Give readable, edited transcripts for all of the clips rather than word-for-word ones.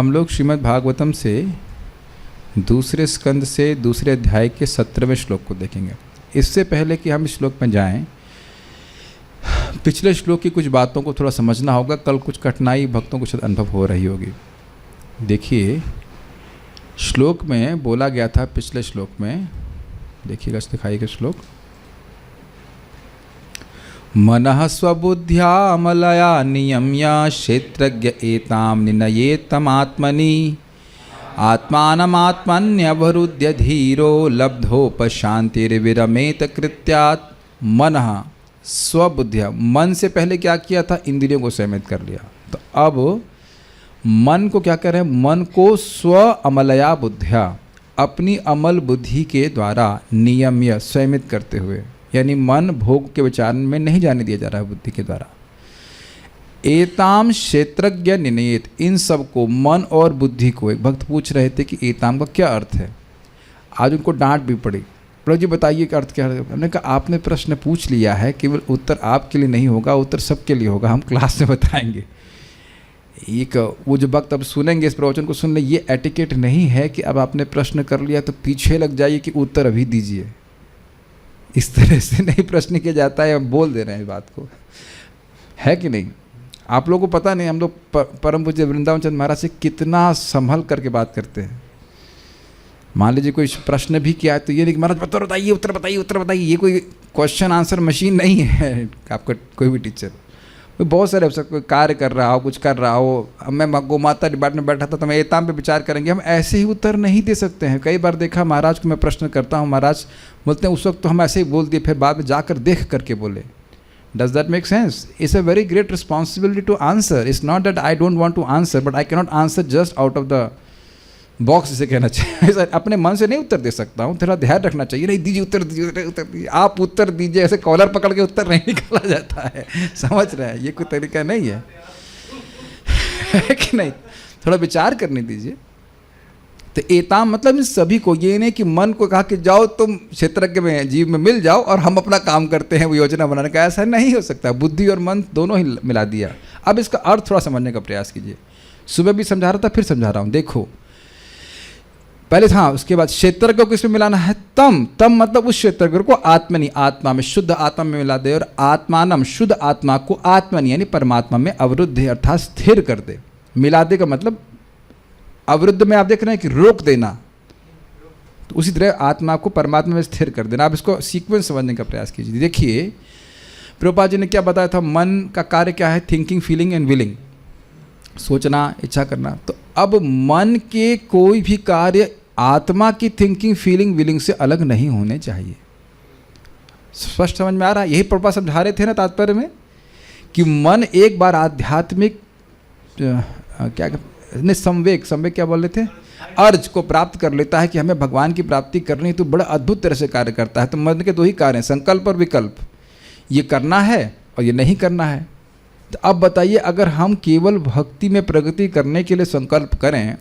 हम लोग श्रीमद् भागवतम से दूसरे स्कंद से दूसरे अध्याय के 17वें श्लोक को देखेंगे। इससे पहले कि हम इस श्लोक में जाएं, पिछले श्लोक की कुछ बातों को थोड़ा समझना होगा। कल कुछ कठिनाई भक्तों को शायद अनुभव हो रही होगी। देखिए, श्लोक में बोला गया था, पिछले श्लोक में देखिएगा, दिखाइएगा श्लोक। मनः स्वबुद्ध्या अमलया नियम्य क्षेत्रज्ञ एताम निनयेतमात्मनि आत्मानमात्मन्यवरुद्ध्य धीरो लब्धोपशांतिर्विरमेत कृत्यात्। मनः स्वबुद्ध्या, मन से पहले क्या किया था? इंद्रियों को संयमित कर लिया। तो अब मन को क्या कर रहे हैं? मन को स्व अमलया बुद्ध्या, अपनी अमल बुद्धि के द्वारा नियम्य संयमित करते हुए, यानी मन भोग के विचार में नहीं जाने दिया जा रहा है बुद्धि के द्वारा। एताम क्षेत्रज्ञ निनयेत, इन सब को, मन और बुद्धि को। एक भक्त पूछ रहे थे कि एताम का क्या अर्थ है। आज उनको डांट भी पड़ी, प्रभु जी बताइए कि अर्थ क्या है। हमने कहा आपने प्रश्न पूछ लिया है, केवल उत्तर आपके लिए नहीं होगा, उत्तर सबके लिए होगा, हम क्लास में बताएंगे। एक वो जो भक्त अब सुनेंगे इस प्रवचन को, सुन ले, ये एटिकेट नहीं है कि अब आपने प्रश्न कर लिया तो पीछे लग जाइए कि उत्तर अभी दीजिए। इस तरह से नहीं प्रश्न किया जाता है। हम बोल दे रहे हैं इस बात को, है कि नहीं? आप लोगों को पता नहीं, हम लोग परम पूज्य वृंदावन चंद्र महाराज से कितना संभल करके बात करते हैं। मान लीजिए कोई प्रश्न भी किया है तो ये नहीं कि महाराज उत्तर बताइए, उत्तर बताइए, उत्तर बताइए। ये कोई क्वेश्चन आंसर मशीन नहीं है आपका कोई भी टीचर। बहुत सारे अवसर, कोई कार्य कर रहा हो, कुछ कर रहा हो, मैं गोमाता डिपार्टमेंट में बैठा था तो मैं एताम पे विचार करेंगे, हम ऐसे ही उत्तर नहीं दे सकते हैं। कई बार देखा महाराज को मैं प्रश्न करता हूँ, महाराज बोलते हैं उस वक्त तो हम ऐसे ही बोल दिए, फिर बाद में जाकर देख करके बोले। Does that make sense? It's a very great responsibility to answer. It's not that I don't want to answer, but I can not answer just out of the box, इसे कहना चाहिए। अपने मन से नहीं उत्तर दे सकता हूँ, थोड़ा ध्यान रखना चाहिए। नहीं दीजिए उत्तर, दीजिए उत्तर दीजिए, आप उत्तर दीजिए, ऐसे कॉलर पकड़ के उत्तर नहीं निकाला जाता है। समझ रहे हैं? ये कोई तरीका नहीं है, है कि नहीं? थोड़ा विचार करने दीजिए। तो एताम मतलब इन सभी को, ये नहीं कि मन को कहा कि जाओ तुम क्षेत्रज्ञ में, जीव में मिल जाओ और हम अपना काम करते हैं वो योजना बनाने का। ऐसा नहीं हो सकता। बुद्धि और मन दोनों ही मिला दिया। अब इसका अर्थ थोड़ा समझने का प्रयास कीजिए। सुबह भी समझा रहा था, फिर समझा रहा हूँ। देखो, पहले हाँ, उसके बाद क्षेत्र को किसमें मिलाना है? तम। तम मतलब उस क्षेत्र को आत्मनि, आत्मा में, शुद्ध आत्मा में मिला दे। और आत्मानम, शुद्ध आत्मा को आत्मनि यानी परमात्मा में अवरुद्ध अर्थात स्थिर कर दे। मिला दे का मतलब अवरुद्ध में आप देख रहे हैं कि रोक देना, तो उसी तरह आत्मा को परमात्मा में स्थिर कर देना। आप इसको सीक्वेंस समझने का प्रयास कीजिए। देखिए, प्रभुपाद जी ने क्या बताया था? मन का कार्य क्या है? थिंकिंग, फीलिंग एंड विलिंग, सोचना, इच्छा करना। तो अब मन के कोई भी कार्य आत्मा की थिंकिंग, फीलिंग, विलिंग से अलग नहीं होने चाहिए। स्पष्ट समझ में आ रहा है? यही प्रभुपाद समझा रहे थे ना तात्पर्य में, कि मन एक बार आध्यात्मिक क्या संवेग क्या बोल रहे थे, अर्ज को प्राप्त कर लेता है कि हमें भगवान की प्राप्ति करनी है, तो बड़ा अद्भुत तरह से कार्य करता है। तो मन के दो ही कार्य हैं, संकल्प और विकल्प। ये करना है और ये नहीं करना है। तो अब बताइए, अगर हम केवल भक्ति में प्रगति करने के लिए संकल्प करें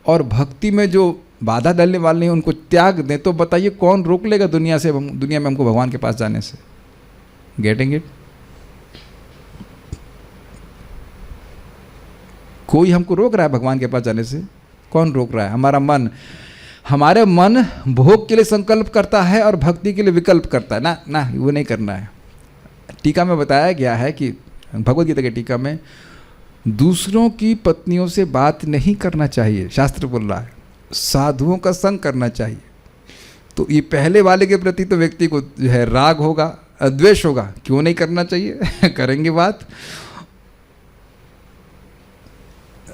और भक्ति में जो बाधा डालने वाले हैं उनको त्याग दें, तो बताइए कौन रोक लेगा दुनिया में हमको भगवान के पास जाने से? Getting it? कोई हमको रोक रहा है भगवान के पास जाने से? कौन रोक रहा है? हमारा मन। हमारे मन भोग के लिए संकल्प करता है और भक्ति के लिए विकल्प करता है ना, वो नहीं करना है। टीका में बताया गया है कि भगवद गीता के टीका में, दूसरों की पत्नियों से बात नहीं करना चाहिए, शास्त्र बोल रहा है, साधुओं का संग करना चाहिए। तो ये पहले वाले के प्रति तो व्यक्ति को जो है राग होगा, द्वेष होगा, क्यों नहीं करना चाहिए? करेंगे बात,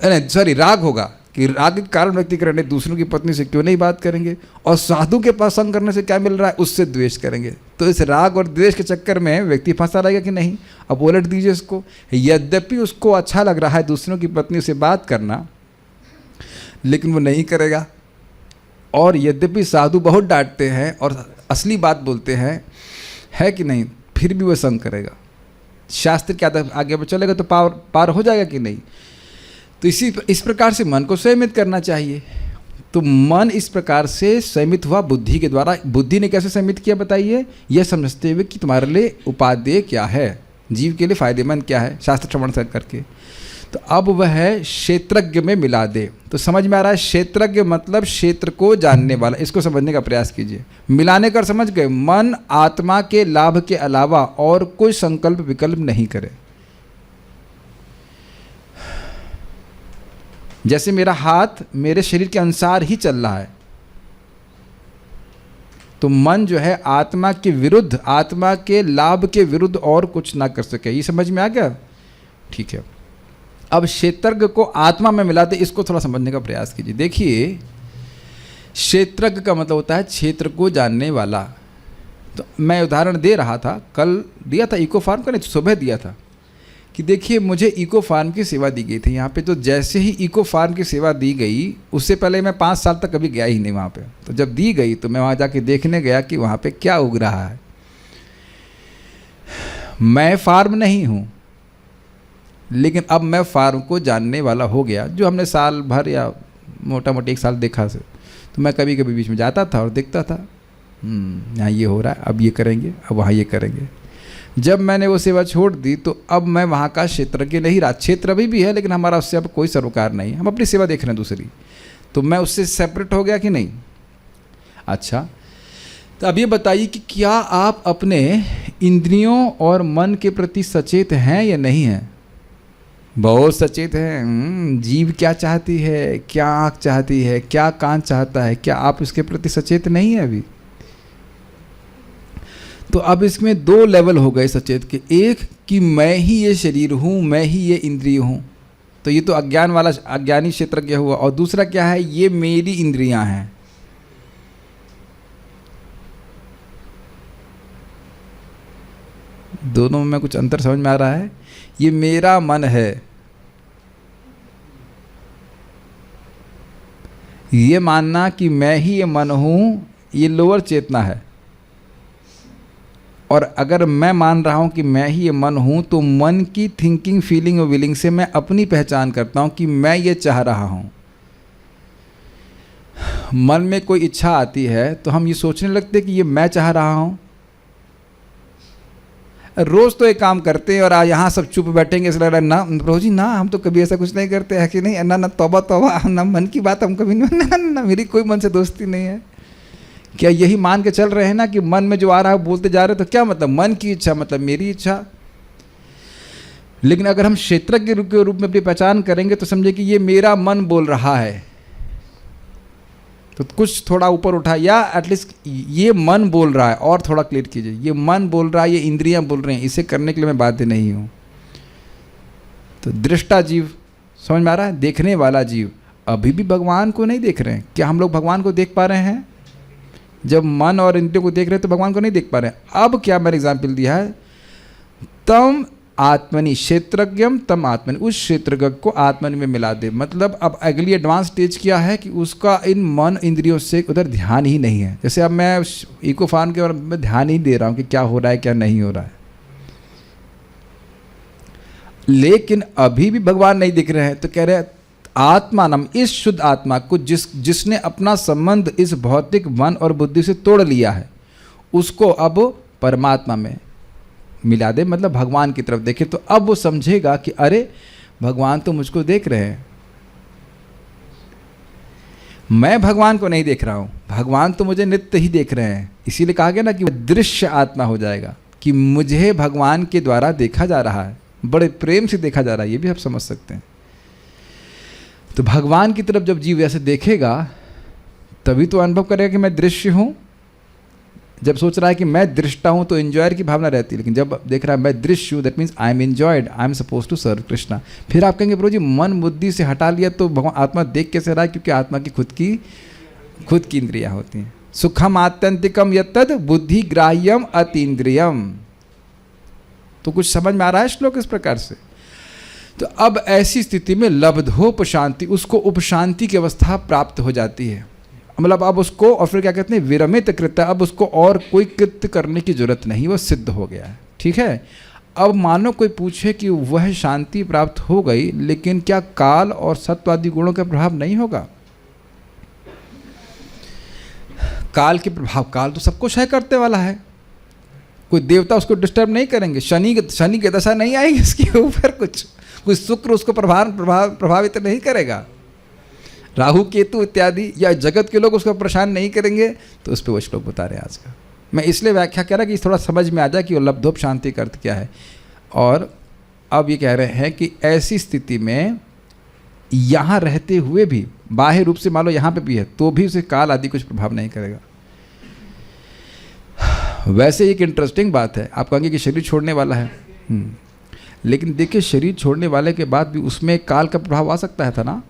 सॉरी, राग होगा कि राग के कारण व्यक्ति करने, दूसरों की पत्नी से क्यों नहीं बात करेंगे। और साधु के पास संग करने से क्या मिल रहा है? उससे द्वेष करेंगे। तो इस राग और द्वेष के चक्कर में व्यक्ति फंसा रहेगा कि नहीं? अब उलट दीजिए इसको। यद्यपि उसको अच्छा लग रहा है दूसरों की पत्नी से बात करना, लेकिन वो नहीं करेगा। और यद्यपि साधु बहुत डांटते हैं और असली बात बोलते हैं, है कि नहीं, फिर भी वह संग करेगा। शास्त्र क्या आगे पर चलेगा तो पार हो जाएगा कि नहीं? तो इस प्रकार से मन को संयमित करना चाहिए। तो मन इस प्रकार से संयमित हुआ बुद्धि के द्वारा। बुद्धि ने कैसे संयमित किया बताइए? यह समझते हुए कि तुम्हारे लिए उपादेय क्या है, जीव के लिए फायदेमंद क्या है, शास्त्र श्रवण करके। तो अब वह क्षेत्रज्ञ में मिला दे। तो समझ में आ रहा है, क्षेत्रज्ञ मतलब क्षेत्र को जानने वाला। इसको समझने का प्रयास कीजिए। मिलाने कर समझ गए, मन आत्मा के लाभ के अलावा और कोई संकल्प विकल्प नहीं करे। जैसे मेरा हाथ मेरे शरीर के अनुसार ही चल रहा है, तो मन जो है आत्मा के विरुद्ध, आत्मा के लाभ के विरुद्ध और कुछ ना कर सके। ये समझ में आ गया? ठीक है। अब क्षेत्रज्ञ को आत्मा में मिलाते, इसको थोड़ा समझने का प्रयास कीजिए। देखिए, क्षेत्रज्ञ का मतलब होता है क्षेत्र को जानने वाला। तो मैं उदाहरण दे रहा था, कल दिया था इको फार्म का, नहीं सुबह दिया था कि देखिए मुझे इको फार्म की सेवा दी गई थी यहाँ पे। तो जैसे ही इको फार्म की सेवा दी गई, उससे पहले मैं 5 साल तक कभी गया ही नहीं वहाँ पे। तो जब दी गई तो मैं वहाँ जाके देखने गया कि वहाँ पे क्या उग रहा है। मैं फार्म नहीं हूँ, लेकिन अब मैं फार्म को जानने वाला हो गया। जो हमने साल भर या मोटा मोटी 1 साल देखा से, तो मैं कभी कभी बीच में जाता था और देखता था, यहाँ ये हो रहा है, अब ये करेंगे, अब वहाँ ये करेंगे। जब मैंने वो सेवा छोड़ दी तो अब मैं वहाँ का क्षेत्रज्ञ नहीं रहा। क्षेत्र अभी भी है, लेकिन हमारा उससे अब कोई सरोकार नहीं है, हम अपनी सेवा देख रहे हैं दूसरी। तो मैं उससे सेपरेट हो गया कि नहीं? अच्छा, तो अब ये बताइए कि क्या आप अपने इंद्रियों और मन के प्रति सचेत हैं या नहीं हैं? बहुत सचेत हैं। जीभ क्या चाहती है, क्या आँख चाहती है, क्या कान चाहता है, क्या आप इसके प्रति सचेत नहीं है अभी? तो अब इसमें 2 लेवल हो गए सचेत के। एक कि मैं ही ये शरीर हूँ, मैं ही ये इंद्रिय हूँ, तो ये तो अज्ञान वाला अज्ञानी क्षेत्रज्ञ हुआ। और दूसरा क्या है, ये मेरी इंद्रियां हैं। दोनों में कुछ अंतर समझ में आ रहा है? ये मेरा मन है, ये मानना कि मैं ही ये मन हूँ, ये लोअर चेतना है। और अगर मैं मान रहा हूँ कि मैं ही ये मन हूँ, तो मन की थिंकिंग, फीलिंग और विलिंग से मैं अपनी पहचान करता हूँ कि मैं ये चाह रहा हूँ। मन में कोई इच्छा आती है तो हम ये सोचने लगते कि ये मैं चाह रहा हूँ। रोज़ तो एक काम करते हैं और यहाँ सब चुप बैठेंगे, ऐसा लग रहा है ना प्रभु जी ना, हम तो कभी ऐसा कुछ नहीं करते हैं कि नहीं, ना ना तौबा तौबा, ना मन की बात हम कभी नहीं, ना मेरी कोई मन से दोस्ती नहीं है। क्या यही मान के चल रहे हैं ना कि मन में जो आ रहा है बोलते जा रहे हैं? तो क्या मतलब मन की इच्छा मतलब मेरी इच्छा। लेकिन अगर हम क्षेत्रज्ञ के रूप में अपनी पहचान करेंगे तो समझे कि ये मेरा मन बोल रहा है, तो कुछ थोड़ा ऊपर उठा, या एटलीस्ट ये मन बोल रहा है, और थोड़ा क्लियर कीजिए, ये मन बोल रहा है, ये इंद्रियां बोल रही हैं, इसे करने के लिए मैं बाध्य नहीं हूँ। तो दृष्टा जीव समझ में आ रहा है, देखने वाला जीव अभी भी भगवान को नहीं देख रहे हैं। क्या हम लोग भगवान को देख पा रहे हैं? जब मन और इंद्रियों को देख रहे हैं तो भगवान को नहीं देख पा रहे हैं। अब क्या मैंने एग्जाम्पल दिया है, तम आत्मनि क्षेत्रज्ञम तम आत्मनि, उस क्षेत्रज्ञ को आत्मनि में मिला दे। मतलब अब अगली एडवांस स्टेज क्या है कि उसका इन मन इंद्रियों से उधर ध्यान ही नहीं है। जैसे अब मैं इको फार्म के बारे में ध्यान ही दे रहा हूँ कि क्या हो रहा है क्या नहीं हो रहा है, लेकिन अभी भी भगवान नहीं दिख रहे हैं। तो कह रहे हैं आत्मा नाम, इस शुद्ध आत्मा को जिसने अपना संबंध इस भौतिक मन और बुद्धि से तोड़ लिया है, उसको अब परमात्मा में मिला दे। मतलब भगवान की तरफ देखे तो अब वो समझेगा कि अरे भगवान तो मुझको देख रहे हैं, मैं भगवान को नहीं देख रहा हूँ, भगवान तो मुझे नित्य ही देख रहे हैं। इसीलिए कहा गया ना कि दृश्य आत्मा हो जाएगा, कि मुझे भगवान के द्वारा देखा जा रहा है, बड़े प्रेम से देखा जा रहा है। ये भी आप समझ सकते हैं। तो भगवान की तरफ जब जीव ऐसे देखेगा तभी तो अनुभव करेगा कि मैं दृश्य हूँ। जब सोच रहा है कि मैं दृष्टा हूँ तो एंजॉयर की भावना रहती है, लेकिन जब देख रहा है मैं दृश्य हूँ, that means I am enjoyed, I am suppose to serve Krishna. फिर आप कहेंगे प्रभु जी मन बुद्धि से हटा लिया तो भगवान आत्मा देख कैसे रहा है? क्योंकि आत्मा की खुद की इंद्रियाँ होती हैं। सुखम आत्यंतिकम यत्तद बुद्धि ग्राह्यम अतीन्द्रियम। तो कुछ समझ में आ रहा है श्लोक इस प्रकार से? तो अब ऐसी स्थिति में लब्धोपशांति, उसको उपशांति की अवस्था प्राप्त हो जाती है। मतलब अब उसको, और फिर क्या कहते हैं, विरमित कृत्य, अब उसको और कोई कृत्य करने की जरूरत नहीं, वो सिद्ध हो गया है। ठीक है। अब मानो कोई पूछे कि वह शांति प्राप्त हो गई, लेकिन क्या काल और सत्वादि गुणों का प्रभाव नहीं होगा? काल के प्रभाव, काल तो सबको क्षय करते वाला है, कोई देवता उसको डिस्टर्ब नहीं करेंगे, शनि की दशा नहीं आएगी इसके ऊपर, कुछ कोई शुक्र उसको प्रभावित नहीं करेगा, राहु केतु इत्यादि या जगत के लोग उसको परेशान नहीं करेंगे, तो उस पर वो श्लोक बता रहे हैं आज का। मैं इसलिए व्याख्या कह रहा कि थोड़ा समझ में आ जाए कि वो लब्धोप शांति का अर्थ क्या है। और अब ये कह रहे हैं कि ऐसी स्थिति में यहाँ रहते हुए भी, बाह्य रूप से मान लो यहाँ पे भी है, तो भी उसे काल आदि कुछ प्रभाव नहीं करेगा। वैसे एक इंटरेस्टिंग बात है, आप कहेंगे कि शरीर छोड़ने वाला है, लेकिन देखिए शरीर छोड़ने वाले के बाद भी उसमें काल का प्रभाव आ सकता है, था ना।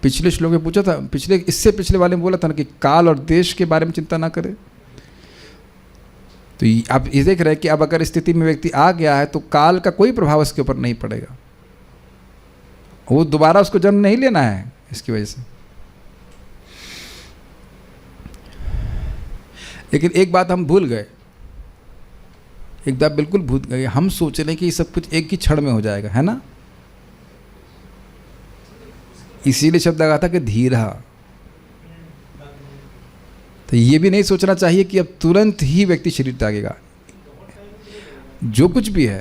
पिछले श्लोक में पूछा था, इससे पिछले वाले में बोला था ना कि काल और देश के बारे में चिंता ना करे। तो आप ये देख रहे हैं कि अब अगर स्थिति में व्यक्ति आ गया है तो काल का कोई प्रभाव उसके ऊपर नहीं पड़ेगा, वो दोबारा उसको जन्म नहीं लेना है इसकी वजह से। लेकिन एक बात हम भूल गए, एक बात बिल्कुल भूल गए, हम सोच रहे हैं कि ये सब कुछ एक ही क्षण में हो जाएगा, है ना। इसीलिए शब्द लगा था कि धीरा। तो ये भी नहीं सोचना चाहिए कि अब तुरंत ही व्यक्ति शरीर त्यागेगा, जो कुछ भी है।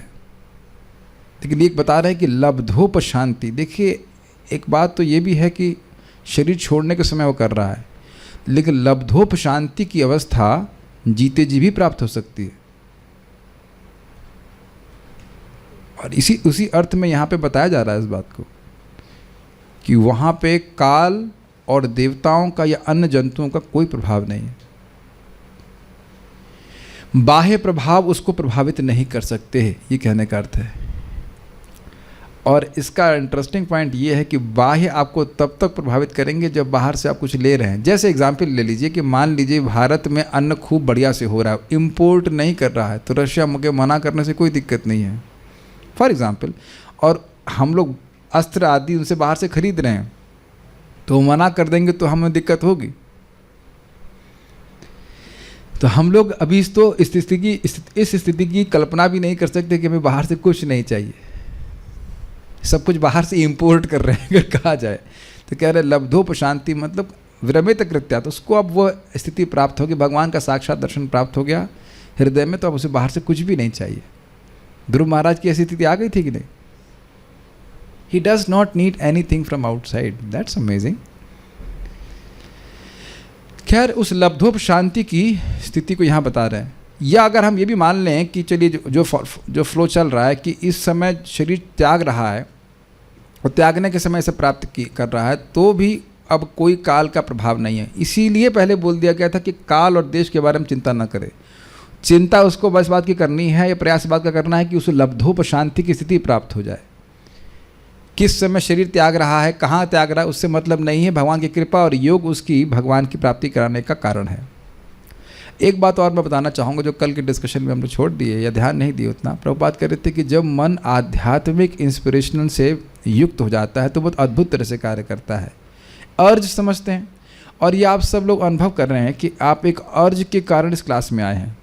लेकिन एक बता रहे हैं कि लब्धोप शांति। देखिए एक बात तो ये भी है कि शरीर छोड़ने के समय वो कर रहा है, लेकिन लब्धोप शांति की अवस्था जीते जी भी प्राप्त हो सकती है। और उसी अर्थ में यहाँ पे बताया जा रहा है इस बात को कि वहाँ पे काल और देवताओं का या अन्य जंतुओं का कोई प्रभाव नहीं है, बाह्य प्रभाव उसको प्रभावित नहीं कर सकते हैं, ये कहने का अर्थ है। और इसका इंटरेस्टिंग पॉइंट ये है कि बाह्य आपको तब तक प्रभावित करेंगे जब बाहर से आप कुछ ले रहे हैं। जैसे एग्जाम्पल ले लीजिए कि मान लीजिए भारत में अन्न खूब बढ़िया से हो रहा है, इम्पोर्ट नहीं कर रहा है, तो रशिया मुझे मना करने से कोई दिक्कत नहीं है फॉर एग्ज़ाम्पल। और हम लोग अस्त्र आदि उनसे बाहर से खरीद रहे हैं, तो मना कर देंगे तो हमें दिक्कत होगी। तो हम लोग अभी इस स्थिति की कल्पना भी नहीं कर सकते कि हमें बाहर से कुछ नहीं चाहिए, सब कुछ बाहर से इंपोर्ट कर रहे हैं अगर कहा जाए तो। कह रहे लब्धोप शांति मतलब विरमित कृत्या, तो उसको अब वो स्थिति प्राप्त होगी, भगवान का साक्षात दर्शन प्राप्त हो गया हृदय में, तो अब उसे बाहर से कुछ भी नहीं चाहिए। ध्रुव महाराज की ऐसी स्थिति आ गई थी कि नहीं? He does not need anything from outside. That's amazing. खैर उस लब्धोप शांति की स्थिति को यहाँ बता रहे हैं। या अगर हम ये भी मान लें कि चलिए जो फ्लो चल रहा है कि इस समय शरीर त्याग रहा है और त्यागने के समय इसे प्राप्त कर रहा है, तो भी अब कोई काल का प्रभाव नहीं है। इसीलिए पहले बोल दिया गया था कि काल और देश के बारे में चिंता न करे। चिंता उसको बस बात की करनी है, या प्रयास बात का करना है कि उसे लब्धोप शांति की स्थिति प्राप्त हो जाए। किस समय शरीर त्याग रहा है, कहाँ त्याग रहा है, उससे मतलब नहीं है। भगवान की कृपा और योग उसकी भगवान की प्राप्ति कराने का कारण है। एक बात और मैं बताना चाहूँगा जो कल के डिस्कशन में हमने छोड़ दिए या ध्यान नहीं दिए उतना। प्रभुपाद कह रहे थे कि जब मन आध्यात्मिक इंस्पिरेशनल से युक्त हो जाता है तो बहुत अद्भुत तरह से कार्य करता है। अर्ज समझते हैं, और ये आप सब लोग अनुभव कर रहे हैं कि आप एक अर्ज के कारण इस क्लास में आए हैं।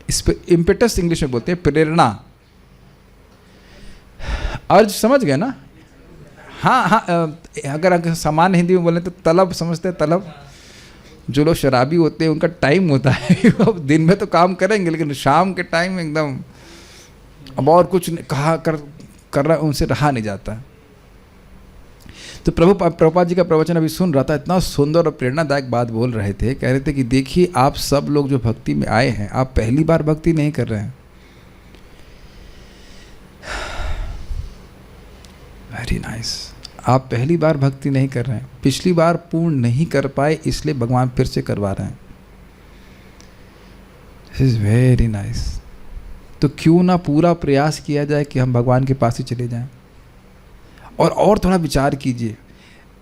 इस पर इम्पेटस इंग्लिश में बोलते हैं, प्रेरणा। अर्ज समझ गए ना? हाँ, अगर सामान्य हिंदी में बोलें तो तलब समझते हैं। तलब, जो लोग शराबी होते हैं उनका टाइम होता है अब दिन में तो काम करेंगे, लेकिन शाम के टाइम एकदम अब और कुछ कहा कर रहा, उनसे रहा नहीं जाता। तो प्रभुपाद जी का प्रवचन अभी सुन रहा था, इतना सुंदर और प्रेरणादायक बात बोल रहे थे। कह रहे थे कि देखिए आप सब लोग जो भक्ति में आए हैं, आप पहली बार भक्ति नहीं कर रहे हैं। Very nice. आप पहली बार भक्ति नहीं कर रहे हैं, पिछली बार पूर्ण नहीं कर पाए इसलिए भगवान फिर से करवा रहे हैं। This is very nice. तो क्यों ना पूरा प्रयास किया जाए कि हम भगवान के पास ही चले जाएं। और थोड़ा विचार कीजिए,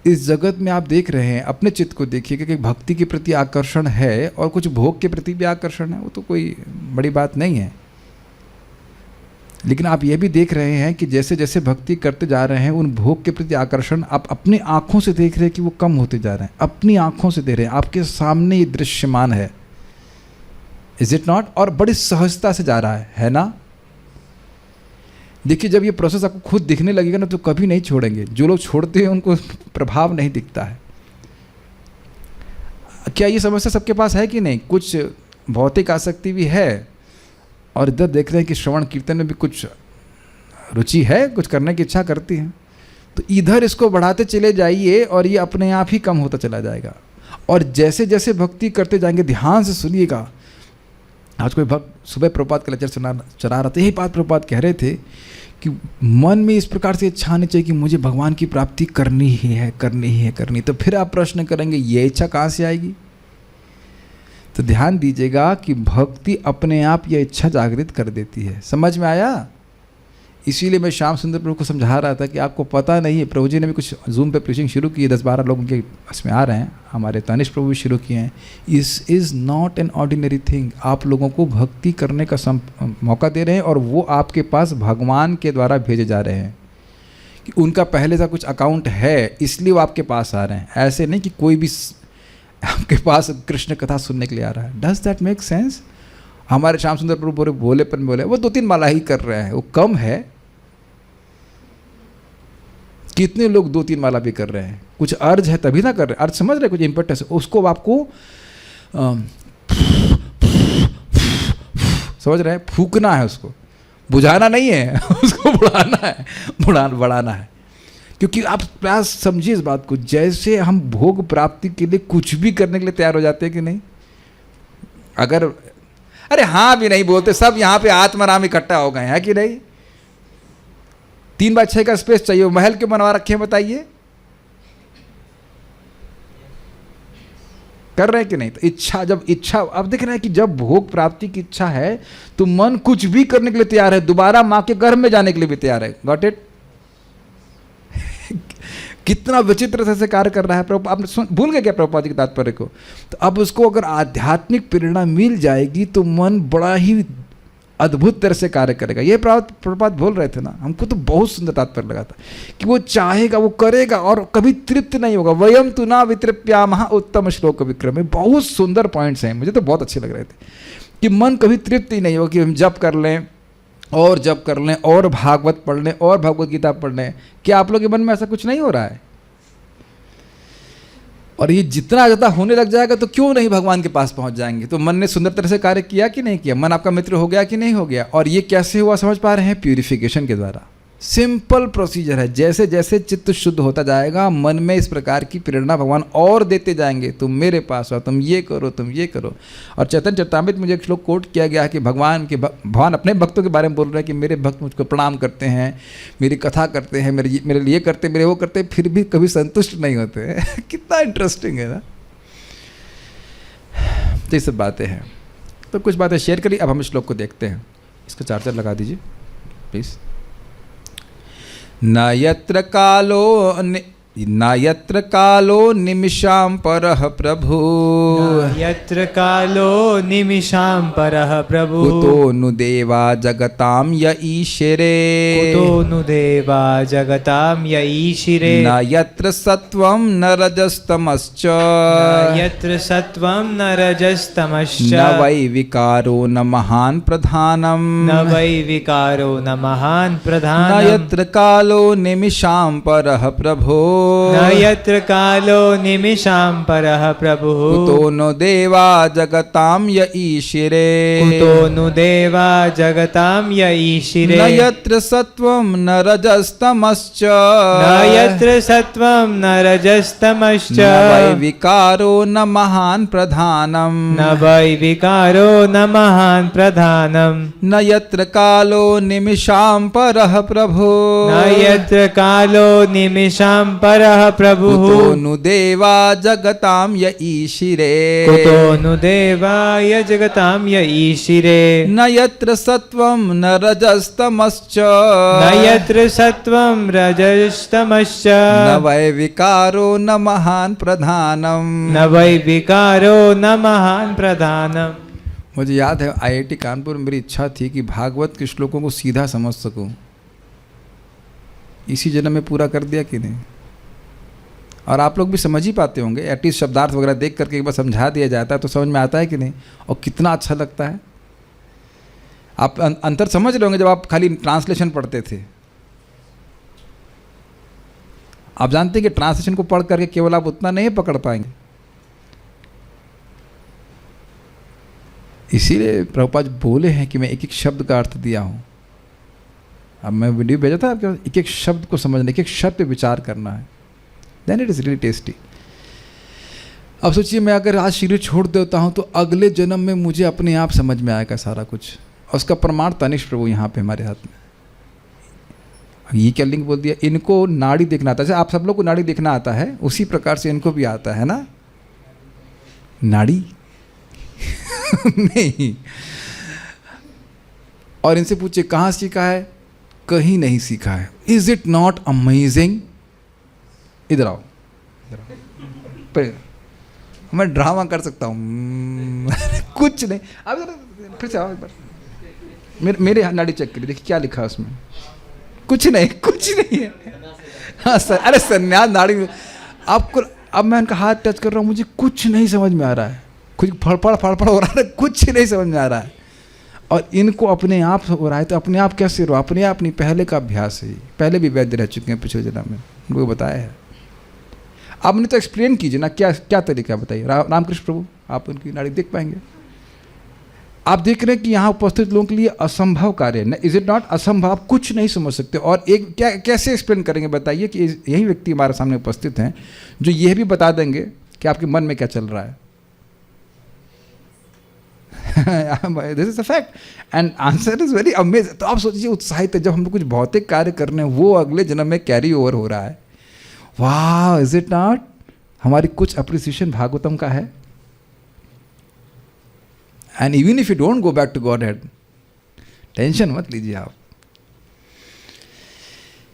इस जगत में आप देख रहे हैं, अपने चित्त को देखिए कि भक्ति के प्रति आकर्षण है और कुछ भोग के प्रति भी आकर्षण है, वो तो कोई बड़ी बात नहीं है। लेकिन आप ये भी देख रहे हैं कि जैसे जैसे भक्ति करते जा रहे हैं, उन भोग के प्रति आकर्षण आप अपनी आँखों से देख रहे हैं कि वो कम होते जा रहे हैं। अपनी आँखों से देख रहे हैं, आपके सामने ये दृश्यमान है। Is it not? और बड़ी सहजता से जा रहा है ना? देखिए जब ये प्रोसेस आपको खुद दिखने लगेगा ना तो कभी नहीं छोड़ेंगे। जो लोग छोड़ते हैं उनको प्रभाव नहीं दिखता है। क्या ये समस्या सबके पास है कि नहीं? कुछ भौतिक आसक्ति भी है, और इधर देख रहे हैं कि श्रवण कीर्तन में भी कुछ रुचि है, कुछ करने की इच्छा करती हैं, तो इधर इसको बढ़ाते चले जाइए और ये अपने आप ही कम होता चला जाएगा। और जैसे जैसे भक्ति करते जाएंगे, ध्यान से सुनिएगा। आज कोई भक्त सुबह प्रभुपाद का लेक्चर चला रहा था, यही बात प्रभुपाद कह रहे थे कि मन में इस प्रकार से इच्छा आनी चाहिए कि मुझे भगवान की प्राप्ति करनी ही है, करनी ही है, करनी। तो फिर आप प्रश्न करेंगे ये इच्छा कहाँ से आएगी? तो ध्यान दीजिएगा कि भक्ति अपने आप यह इच्छा जागृत कर देती है। समझ में आया? इसीलिए मैं श्याम सुंदर प्रभु को समझा रहा था कि आपको पता नहीं है, प्रभु जी ने भी कुछ जूम पे प्रीचिंग शुरू की है, 10-12 लोग उनके इसमें आ रहे हैं, हमारे तनिष्क प्रभु भी शुरू किए हैं। Is not an ordinary thing. आप लोगों को भक्ति करने का मौका दे रहे हैं और वो आपके पास भगवान के द्वारा भेजे जा रहे हैं कि उनका पहले से कुछ अकाउंट है, इसलिए वो आपके पास आ रहे हैं। ऐसे नहीं कि कोई भी आपके पास कृष्ण कथा सुनने के लिए आ रहा है। Does that make sense? हमारे श्याम सुंदर प्रभु बोलेपन बोले वो 2-3 माला ही कर रहे हैं, वो कम है। कितने लोग 2-3 माला भी कर रहे हैं, कुछ अर्ज है तभी ना कर रहे, अर्ज समझ रहे, कुछ इम्पोर्टेंस है, उसको आपको समझ रहे हैं, फूकना है, उसको बुझाना नहीं है उसको बढ़ाना है, बढ़ाना है। क्योंकि आप प्रयास समझिए इस बात को, जैसे हम भोग प्राप्ति के लिए कुछ भी करने के लिए तैयार हो जाते हैं कि नहीं। अगर अरे हाँ भी नहीं बोलते, सब यहाँ पे आत्माराम इकट्ठा हो गए हैं कि नहीं। 3x6 का स्पेस चाहिए, महल क्यों बनवा रखे हैं बताइए? कर रहे हैं कि नहीं? तो इच्छा, जब इच्छा, अब देख रहे हैं कि जब भोग प्राप्ति की इच्छा है तो मन कुछ भी करने के लिए तैयार है, दोबारा मां के गर्भ में जाने के लिए भी तैयार है। Got it? कितना विचित्र से कार्य कर रहा है प्रभु। आपने भूल गए क्या प्रभुपाद के तात्पर्य को? तो अब उसको अगर आध्यात्मिक प्रेरणा मिल जाएगी तो मन बड़ा ही अद्भुत तरह से कार्य करेगा। ये प्रभुपाद बोल रहे थे ना, हमको तो बहुत सुंदर तात्पर्य लगा था कि वो चाहेगा, वो करेगा और कभी तृप्त नहीं होगा। वयम तु ना वितृप्यामः उत्तम श्लोक विक्रम में बहुत सुंदर पॉइंट्स हैं, मुझे तो बहुत अच्छे लग रहे थे कि मन कभी तृप्त ही नहीं होगा कि हम जप कर लें और जप कर लें और भागवत पढ़ लें और भगवत गीता पढ़ लें। क्या आप लोग के मन में ऐसा कुछ नहीं हो रहा है? और ये जितना ज़्यादा होने लग जाएगा तो क्यों नहीं भगवान के पास पहुंच जाएंगे। तो मन ने सुंदर तरह से कार्य किया कि नहीं किया? मन आपका मित्र हो गया कि नहीं हो गया? और ये कैसे हुआ समझ पा रहे हैं? प्यूरिफिकेशन के द्वारा। सिंपल प्रोसीजर है। जैसे जैसे चित्त शुद्ध होता जाएगा, मन में इस प्रकार की प्रेरणा भगवान और देते जाएंगे, तुम मेरे पास आओ, तुम ये करो, तुम ये करो। और चैतन्य चरितामृत मुझे एक श्लोक कोट किया गया है कि भगवान अपने भक्तों के बारे में बोल रहे हैं कि मेरे भक्त मुझको प्रणाम करते हैं, मेरी कथा करते हैं, मेरे लिए करते, मेरे वो करते, फिर भी कभी संतुष्ट नहीं होते। कितना इंटरेस्टिंग है ना। तो ये सब बातें हैं, तो कुछ बातें शेयर करिए। अब हम इस श्लोक को देखते हैं। इसका चार्जर लगा दीजिए प्लीज़। न यत्र कालो निमिषां परः प्रभु, यत्र कालो निमिषां परः प्रभु, कुतो नु देवा जगतां य ईशिरे, कुतो नु देवा जगतां य ईशिरे, न यत्र सत्वं न रजस्तमश्च, न यत्र सत्वं न रजस्तमश्च, न वै विकारो न महान् प्रधानम्, न वै विकारो न महान् प्रधानम्, न यत्र कालो निमिषां परः प्रभु, न यत्र कालो निमिषां परः प्रभुः, कुतो नु देवा जगतां य ईशिरे, कुतो नु देवा जगतां य ईशिरे, न यत्र सत्वं न रजस्तमश्च, न यत्र सत्वं न रजस्तमश्च, न वै विकारो न महान् प्रधानम्, न वै विकारो न महान् प्रधानम्, न यत्र कालो निमिषां परः प्रभु, न यत्र कालो निमिषां परः प्रभुः, कुतो नु देवा जगतां य ईशिरे, कुतो नु देवाय जगतां य ईशिरे, न यत्र सत्वं न रजस्तमश्च, न यत्र सत्वं रजस्तमश्च, न वै विकारो न महान् प्रधानम्, न वै विकारो न महान् प्रधानम्। मुझे याद है IIT कानपुर में मेरी इच्छा थी कि भागवत के श्लोकों को सीधा समझ सकूं। इसी जन्म में पूरा कर दिया कि नहीं? और आप लोग भी समझ ही पाते होंगे, एटलीस्ट शब्दार्थ वगैरह देख करके एक बार समझा दिया जाता है तो समझ में आता है कि नहीं, और कितना अच्छा लगता है। आप अंतर समझ रहे होंगे जब आप खाली ट्रांसलेशन पढ़ते थे। आप जानते हैं कि ट्रांसलेशन को पढ़ करके केवल आप उतना नहीं पकड़ पाएंगे। इसीलिए प्रभुपाद बोले हैं कि मैं एक एक शब्द का अर्थ दिया हूँ। अब मैं वीडियो भेजा था आपके, एक एक शब्द को समझना, एक एक शब्द पे विचार करना है, then it is really tasty. अब सोचिए मैं अगर आज शरीर छोड़ देता हूँ तो अगले जन्म में मुझे अपने आप समझ में आएगा सारा कुछ, और उसका प्रमाण तनिष्ठ प्रभु यहाँ पे हमारे हाथ में। ये क्या लिंग बोल दिया, इनको नाड़ी देखना आता है, जैसे आप सब लोग को नाड़ी देखना आता है उसी प्रकार से इनको भी आता है ना नाड़ी नहीं। और इनसे पूछे कहाँ सीखा है, कहीं नहीं सीखा है। Is it not amazing? इधर आओ, मैं ड्रामा कर सकता हूँ कुछ नहीं। अब फिर से आओ एक बार, मेरे नाड़ी चेक करिए, देखिए क्या लिखा है उसमें। कुछ नहीं, कुछ नहीं है। हाँ सर, अरे संन्यास नाड़ी में आपको, अब मैं उनका हाथ टच कर रहा हूँ, मुझे कुछ नहीं समझ में आ रहा है, कुछ फड़फड़ हो रहा है, कुछ नहीं समझ में आ रहा है। और इनको अपने आप हो रहा है, तो अपने आप कैसे रो, अपने आप नहीं, पहले का अभ्यास है। पहले भी वैद्य रह चुके हैं पिछले जन्म में, उनको बताया है। आप नहीं तो एक्सप्लेन कीजिए ना, क्या क्या तरीका बताइए। रामकृष्ण प्रभु, आप उनकी नाड़ी देख पाएंगे? आप देख रहे हैं कि यहाँ उपस्थित लोगों के लिए असंभव कार्य है, इज इट नॉट असंभव? आप कुछ नहीं समझ सकते। और एक क्या कैसे एक्सप्लेन करेंगे बताइए कि यही व्यक्ति हमारे सामने उपस्थित हैं जो यह भी बता देंगे कि आपके मन में क्या चल रहा है। This is a fact and answer is very amazing. तो आप सोचिए उत्साहित है, जब हम लोग कुछ भौतिक कार्य कर रहे हैं वो अगले जन्म में कैरी ओवर हो रहा है। वाह, इज इट नॉट? हमारी कुछ अप्रिसिएशन भागवतम का है। And even if you don't go back to Godhead, tension मत लीजिए आप।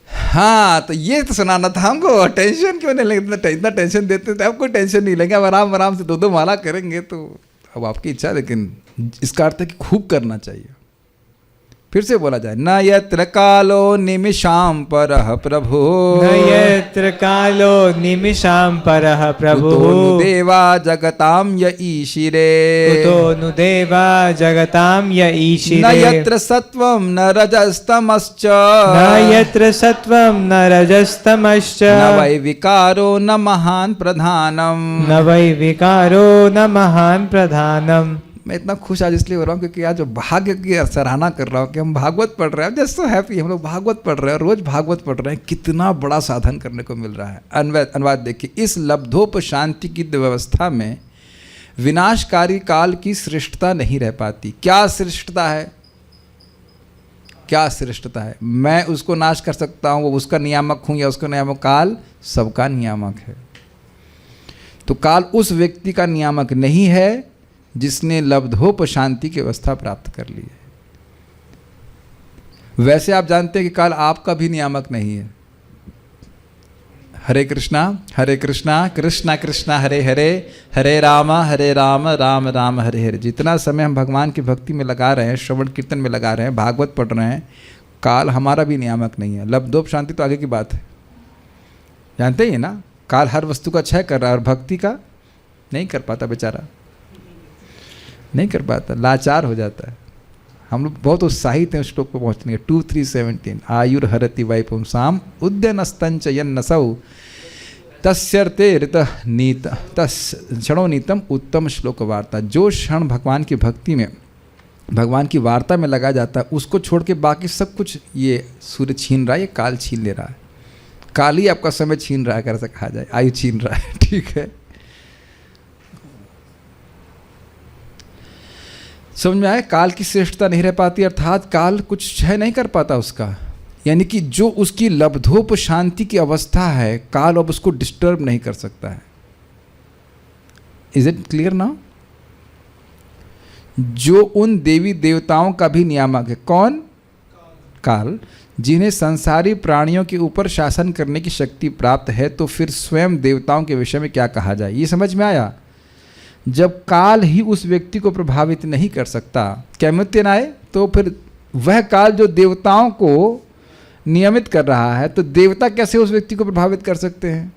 हाँ, तो ये तो सुनाना था हमको। टेंशन क्यों नहीं लेंगे, इतना टेंशन देते थे, आपको टेंशन नहीं लेंगे। अब आराम आराम से 2-2 माला करेंगे तो अब आपकी इच्छा, लेकिन इसका अर्थ है कि खूब करना चाहिए। फिर से बोला जाए, न यत्र कालो निमिषाम परः प्रभु, न यत्र कालो निमिषां परः प्रभु, कुतो नु देवा जगतां य ईशिरे, कुतो नु देवा जगतां य ईशिरे, न यत्र सत्वं न रजस्तमश्च, न यत्र सत्वं न रजस्तमश्च, न वै विकारो न महान् प्रधानम, न वै विकारो न महान् प्रधानम। मैं इतना खुश आज इसलिए हो रहा हूँ क्योंकि आज जो भाग्य की सराहना कर रहा हूँ कि हम भागवत पढ़ रहे हैं। जस्ट सो हैप्पी, हम लोग भागवत पढ़ रहे हैं, रोज भागवत पढ़ रहे हैं, कितना बड़ा साधन करने को मिल रहा है। अनुवाद देखिए, इस लब्धोप शांति की व्यवस्था में विनाशकारी काल की श्रेष्ठता नहीं रह पाती। क्या श्रेष्ठता है? क्या श्रेष्ठता है? मैं उसको नाश कर सकता हूँ, वो उसका नियामक हूँ या उसका नियामक? काल सबका नियामक है। तो काल उस व्यक्ति का नियामक नहीं है जिसने लब्धोप शांति की अवस्था प्राप्त कर ली है। वैसे आप जानते हैं कि काल आपका भी नियामक नहीं है। हरे कृष्णा कृष्णा कृष्णा हरे हरे, हरे राम राम राम हरे हरे। जितना समय हम भगवान की भक्ति में लगा रहे हैं, श्रवण कीर्तन में लगा रहे हैं, भागवत पढ़ रहे हैं, काल हमारा भी नियामक नहीं है। लब्धोप शांति तो आगे की बात है, जानते ही ना। काल हर वस्तु का क्षय कर रहा है और भक्ति का नहीं कर पाता, बेचारा नहीं कर पाता, लाचार हो जाता है। हम लोग बहुत उत्साहित हैं उस श्लोक पर पहुँचने के। 2-3-17 आयुर हरति वै पुंसाम उद्यनस्तंच यन्नसौ तस्यर्ते ऋत नीत क्षणो नीतम उत्तम श्लोक वार्ता। जो क्षण भगवान की भक्ति में, भगवान की वार्ता में लगा जाता है, उसको छोड़ के बाकी सब कुछ ये सूर्य छीन रहा है, ये काल छीन ले रहा है। काल ही आपका समय छीन रहा है, कर ऐसा कहा जाए, आयु छीन रहा है। ठीक है, समझ में आए? काल की श्रेष्ठता नहीं रह पाती, अर्थात काल कुछ क्षय नहीं कर पाता उसका। यानी कि जो उसकी लब्धोप शांति की अवस्था है, काल अब उसको डिस्टर्ब नहीं कर सकता है। Is it clear now? जो उन देवी देवताओं का भी नियामक है, कौन? काल। जिन्हें संसारी प्राणियों के ऊपर शासन करने की शक्ति प्राप्त है, तो फिर स्वयं देवताओं के विषय में क्या कहा जाए? ये समझ में आया? जब काल ही उस व्यक्ति को प्रभावित नहीं कर सकता, कैमुत्य आए, तो फिर वह काल जो देवताओं को नियमित कर रहा है, तो देवता कैसे उस व्यक्ति को प्रभावित कर सकते हैं?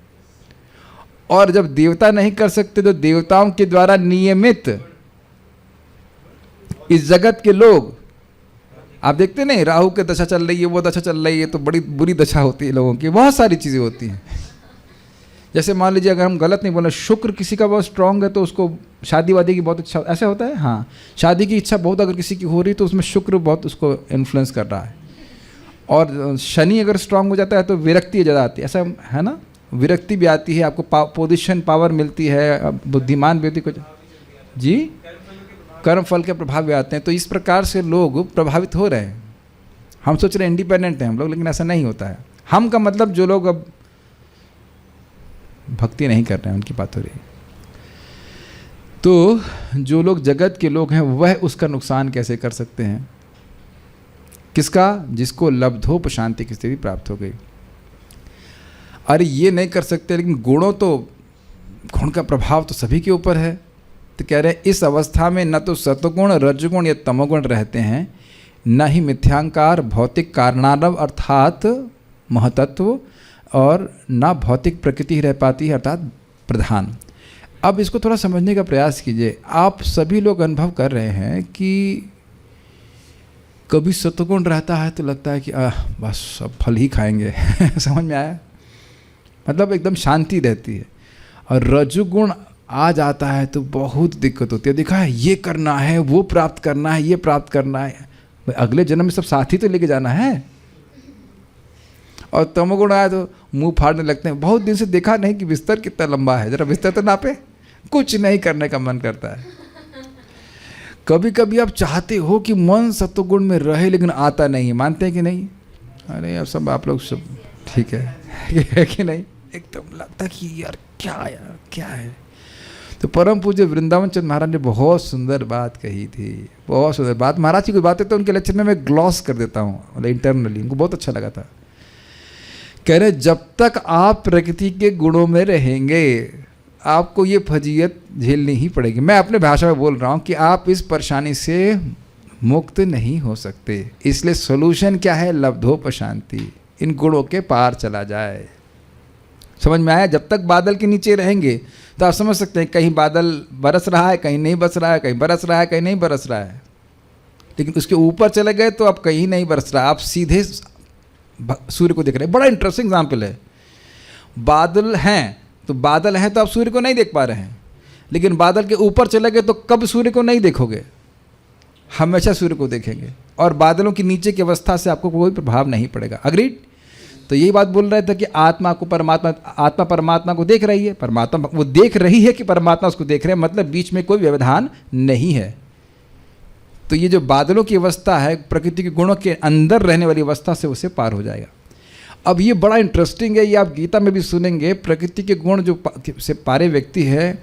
और जब देवता नहीं कर सकते, तो देवताओं के द्वारा नियमित इस जगत के लोग, आप देखते नहीं, राहु की दशा चल रही है, वो दशा चल रही है, तो बड़ी बुरी दशा होती है लोगों की, बहुत सारी चीज़ें होती हैं। जैसे मान लीजिए, अगर हम गलत नहीं बोल रहे, शुक्र किसी का बहुत स्ट्रांग है तो उसको शादी वादी की बहुत इच्छा, ऐसा होता है। हाँ, शादी की इच्छा बहुत अगर किसी की हो रही तो उसमें शुक्र बहुत उसको इन्फ्लुएंस कर रहा है। और शनि अगर स्ट्रांग हो जाता है तो विरक्ति ज़्यादा आती है, ऐसा है ना, विरक्ति भी आती है, आपको पोजीशन पावर मिलती है, बुद्धिमान व्यक्ति को जी कर्म फल के प्रभाव भी आते हैं। तो इस प्रकार से लोग प्रभावित हो रहे हैं। हम सोच रहे हैं इंडिपेंडेंट हैं हम लोग, लेकिन ऐसा नहीं होता है। हम का मतलब जो लोग अब भक्ति नहीं कर रहे हैं उनकी बात हो रही है। तो जो लोग जगत के लोग हैं वह उसका नुकसान कैसे कर सकते हैं? किसका? जिसको लब्धोप शांति की स्थिति प्राप्त हो गई। अरे ये नहीं कर सकते, लेकिन गुण का प्रभाव तो सभी के ऊपर है। तो कह रहे हैं इस अवस्था में न तो सतगुण रजगुण या तमोगुण रहते हैं, न ही मिथ्यांकार भौतिक कारणारव अर्थात महतत्व, और न भौतिक प्रकृति रह पाती है अर्थात प्रधान। अब इसको थोड़ा समझने का प्रयास कीजिए। आप सभी लोग अनुभव कर रहे हैं कि कभी सतगुण रहता है तो लगता है कि बस सब फल ही खाएंगे समझ में आया? मतलब एकदम शांति रहती है। और रजोगुण आ जाता है तो बहुत दिक्कत होती है। देखा है, ये करना है, वो प्राप्त करना है, ये प्राप्त करना है, अगले जन्म में सब साथी तो लेके जाना है। और तमोगुण आया तो मुंह फाड़ने लगते हैं। बहुत दिन से देखा नहीं कि बिस्तर कितना लंबा है, जरा बिस्तर तो नापे। कुछ नहीं करने का मन करता है। कभी कभी आप चाहते हो कि मन सत्वगुण में रहे, लेकिन आता नहीं है। मानते हैं कि नहीं? अरे अब सब आप लोग सब ठीक है कि नहीं? एकदम लगता कि यार क्या है। तो परम पूज्य वृंदावन चंद्र महाराज ने बहुत सुंदर बात कही थी, बहुत सुंदर बात। महाराज की कोई बातें तो उनके लेक्चर में मैं ग्लॉस कर देता हूँ, मतलब इंटरनली, उनको बहुत अच्छा लगा था। कह रहे जब तक आप प्रकृति के गुणों में रहेंगे आपको ये फजीयत झेलनी ही पड़ेगी। मैं अपने भाषा में बोल रहा हूँ कि आप इस परेशानी से मुक्त नहीं हो सकते। इसलिए सोल्यूशन क्या है? लब्धोप शांति, इन गुणों के पार चला जाए। समझ में आया? जब तक बादल के नीचे रहेंगे तो आप समझ सकते हैं कहीं बादल बरस रहा है, कहीं नहीं बरस रहा है, कहीं बरस रहा है, कहीं नहीं बरस रहा है। लेकिन उसके ऊपर चले गए तो अब कहीं नहीं बरस रहा, आप सीधे सूर्य को देख रहे हैं। बड़ा इंटरेस्टिंग एग्जाम्पल है। बादल हैं तो आप सूर्य को नहीं देख पा रहे हैं, लेकिन बादल के ऊपर चले गए तो कब सूर्य को नहीं देखोगे? हमेशा सूर्य को देखेंगे। और बादलों के नीचे की अवस्था से आपको कोई प्रभाव नहीं पड़ेगा। अग्रीड? तो यही बात बोल रहे थे कि आत्मा परमात्मा को देख रही है, परमात्मा वो देख रही है कि परमात्मा उसको देख रहे हैं, मतलब बीच में कोई व्यवधान नहीं है। तो ये जो बादलों की अवस्था है, प्रकृति के गुणों के अंदर रहने वाली अवस्था से उसे पार हो जाएगा। अब ये बड़ा इंटरेस्टिंग है, ये आप गीता में भी सुनेंगे। प्रकृति के गुण जो से पारे व्यक्ति है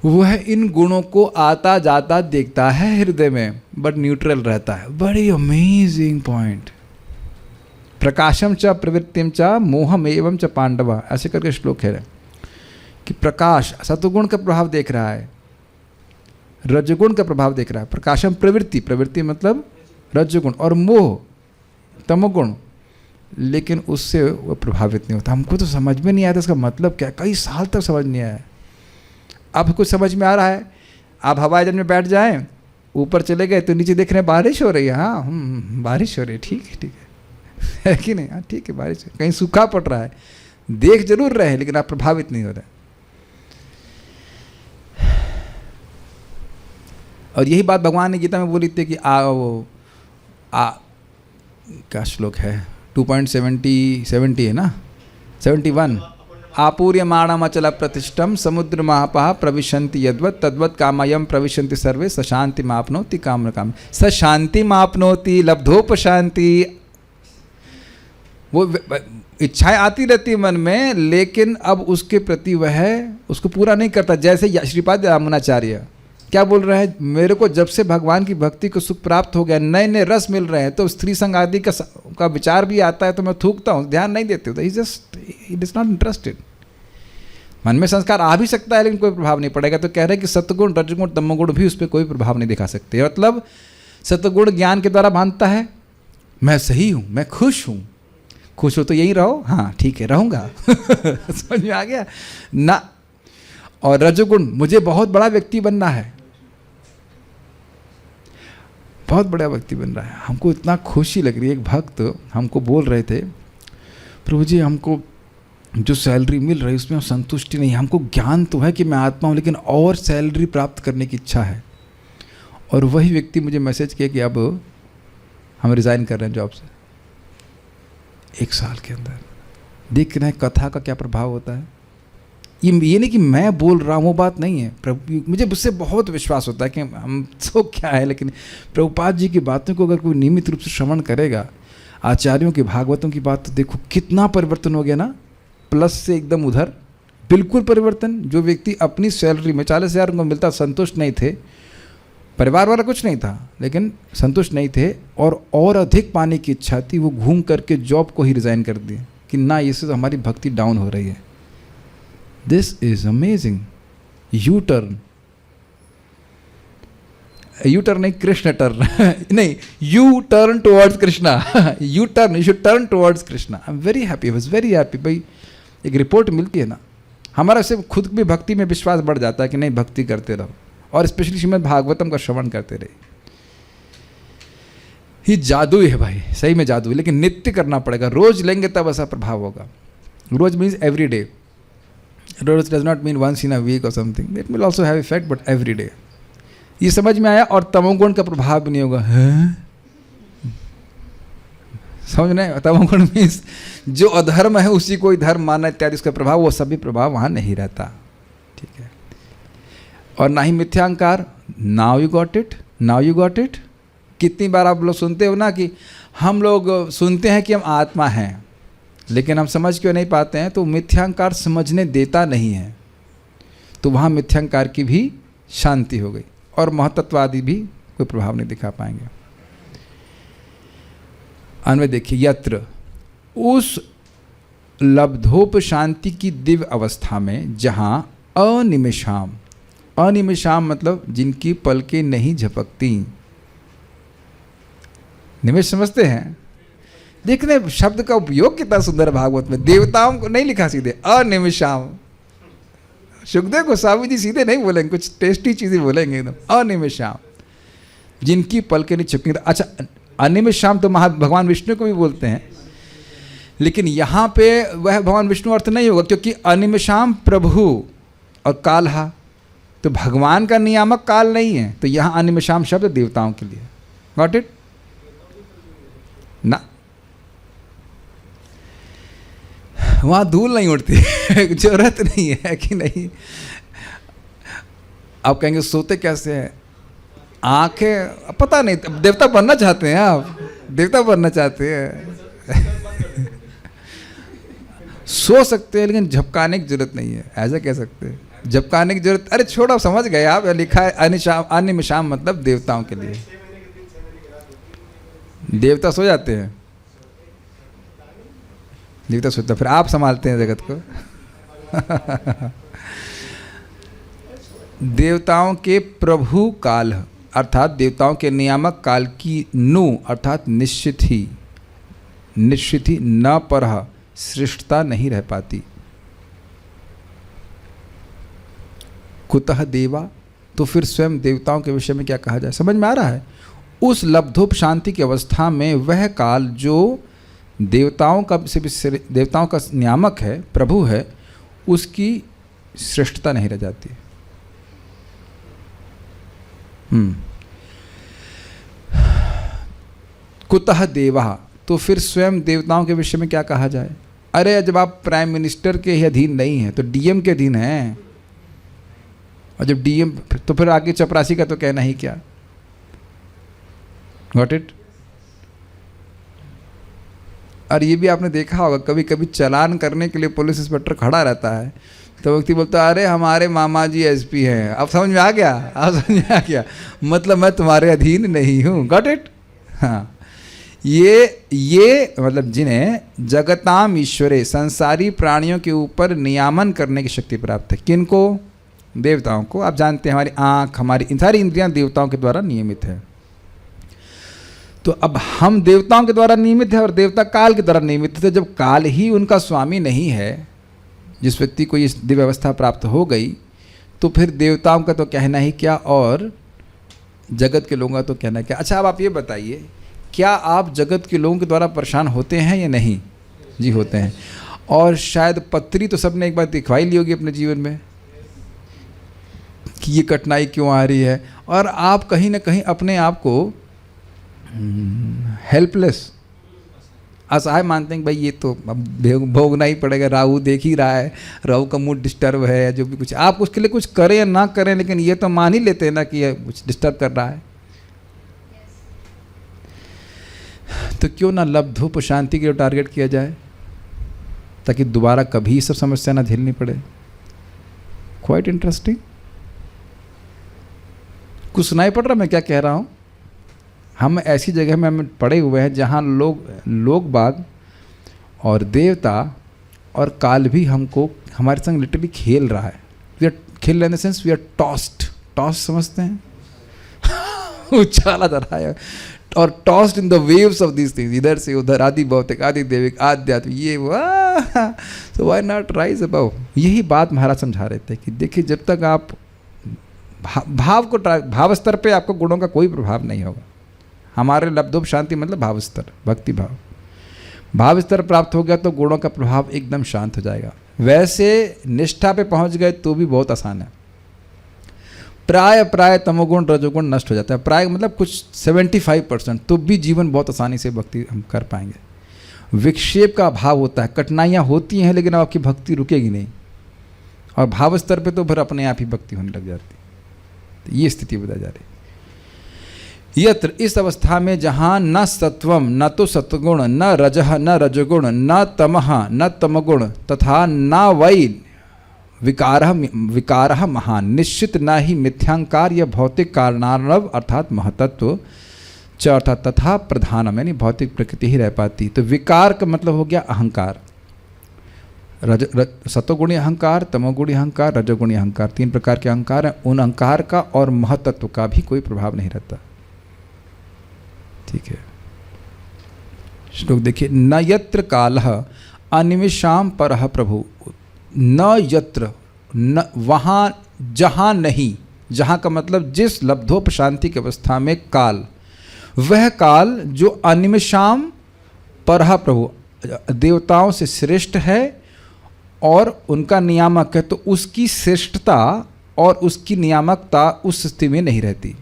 वह इन गुणों को आता जाता देखता है हृदय में, बट न्यूट्रल रहता है। बड़ी अमेजिंग पॉइंट। प्रकाशम च प्रवृत्तिम च मोहम एवं च पांडव, ऐसे करके श्लोक है कि प्रकाश सत्वगुण का प्रभाव देख रहा है, रजगुण का प्रभाव देख रहा है। प्रकाशम प्रवृत्ति मतलब रजगुण, और मोह तमोगुण, लेकिन उससे वो प्रभावित नहीं होता। हमको तो समझ में नहीं आया था इसका मतलब क्या, कई साल तक समझ नहीं आया। अब कुछ समझ में आ रहा है। आप हवाई जहाज में बैठ जाएं, ऊपर चले गए तो नीचे देख रहे हैं बारिश हो रही है। हाँ बारिश हो रही है, ठीक है कि नहीं? हाँ ठीक है, बारिश कहीं सूखा पड़ रहा है, देख जरूर रहे हैं लेकिन आप प्रभावित नहीं हो रहे। और यही बात भगवान ने गीता में बोली थी कि क्या श्लोक है 2.70 है ना, 71, आपूर्यमाणम अचल प्रतिष्ठम समुद्र महापः प्रविशन्ति यद्वत् तद्वत् कामयम प्रविशन्ति सर्वे स शांति मापनोति काम काम। स शांति मापनोति लब्धोप शांति। वो इच्छाएं आती रहती है मन में, लेकिन अब उसके प्रति वह उसको पूरा नहीं करता। जैसे श्रीपाद रामानुजाचार्य क्या बोल रहे हैं, मेरे को जब से भगवान की भक्ति को सुख प्राप्त हो गया, नए नए रस मिल रहे हैं, तो स्त्री संग आदि का विचार भी आता है तो मैं थूकता हूँ, ध्यान नहीं देते हो। He is not interested. मन में संस्कार आ भी सकता है लेकिन कोई प्रभाव नहीं पड़ेगा। तो कह रहे हैं कि सत्वगुण रजगुण तमोगुण भी उस पर कोई प्रभाव नहीं दिखा सकते। मतलब सत्वगुण ज्ञान के द्वारा बांधता है, मैं सही हूँ, मैं खुश हूँ। खुश हो तो यही रहो, हाँ ठीक है रहूँगा समझ में आ गया ना। और रजोगुण, मुझे बहुत बड़ा व्यक्ति बनना है, बहुत बड़ा व्यक्ति बन रहा है। हमको इतना खुशी लग रही है। एक भक्त हमको बोल रहे थे, प्रभु जी हमको जो सैलरी मिल रही है उसमें संतुष्टि नहीं है, हमको ज्ञान तो है कि मैं आत्मा हूँ लेकिन और सैलरी प्राप्त करने की इच्छा है। और वही व्यक्ति मुझे मैसेज किया कि अब हम रिज़ाइन कर रहे हैं जॉब से। 1 साल के अंदर। देख रहे हैं कथा का क्या प्रभाव होता है। ये नहीं कि मैं बोल रहा हूँ, वो बात नहीं है। प्रभु, मुझे उससे बहुत विश्वास होता है कि हम तो क्या है, लेकिन प्रभुपाद जी की बातों को अगर कोई नियमित रूप से श्रवण करेगा, आचार्यों की, भागवतों की बात, तो देखो कितना परिवर्तन हो गया ना, प्लस से एकदम उधर बिल्कुल परिवर्तन। जो व्यक्ति अपनी सैलरी में 40,000 उनको मिलता, संतुष्ट नहीं थे, परिवार वाला कुछ नहीं था, लेकिन संतुष्ट नहीं थे और अधिक पाने की इच्छा थी, वो घूम करके जॉब को ही रिज़ाइन कर दिए कि ना, इससे तो हमारी भक्ति डाउन हो रही है। This is amazing. U turn नहीं, कृष्ण टर्न नहीं, U turn towards Krishna. You should turn towards Krishna. I am very happy, was very happy. भाई एक रिपोर्ट मिलती है ना, हमारा से खुद भी भक्ति में विश्वास बढ़ जाता है कि नहीं, भक्ति करते रहो, और स्पेशली श्रीमद् भागवतम का श्रवण करते रहे। ये जादू है भाई, सही में जादू है, लेकिन नित्य करना पड़ेगा। रोज लेंगे तब ऐसा प्रभाव होगा। रोज मीन्स एवरी डे। रोज does not mean once in a week और something, it will also have effect, but every day. ये समझ में आया। और तमोगुण का प्रभाव भी नहीं होगा। समझ रहे? तमोगुण मीन्स जो अधर्म है उसी को ही धर्म माना इत्यादि, उसका प्रभाव, वो सभी प्रभाव वहाँ नहीं रहता। ठीक है। और ना ही मिथ्यांकार। Now you got it, now you got it. कितनी बार आप लोग सुनते हो ना कि हम लोग सुनते हैं कि हम आत्मा हैं, लेकिन हम समझ क्यों नहीं पाते हैं? तो मिथ्यांकार समझने देता नहीं है, तो वहाँ मिथ्यांकार की भी शांति हो गई, और महतत्वादि भी कोई प्रभाव नहीं दिखा पाएंगे। अन्वय देखिए, यत्र, उस लब्धोप शांति की दिव्य अवस्था में जहाँ अनिमिषाम, अनिमिषाम मतलब जिनकी पलकें नहीं झपकती। निमिष समझते हैं? देखने शब्द का उपयोग कितना सुंदर है भागवत में। देवताओं को नहीं लिखा सीधे, अनिमिषाम। सुखदेव गोस्वामी जी सीधे नहीं बोलेंगे, कुछ टेस्टी चीजें बोलेंगे एकदम। अनिमिषाम, जिनकी पलकें नहीं झपकती। अच्छा, अनिमिषाम तो भगवान विष्णु को भी बोलते हैं, लेकिन यहाँ पे वह भगवान विष्णु अर्थ नहीं होगा, क्योंकि अनिमिषाम प्रभु और कालहा, तो भगवान का नियामक काल नहीं है, तो यहाँ अनिमिषाम शब्द देवताओं के लिए। गॉट इट ना? वहाँ धूल नहीं उड़ती, जरूरत नहीं है कि नहीं। आप कहेंगे सोते कैसे हैं? आंखें, पता नहीं, देवता बनना चाहते हैं आप, देवता बनना चाहते हैं। सो सकते हैं, लेकिन झपकाने की जरूरत नहीं है, ऐसा कह सकते हैं। झपकाने की जरूरत, अरे छोड़ो, समझ गए आप। लिखा है अनिमिषाम मतलब देवताओं के लिए। देवता सो जाते हैं, देवता सोता, फिर आप संभालते हैं जगत को। देवताओं के प्रभु काल, अर्थात देवताओं के नियामक काल की नु, अर्थात निश्चित ही न परह सृष्टता नहीं रह पाती। कुतः देवा, तो फिर स्वयं देवताओं के विषय में क्या कहा जाए? समझ में आ रहा है? उस लब्धोप शांति की अवस्था में वह काल जो देवताओं का नियामक है, प्रभु है, उसकी श्रेष्ठता नहीं रह जाती। कुतः देवा, तो फिर स्वयं देवताओं के विषय में क्या कहा जाए? अरे जब आप प्राइम मिनिस्टर के ही अधीन नहीं हैं तो डीएम के अधीन हैं, और जब डीएम, तो फिर आगे चपरासी का तो कहना ही क्या। Got it? और ये भी आपने देखा होगा, कभी कभी चालान करने के लिए पुलिस इंस्पेक्टर खड़ा रहता है, तो व्यक्ति बोलता है अरे हमारे मामा जी एसपी हैं। अब समझ में आ गया? अब समझ में आ गया, मतलब मैं तुम्हारे अधीन नहीं हूँ। Got it? हाँ, ये मतलब जिन्हें जगताम ईश्वरे, संसारी प्राणियों के ऊपर नियामन करने की शक्ति प्राप्त है। किनको? देवताओं को। आप जानते हैं हमारी आँख, हमारी सारी इंद्रियां देवताओं के द्वारा नियमित है। तो अब हम देवताओं के द्वारा नियमित है और देवता काल के द्वारा नियमित है। तो जब काल ही उनका स्वामी नहीं है, जिस व्यक्ति को ये दिव्य अवस्था प्राप्त हो गई, तो फिर देवताओं का तो कहना ही क्या और जगत के लोगों का तो कहना क्या। अच्छा, अब आप ये बताइए, क्या आप जगत के लोगों के द्वारा परेशान होते हैं या नहीं? जी होते हैं। और शायद पत्री तो सबने एक बार दिखवाई ली होगी अपने जीवन में कि ये कठिनाई क्यों आ रही है, और आप कहीं ना कहीं अपने आप को हेल्पलेस, असहाय मानते हैं कि भाई ये तो अब भोगना ही पड़ेगा, राहु देख ही रहा है, राहु का मूड डिस्टर्ब है, या जो भी कुछ आप उसके लिए कुछ करें या ना करें, लेकिन ये तो मान ही लेते हैं ना कि ये कुछ डिस्टर्ब कर रहा है। तो क्यों ना लब्धुप शांति के लिए टारगेट किया जाए, ताकि दोबारा कभी सब समस्या ना झेलनी पड़े। Quite interesting. कुछ सुनाई पड़ रहा मैं क्या कह रहा हूँ? हम ऐसी जगह में हम पड़े हुए हैं जहाँ लोग बाग और देवता और काल भी हमको हमारे संग लिटरली खेल रहा है। वी आर खेल in the sense we are tossed. Toss समझते हैं? उछाला जा रहा है और tossed in the waves of these things, इधर से उधर, आदि भौतिक, आदि देविक, आध्यात्म, ये वाह, so why not rise above. यही बात महाराज समझा रहे थे कि देखिए, जब तक आप भाव स्तर पे आपको गुणों का कोई प्रभाव नहीं होगा। हमारे लब्धुप शांति मतलब भाव स्तर, भक्ति भाव। भाव स्तर प्राप्त हो गया तो गुणों का प्रभाव एकदम शांत हो जाएगा। वैसे निष्ठा पे पहुंच गए तो भी बहुत आसान है। प्राय तमोगुण रजोगुण नष्ट हो जाता है। प्राय मतलब कुछ 75%, तो भी जीवन बहुत आसानी से भक्ति हम कर पाएंगे। विक्षेप का अभाव होता है, कठिनाइयाँ होती हैं लेकिन आपकी भक्ति रुकेगी नहीं, और भाव स्तर पे तो फिर अपने आप ही भक्ति होने लग जाती है। तो ये स्थिति बताई जा रही। यत्र, इस अवस्था में जहाँ न सत्वम न तो सत्वगुण, न रजः न रजोगुण, न तमः न तमगुण, तथा न वै विकारः महान, निश्चित न ही मिथ्यांकार या भौतिक कारणार्णव अर्थात महतत्व च अर्थात तथा प्रधानम, यानी भौतिक प्रकृति ही रह पाती। तो विकार का मतलब हो गया अहंकार। सतोगुणी अहंकार, तमोगुणी अहंकार, रजोगुणी अहंकार, 3 प्रकार के अहंकार हैं। उन अहंकार का और महतत्व का भी कोई प्रभाव नहीं रहता। ठीक है, श्लोक देखिए। न यत्र कालः अनिमिषाम परः प्रभु, न यत्र, न वहाँ जहाँ नहीं, जहाँ का मतलब जिस लब्धोप शांति की अवस्था में काल, वह काल जो अनिमिषाम परः प्रभु, देवताओं से श्रेष्ठ है और उनका नियामक है, तो उसकी श्रेष्ठता और उसकी नियामकता उस स्थिति में नहीं रहती।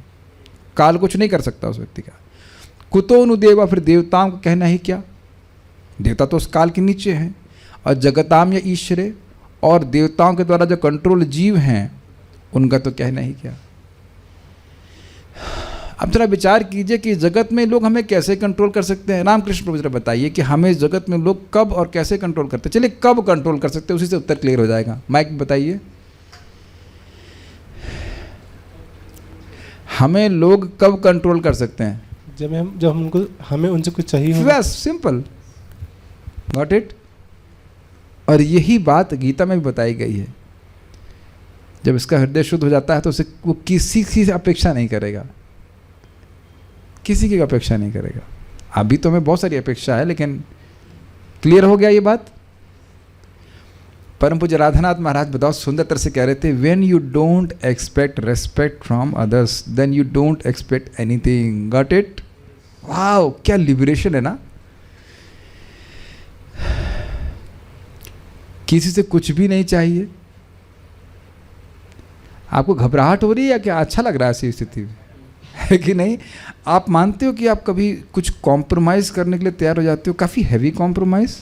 काल कुछ नहीं कर सकता उस व्यक्ति का। कुतो नु देवा, फिर देवताओं को कहना ही क्या, देवता तो उस काल के नीचे हैं। और जगताम या ईश्वरे, और देवताओं के द्वारा जो कंट्रोल जीव हैं उनका तो कहना ही क्या। अब जरा विचार कीजिए कि जगत में लोग हमें कैसे कंट्रोल कर सकते हैं। रामकृष्ण प्रभु जरा बताइए कि हमें जगत में लोग कब और कैसे कंट्रोल करते हैं। चलिए, कब कंट्रोल कर सकते हैं, उसी से उत्तर क्लियर हो जाएगा। माइक बताइए, हमें लोग कब कंट्रोल कर सकते हैं? जब हमें उनसे कुछ चाहिए। बस, सिंपल, गॉट इट। और यही बात गीता में भी बताई गई है। जब इसका हृदय शुद्ध हो जाता है तो उसे वो किसी की अपेक्षा नहीं करेगा, किसी की अपेक्षा नहीं करेगा। अभी तो हमें बहुत सारी अपेक्षा है, लेकिन क्लियर हो गया ये बात। परम पूज्य राधानाथ महाराज बताओ सुंदर तरह से कह रहे थे, when you don't expect respect from others then you don't expect anything. Got it? Wow, क्या लिबरेशन है ना। किसी से कुछ भी नहीं चाहिए। आपको घबराहट हो रही है या क्या अच्छा लग रहा है ऐसी स्थिति में, है कि नहीं? आप मानते हो कि आप कभी कुछ कॉम्प्रोमाइज करने के लिए तैयार हो जाते हो, काफी heavy compromise?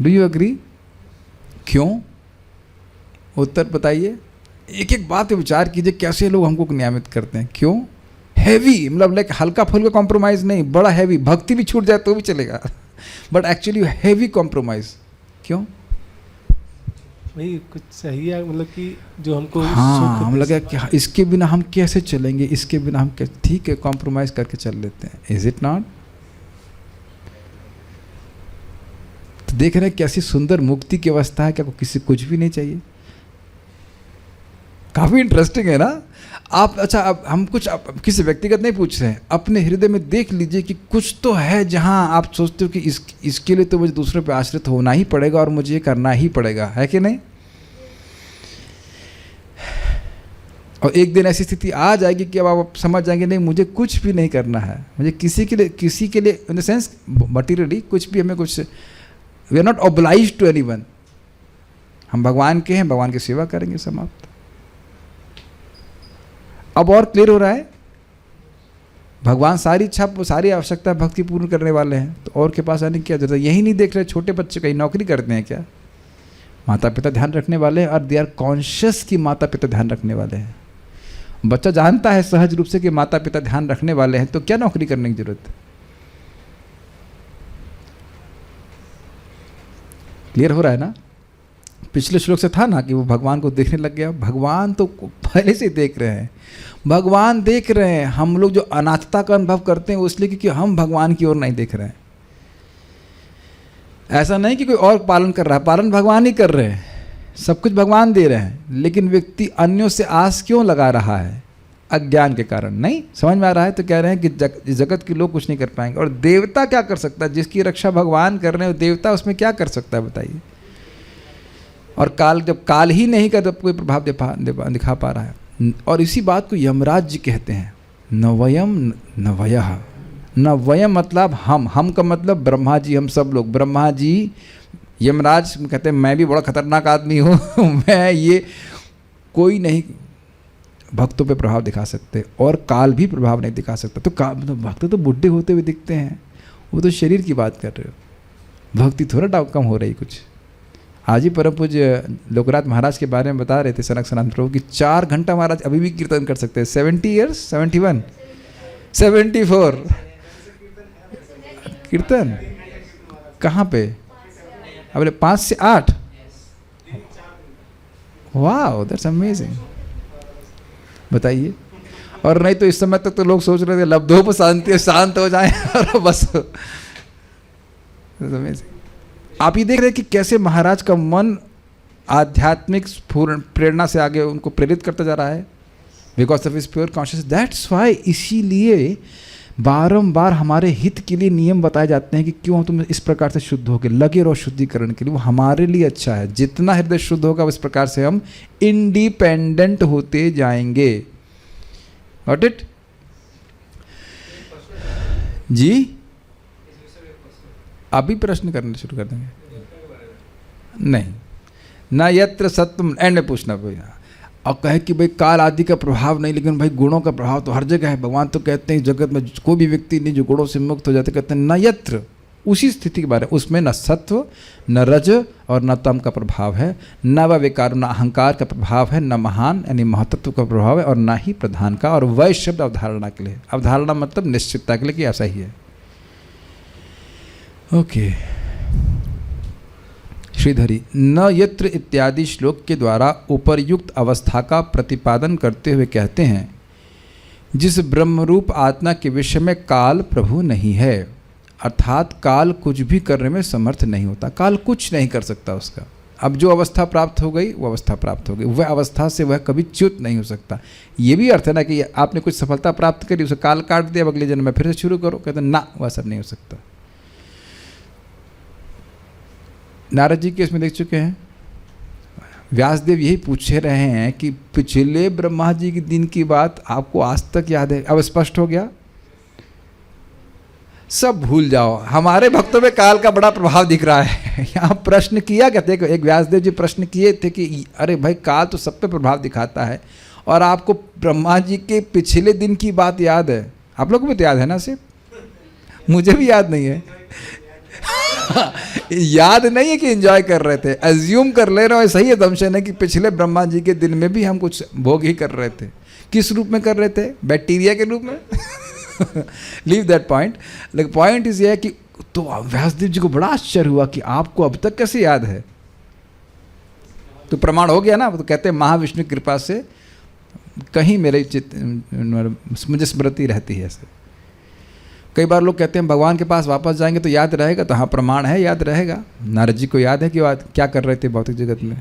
Do you agree? क्यों? उत्तर बताइए। एक एक बात पे विचार कीजिए, कैसे लोग हमको नियमित करते हैं। क्यों हैवी? मतलब लाइक हल्का फुल्का कॉम्प्रोमाइज नहीं, बड़ा हैवी। भक्ति भी छूट जाए तो भी चलेगा, बट एक्चुअली हैवी कॉम्प्रोमाइज। क्यों? वही कुछ चाहिए, मतलब कि जो हमको, हाँ, हम लगा कि इसके बिना हम कैसे चलेंगे, इसके बिना हम कैसे, ठीक है कॉम्प्रोमाइज करके चल लेते हैं। Is it not? तो देख रहे हैं कैसी सुंदर मुक्ति की अवस्था है, क्या किसी कुछ भी नहीं चाहिए। काफी इंटरेस्टिंग है ना। आप अच्छा, अब हम कुछ किसी व्यक्तिगत नहीं पूछ रहे हैं, अपने हृदय में देख लीजिए कि कुछ तो है जहां आप सोचते हो कि इसके लिए तो मुझे दूसरे पे आश्रित होना ही पड़ेगा और मुझे ये करना ही पड़ेगा, है कि नहीं? और एक दिन ऐसी स्थिति आ जाएगी कि अब आप समझ जाएंगे नहीं, मुझे कुछ भी नहीं करना है, मुझे किसी के लिए इन द सेंस मटीरियली कुछ भी, हमें कुछ, we are not obliged to anyone. हम भगवान के हैं, भगवान की सेवा करेंगे, समाप्त। अब और क्लियर हो रहा है? भगवान सारी इच्छा सारी आवश्यकता भक्त की पूर्ण करने वाले हैं, तो और के पास आने की क्या जरूरत है? यही नहीं देख रहे छोटे बच्चे कहीं नौकरी करते हैं क्या? माता पिता ध्यान रखने वाले हैं और दे आर कॉन्शियस कि माता पिता ध्यान रखने वाले हैं। बच्चा जानता है सहज रूप से कि माता पिता ध्यान रखने वाले हैं, तो क्या नौकरी करने की जरूरत है? क्लियर हो रहा है ना? पिछले श्लोक से था ना कि वो भगवान को देखने लग गया। भगवान तो पहले से देख रहे हैं, भगवान देख रहे हैं। हम लोग जो अनाथता का अनुभव करते हैं वो इसलिए क्योंकि हम भगवान की ओर नहीं देख रहे हैं। ऐसा नहीं कि कोई और पालन कर रहा है, पालन भगवान ही कर रहे हैं, सब कुछ भगवान दे रहे हैं, लेकिन व्यक्ति अन्यों से आस क्यों लगा रहा है? अज्ञान के कारण। नहीं समझ में आ रहा है तो कह रहे हैं कि जगत के लोग कुछ नहीं कर पाएंगे। और देवता क्या कर सकता है? जिसकी रक्षा भगवान कर रहे हैं, देवता उसमें क्या कर सकता है बताइए? और काल, जब काल ही नहीं का, तब कोई प्रभाव दिखा पा रहा है। और इसी बात को यमराज जी कहते हैं, नवयम नवयः। नवयम मतलब हम का मतलब ब्रह्मा जी, हम सब लोग। ब्रह्मा जी यमराज कहते हैं मैं भी बड़ा खतरनाक आदमी हूँ मैं ये कोई नहीं भक्तों पे प्रभाव दिखा सकते, और काल भी प्रभाव नहीं दिखा सकता। तो भक्त तो बुढ़े होते हुए दिखते हैं, वो तो शरीर की बात कर रहे हो, भक्ति थोड़ा कम हो रही कुछ। आज ही परम पूज्य लोकनाथ महाराज के बारे में बता रहे थे सनक सनातन प्रभु कि 4 घंटा महाराज अभी भी कीर्तन कर सकते हैं। 70 ईयर्स, 71, 74 कीर्तन कहाँ पे? अबले 5 से 8। वाह, दैट्स अमेजिंग। बताइए। और नहीं तो इस समय तक तो लोग सोच रहे थे लब्धोप शांति, शांत हो जाए और बस। आप ये देख रहे हैं कि कैसे महाराज का मन आध्यात्मिक प्रेरणा से आगे उनको प्रेरित करता जा रहा है, because of his pure conscious. That's why, इसीलिए बारंबार हमारे हित के लिए नियम बताए जाते हैं कि क्यों तुम इस प्रकार से शुद्ध होकर लगे रहो शुद्धिकरण के लिए, वो हमारे लिए अच्छा है। जितना हृदय शुद्ध होगा इस प्रकार से हम इंडिपेंडेंट होते जाएंगे। गॉट इट जी? अभी प्रश्न करना शुरू कर देंगे? नहीं, ना यत्र सत्वम, एंड में पूछना पड़ेगा। और कहे कि भाई काल आदि का प्रभाव नहीं, लेकिन भाई गुणों का प्रभाव तो हर जगह है। भगवान तो कहते हैं जगत में कोई भी व्यक्ति नहीं जो गुणों से मुक्त हो जाते, कहते हैं न यत्र, उसी स्थिति के बारे में, उसमें न सत्व न रज और न तम का प्रभाव है, न व विकार, न अहंकार का प्रभाव है, न महान यानी महतत्व का प्रभाव है, और न ही प्रधान का। और वह शब्द अवधारणा के लिए, अवधारणा मतलब निश्चितता के लिए कि ऐसा ही है। ओके श्रीधरी, न यत्र इत्यादि श्लोक के द्वारा उपर्युक्त अवस्था का प्रतिपादन करते हुए कहते हैं जिस ब्रह्मरूप आत्मा के विषय में काल प्रभु नहीं है, अर्थात काल कुछ भी करने में समर्थ नहीं होता। काल कुछ नहीं कर सकता उसका। अब जो अवस्था प्राप्त हो गई वो अवस्था प्राप्त हो गई, वह अवस्था से वह कभी च्युत नहीं हो सकता। ये भी अर्थ है ना कि आपने कुछ सफलता प्राप्त करी, उसे काल काट दिया, अगले जन्म में फिर से शुरू करो, कहते ना, वह सब नहीं हो सकता। नारद जी के इसमें देख चुके हैं। व्यासदेव यही पूछ रहे हैं कि पिछले ब्रह्मा जी के दिन की बात आपको आज तक याद है? अब स्पष्ट हो गया, सब भूल जाओ। हमारे भक्तों में काल का बड़ा प्रभाव दिख रहा है। यहाँ प्रश्न किया, कहते हैं एक व्यासदेव जी प्रश्न किए थे कि अरे भाई काल तो सब पे प्रभाव दिखाता है, और आपको ब्रह्मा जी के पिछले दिन की बात याद है? आप लोगों को भी तो याद है ना? सिर्फ मुझे भी याद नहीं है। याद नहीं है कि एंजॉय कर रहे थे, अज्यूम कर ले रहे हो, सही असम्पशन है कि पिछले ब्रह्मा जी के दिन में भी हम कुछ भोग ही कर रहे थे। किस रूप में कर रहे थे? बैक्टीरिया के रूप में। Leave that point. लेकिन पॉइंट इज ये कि तो व्यासदेव जी को बड़ा आश्चर्य हुआ कि आपको अब तक कैसे याद है? तो प्रमाण हो गया ना। तो कहते हैं महाविष्णु कृपा से कहीं मेरे मुझे स्मृति रहती है ऐसे। कई बार लोग कहते हैं भगवान के पास वापस जाएंगे तो याद रहेगा, तो हाँ प्रमाण है, याद रहेगा। नारद जी को याद है कि क्या कर रहे थे भौतिक जगत में,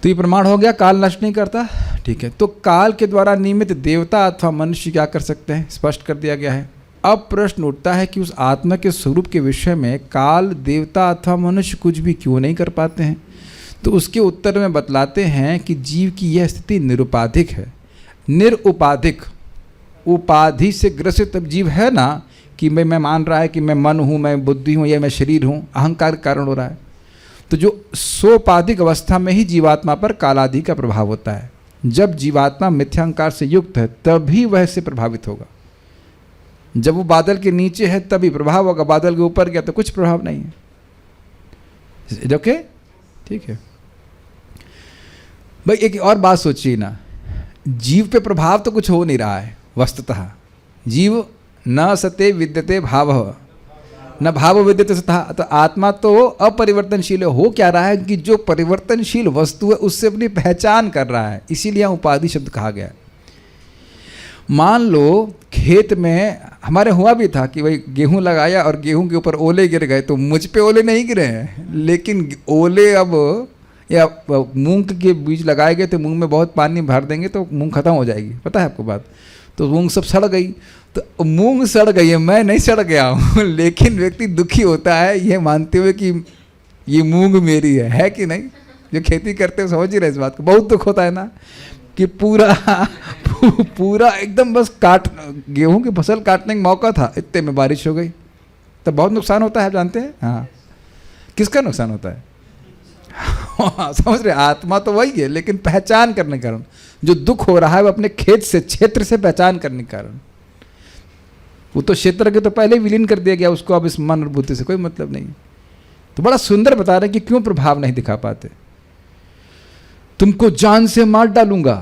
तो ये प्रमाण हो गया। काल नष्ट नहीं करता, ठीक है। तो काल के द्वारा निमित्त देवता अथवा मनुष्य क्या कर सकते हैं, स्पष्ट कर दिया गया है। अब प्रश्न उठता है कि उस आत्मा के स्वरूप के विषय में काल, देवता अथवा मनुष्य कुछ भी क्यों नहीं कर पाते हैं? तो उसके उत्तर में बतलाते हैं कि जीव की यह स्थिति निरुपाधिक है। निरुपाधिक, उपाधि से ग्रसित जीव है ना, कि मैं मान रहा है कि मैं मन हूँ, मैं बुद्धि हूँ, या मैं शरीर हूँ, अहंकार के कारण हो रहा है। तो जो सोपाधिक अवस्था में ही जीवात्मा पर कालादि का प्रभाव होता है। जब जीवात्मा मिथ्यांकार से युक्त है तभी वह इससे प्रभावित होगा। जब वो बादल के नीचे है तभी प्रभाव होगा, बादल के ऊपर गया तो कुछ प्रभाव नहीं है। ओके, ठीक है भाई। एक और बात सोचिए ना, जीव पे प्रभाव तो कुछ हो नहीं रहा है वस्तुतः। जीव न सते विद्यते भाव न भाव विद्यते सतः, तो आत्मा तो अपरिवर्तनशील है। हो क्या रहा है कि जो परिवर्तनशील वस्तु है उससे अपनी पहचान कर रहा है, इसीलिए उपाधि शब्द कहा गया है। मान लो खेत में हमारे हुआ भी था कि भाई गेहूं लगाया और गेहूं के ऊपर ओले गिर गए, तो मुझ पे ओले नहीं गिरे हैं, लेकिन ओले अब या मूंग के बीज लगाए गए थे, मूंग में बहुत पानी भर देंगे तो मूंग खत्म हो जाएगी, पता है आपको बात। तो मूंग सब सड़ गई, तो मूंग सड़ गई है, मैं नहीं सड़ गया हूँ लेकिन व्यक्ति दुखी होता है ये मानते हुए कि ये मूंग मेरी है कि नहीं। जो खेती करते हो समझ ही रहे इस बात को। बहुत दुख होता है ना कि पूरा एकदम बस गेहूं की फसल काटने का मौका था, इतने में बारिश हो गई, तो बहुत नुकसान होता है, जानते हैं। हाँ, किसका नुकसान होता है? समझ रहे, आत्मा तो वही है, लेकिन पहचान करने के कारण जो दुख हो रहा है वो अपने खेत से, क्षेत्र से पहचान करने के कारण। वो तो क्षेत्र के तो पहले ही विलीन कर दिया गया, उसको अब इस मन और बुद्धि से कोई मतलब नहीं। तो बड़ा सुंदर बता रहे कि क्यों प्रभाव नहीं दिखा पाते। तुमको जान से मार डालूंगा,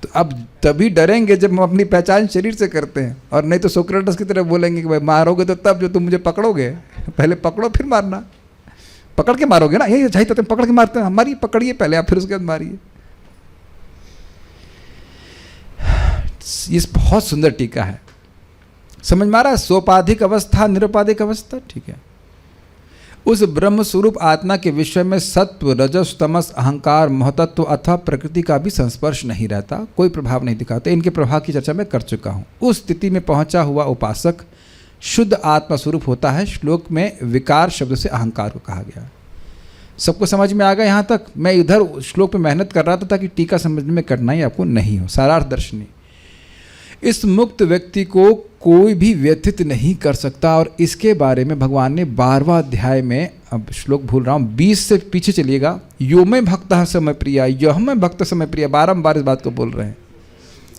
तो अब तभी डरेंगे जब हम अपनी पहचान शरीर से करते हैं, और नहीं तो सोक्रेटिस की तरह बोलेंगे कि भाई मारोगे तो तब जो तुम मुझे पकड़ोगे, पहले पकड़ो फिर मारना। पकड़ के मारोगे ना, यही चाहिए तो तुम पकड़ के मारते हैं, हमारी पकड़िए पहले आप, फिर उसके बाद मारिए। ये बहुत सुंदर टीका है, समझ में आ रहा है? सोपाधिक अवस्था, निरुपाधिक अवस्था, ठीक है। उस ब्रह्म स्वरूप आत्मा के विषय में सत्व, रजस, तमस, अहंकार, महतत्व अथवा प्रकृति का भी संस्पर्श नहीं रहता, कोई प्रभाव नहीं दिखाते। इनके प्रभाव की चर्चा मैं कर चुका हूँ। उस स्थिति में पहुंचा हुआ उपासक शुद्ध आत्मा स्वरूप होता है। श्लोक में विकार शब्द से अहंकार को कहा गया। सबको समझ में आ गया यहाँ तक? मैं इधर श्लोक पे मेहनत कर रहा था ताकि टीका समझने में कठिनाई आपको नहीं हो। सारार्थ दर्शनी, इस मुक्त व्यक्ति को कोई भी व्यथित नहीं कर सकता, और इसके बारे में भगवान ने 12वां अध्याय में, अब श्लोक भूल रहा हूँ, 20 से पीछे चलिएगा, यो में भक्त समय प्रिया, यह में भक्त समय प्रिया, बारंबार इस बात को बोल रहे हैं।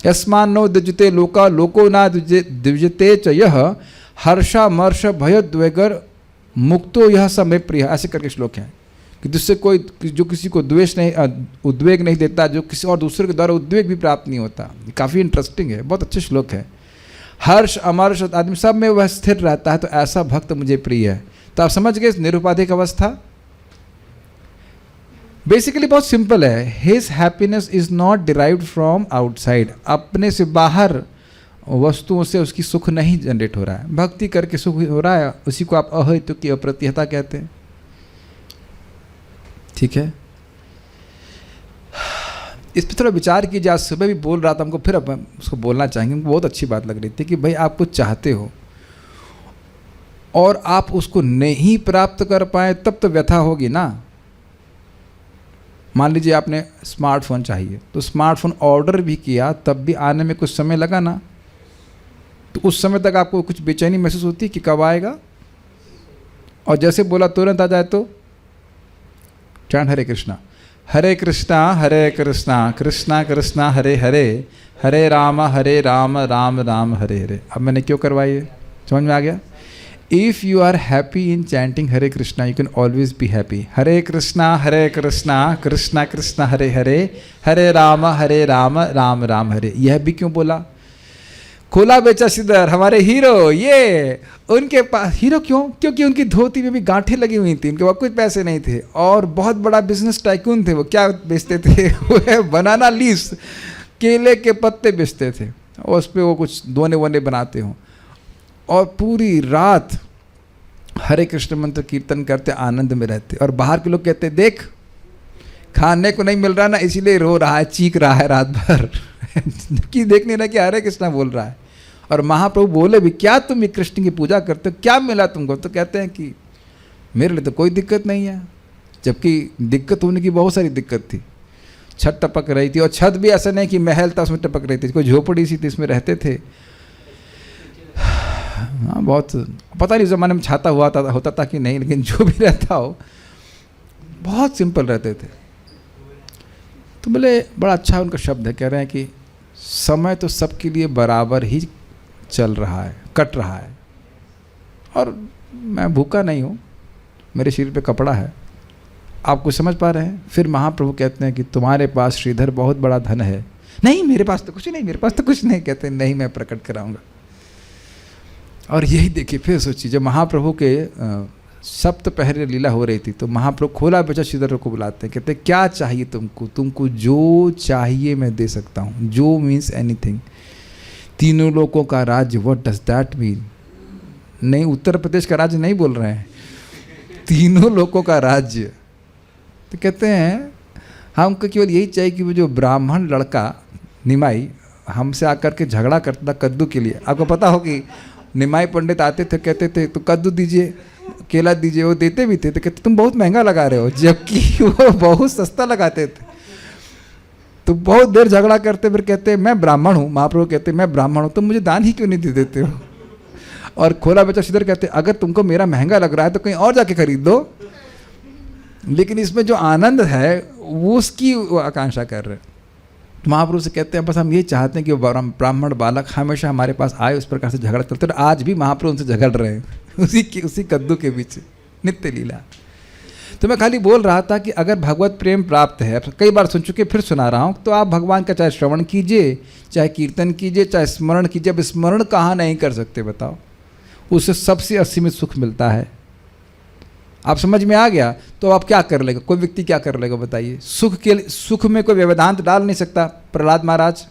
यस्मान नो द्विजते लोका लोको ना द्विजते च यह हर्षा मर्ष भयोद्वेगर मुक्तो यह समय प्रिय, ऐसे करके श्लोक है कि जिससे कोई, जो किसी को द्वेष नहीं, उद्वेग नहीं देता, जो किसी और दूसरे के द्वारा उद्वेग भी प्राप्त नहीं होता। काफ़ी इंटरेस्टिंग है, बहुत अच्छे श्लोक है। हर्ष अमर्ष आदमी सब में वह स्थिर रहता है, तो ऐसा भक्त मुझे प्रिय है। तो आप समझ गए निरुपाधिक अवस्था। बेसिकली बहुत सिंपल है, his happiness is not derived from outside, अपने से बाहर वस्तुओं से उसकी सुख नहीं जनरेट हो रहा है, भक्ति करके सुख हो रहा है, उसी को आप अहेतु की अप्रतिहता कहते हैं। ठीक है, इस पर थोड़ा विचार कीजिए। आज सुबह भी बोल रहा था, हमको फिर अब उसको बोलना चाहेंगे, हमको बहुत अच्छी बात लग रही थी कि भाई आप कुछ चाहते हो और आप उसको नहीं प्राप्त कर पाए, तब तो व्यथा होगी ना। मान लीजिए आपने स्मार्टफोन चाहिए, तो स्मार्टफोन ऑर्डर भी किया, तब भी आने में कुछ समय लगा ना, तो उस समय तक आपको कुछ बेचैनी महसूस होती कि कब आएगा, और जैसे बोला तुरंत आ जाए तो चैन हरे कृष्णा कृष्णा कृष्णा कृष्णा हरे हरे, हरे राम राम राम हरे हरे। अब मैंने क्यों करवाई है, समझ में आ गया? If you are happy in chanting Hare Krishna, you can always be happy. Hare Krishna Krishna Krishna Hare Hare, Hare Ram Ram Ram Hare. यह भी क्यों बोला? खोला बेचा सिद्धर हमारे हीरो, ये उनके पास हीरो क्यों? क्योंकि उनकी धोती में भी गांठें लगी हुई थी, उनके पास कुछ पैसे नहीं थे, और बहुत बड़ा बिजनेस टाइकून थे। वो क्या बेचते थे? वो बनाना लीव्स, केले के पत्ते बेचते थे, और उस पर वो कुछ दोने वोने बनाते हों, और पूरी रात हरे कृष्ण मंत्र कीर्तन करते, आनंद में रहते। और बाहर के लोग कहते देख खाने को नहीं मिल रहा ना, इसीलिए रो रहा है, चीख रहा है रात भर कि देख नहीं रहा कि हरे कृष्णा बोल रहा है। और महाप्रभु बोले भी, क्या तुम कृष्ण की पूजा करते हो, क्या मिला तुमको? तो कहते हैं कि मेरे लिए तो कोई दिक्कत नहीं है, जबकि दिक्कत होने की बहुत सारी दिक्कत थी। छत टपक रही थी, और छत भी ऐसा नहीं कि महल था उसमें टपक रही थी, कोई झोपड़ी सी थी, इसमें रहते थे। हाँ, बहुत पता नहीं ज़माने में छाता होता था कि नहीं, लेकिन जो भी रहता हो बहुत सिंपल रहते थे। तो तो बोले बड़ा अच्छा उनका शब्द है, कह रहे हैं कि समय तो सबके लिए बराबर ही चल रहा है, कट रहा है, और मैं भूखा नहीं हूँ, मेरे शरीर पे कपड़ा है। आप कुछ समझ पा रहे हैं? फिर महाप्रभु कहते हैं कि तुम्हारे पास श्रीधर बहुत बड़ा धन है। नहीं, मेरे पास तो कुछ नहीं, मेरे पास तो कुछ नहीं। कहते हैं नहीं, मैं प्रकट कराऊंगा। और यही देखिए, फिर सोचिए, जब महाप्रभु के सप्तपहरे लीला हो रही थी तो महाप्रभु खोला बेचा श्रीधर को बुलाते हैं, कहते हैं क्या चाहिए तुमको? तुमको जो चाहिए मैं दे सकता हूँ। जो मीन्स एनीथिंग। तीनों लोगों का राज्य, व्हाट डज दैट मीन? नहीं, उत्तर प्रदेश का राज्य नहीं बोल रहे हैं, तीनों लोगों का राज्य। तो कहते हैं हमको केवल यही चाहिए कि वो जो ब्राह्मण लड़का निमाई हमसे आकर के झगड़ा करता था कद्दू के लिए। आपको पता हो कि निमाई पंडित आते थे, कहते थे तो कद्दू दीजिए, केला दीजिए, वो देते भी थे। तो कहते तुम बहुत महंगा लगा रहे हो, जबकि वो बहुत सस्ता लगाते थे। तो बहुत देर झगड़ा करते, फिर कहते मैं ब्राह्मण हूँ। महाप्रभु कहते मैं ब्राह्मण हूँ, तुम मुझे दान ही क्यों नहीं दे देते हो? और खोला बेचा श्रीधर कहते अगर तुमको मेरा महंगा लग रहा है तो कहीं और जाके खरीद दो, लेकिन इसमें जो आनंद है वो उसकी आकांक्षा कर रहे हैं। महाप्रभु से कहते हैं बस हम ये चाहते हैं कि वो ब्राह्मण बालक हमेशा हमारे पास आए, उस प्रकार से झगड़ा चलते। और आज भी महाप्रभु उनसे झगड़ रहे हैं उसी कद्दू के बीच, नित्य लीला। तो मैं खाली बोल रहा था कि अगर भगवत प्रेम प्राप्त है, कई बार सुन चुके, फिर सुना रहा हूँ, तो आप भगवान का चाहे श्रवण कीजिए, चाहे कीर्तन कीजिए, चाहे स्मरण कीजिए। अब स्मरण कहाँ नहीं कर सकते बताओ? उससे सबसे असीमित सुख मिलता है। आप समझ में आ गया? तो आप क्या कर लेगा? कोई व्यक्ति क्या कर लेगा बताइए? सुख के लिए, सुख में कोई व्यवधान डाल नहीं सकता प्रहलाद महाराज।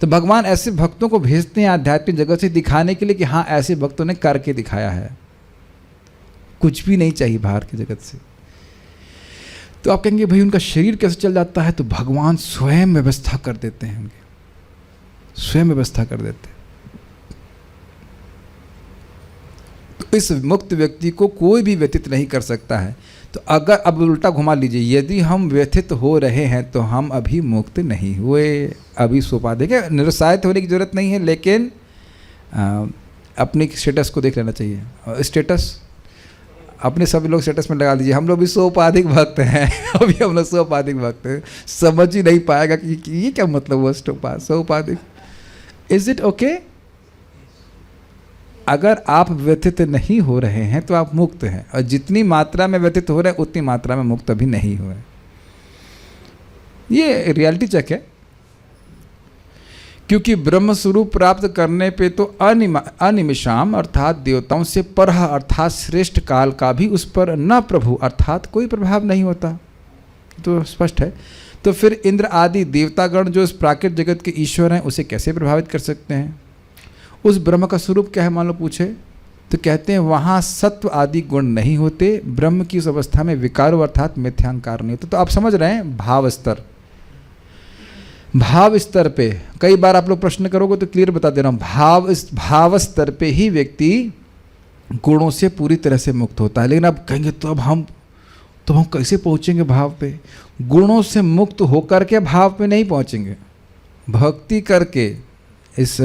तो भगवान ऐसे भक्तों को भेजते हैं आध्यात्मिक जगत से दिखाने के लिए कि हाँ ऐसे भक्तों ने करके दिखाया है, कुछ भी नहीं चाहिए बाहर की जगत से। तो आप कहेंगे भाई उनका शरीर कैसे चल जाता है? तो भगवान स्वयं व्यवस्था कर देते हैं, उनके स्वयं व्यवस्था कर देते हैं। तो इस मुक्त व्यक्ति को कोई भी व्यथित नहीं कर सकता है। तो अगर अब उल्टा घुमा लीजिए, यदि हम व्यथित हो रहे हैं तो हम अभी मुक्त नहीं हुए, अभी सोपाधिक है। निरुत्साहित होने की जरूरत नहीं है, लेकिन अपनी स्टेटस को देख लेना चाहिए। स्टेटस अपने सभी लोग स्टेटस में लगा दीजिए, हम लोग भी सोपाधिक भक्त हैं अभी हम लोग सोपाधिक भक्त हैं। समझ ही नहीं पाएगा कि ये क्या मतलब हुआ सोपाधिक। Is it okay? अगर आप व्यथित नहीं हो रहे हैं तो आप मुक्त हैं, और जितनी मात्रा में व्यथित हो रहे हैं उतनी मात्रा में मुक्त अभी नहीं हुए। ये रियलिटी चेक है। क्योंकि ब्रह्म स्वरूप प्राप्त करने पे तो अनिमिषाम अर्थात देवताओं से परह अर्थात श्रेष्ठ काल का भी उस पर न प्रभु अर्थात कोई प्रभाव नहीं होता। तो स्पष्ट है। तो फिर इंद्र आदि देवतागण जो इस प्राकृतिक जगत के ईश्वर हैं उसे कैसे प्रभावित कर सकते हैं? उस ब्रह्म का स्वरूप क्या है मान लो पूछे, तो कहते हैं वहाँ सत्व आदि गुण नहीं होते। ब्रह्म की उस अवस्था में विकारो अर्थात मिथ्यांकार नहीं होता। तो आप समझ रहे हैं भाव स्तर पे कई बार आप लोग प्रश्न करोगे तो क्लियर बता दे रहा हूँ। भाव स्तर पे ही व्यक्ति गुणों से पूरी तरह से मुक्त होता है। लेकिन आप कहेंगे तो अब हम कैसे पहुँचेंगे भाव पे? गुणों से मुक्त होकर के भाव पे नहीं पहुँचेंगे, भक्ति करके इस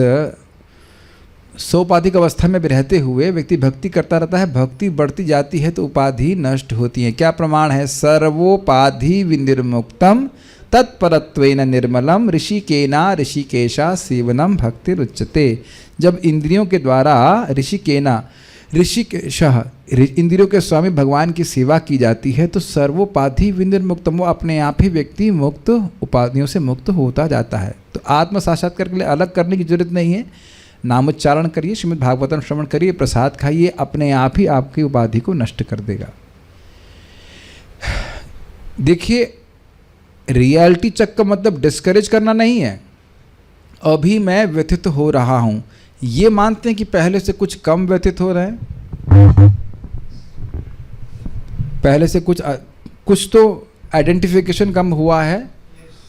सोपाधिक अवस्था में रहते हुए व्यक्ति भक्ति करता रहता है। भक्ति बढ़ती जाती है तो उपाधि नष्ट होती है। क्या प्रमाण है? सर्वोपाधि विनिर्मुक्तम तत्परत्वेन निर्मलम ऋषिकेना ऋषिकेशा सेवनम भक्तिरुच्यते। जब इंद्रियों के द्वारा ऋषिकेशः इंद्रियों के स्वामी भगवान की सेवा की जाती है तो सर्वोपाधि विनिर्मुक्तम, वो अपने आप ही व्यक्ति मुक्त, उपाधियों से मुक्त होता जाता है। तो आत्म साक्षात्कार के लिए अलग करने की जरूरत नहीं है। नामोच्चारण करिए, श्रीमद् भागवतम श्रवण करिए, प्रसाद खाइए, अपने आप ही आपकी उपाधि को नष्ट कर देगा। देखिए रियलिटी चेक का मतलब डिस्करेज करना नहीं है। अभी मैं व्यथित हो रहा हूं, ये मानते हैं कि पहले से कुछ कम व्यथित हो रहे हैं, पहले से कुछ तो आइडेंटिफिकेशन कम हुआ है।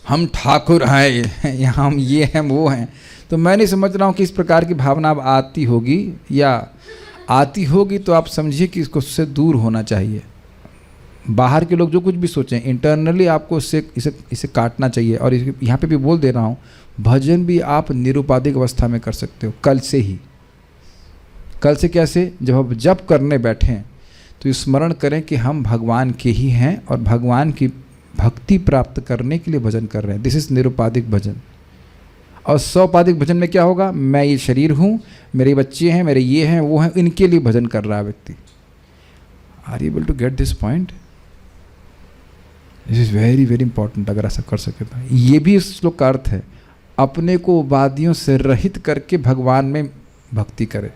हम ठाकुर हैं, यहाँ हम ये हैं वो हैं। तो मैं नहीं समझ रहा हूँ कि इस प्रकार की भावना अब आती होगी, या आती होगी तो आप समझिए कि इसको उससे दूर होना चाहिए। बाहर के लोग जो कुछ भी सोचें, इंटरनली आपको इसे काटना चाहिए। और यहाँ पे भी बोल दे रहा हूँ, भजन भी आप निरुपाधिक अवस्था में कर सकते हो कल से ही। कल से कैसे? जब आप जप करने बैठें तो स्मरण करें कि हम भगवान के ही हैं और भक्ति प्राप्त करने के लिए भजन कर रहे हैं। दिस इज निरुपाधिक भजन। और सौपाधिक भजन में क्या होगा? मैं ये शरीर हूँ, मेरे बच्चे हैं, मेरे ये हैं, वो हैं, इनके लिए भजन कर रहा है व्यक्ति। Are you able to get this point? This is very very important. अगर ऐसा कर सके तो ये भी इस श्लोक का अर्थ है, अपने को उपाधियों से रहित करके भगवान में भक्ति करे।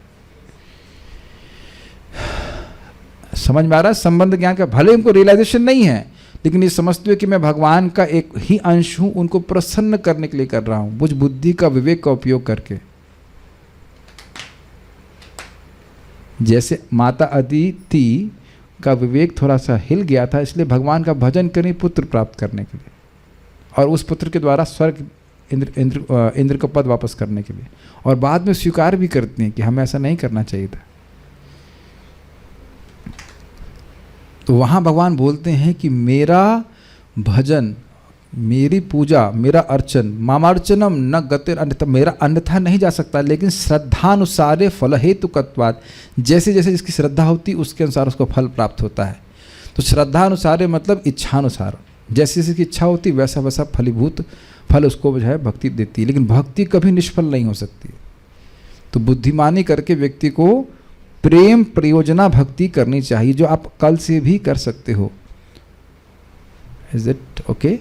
समझ में आ रहा है? संबंध ज्ञान का भले उनको रियलाइजेशन नहीं है, लेकिन ये समझते हुए कि मैं भगवान का एक ही अंश हूं, उनको प्रसन्न करने के लिए कर रहा हूं, बुझ बुद्धि का विवेक का उपयोग करके। जैसे माता अदिति का विवेक थोड़ा सा हिल गया था, इसलिए भगवान का भजन करें पुत्र प्राप्त करने के लिए, और उस पुत्र के द्वारा स्वर्ग इंद्र का पद वापस करने के लिए, और बाद में स्वीकार भी करती हैं कि हमें ऐसा नहीं करना चाहिए था। तो वहाँ भगवान बोलते हैं कि मेरा भजन, मेरी पूजा, मेरा अर्चन, मामार्चनम न गतिर अन्यथा, मेरा अन्यथा नहीं जा सकता, लेकिन श्रद्धानुसारे फल हेतुकत्वात्, जैसे जैसे जिसकी श्रद्धा होती उसके अनुसार उसको फल प्राप्त होता है। तो श्रद्धानुसारे मतलब इच्छानुसार, जैसे जैसे की इच्छा होती वैसा वैसा फलीभूत फल उसको जो है भक्ति देती है। लेकिन भक्ति कभी निष्फल नहीं हो सकती। तो बुद्धिमानी करके व्यक्ति को प्रेम प्रयोजना भक्ति करनी चाहिए, जो आप कल से भी कर सकते हो। Is it okay?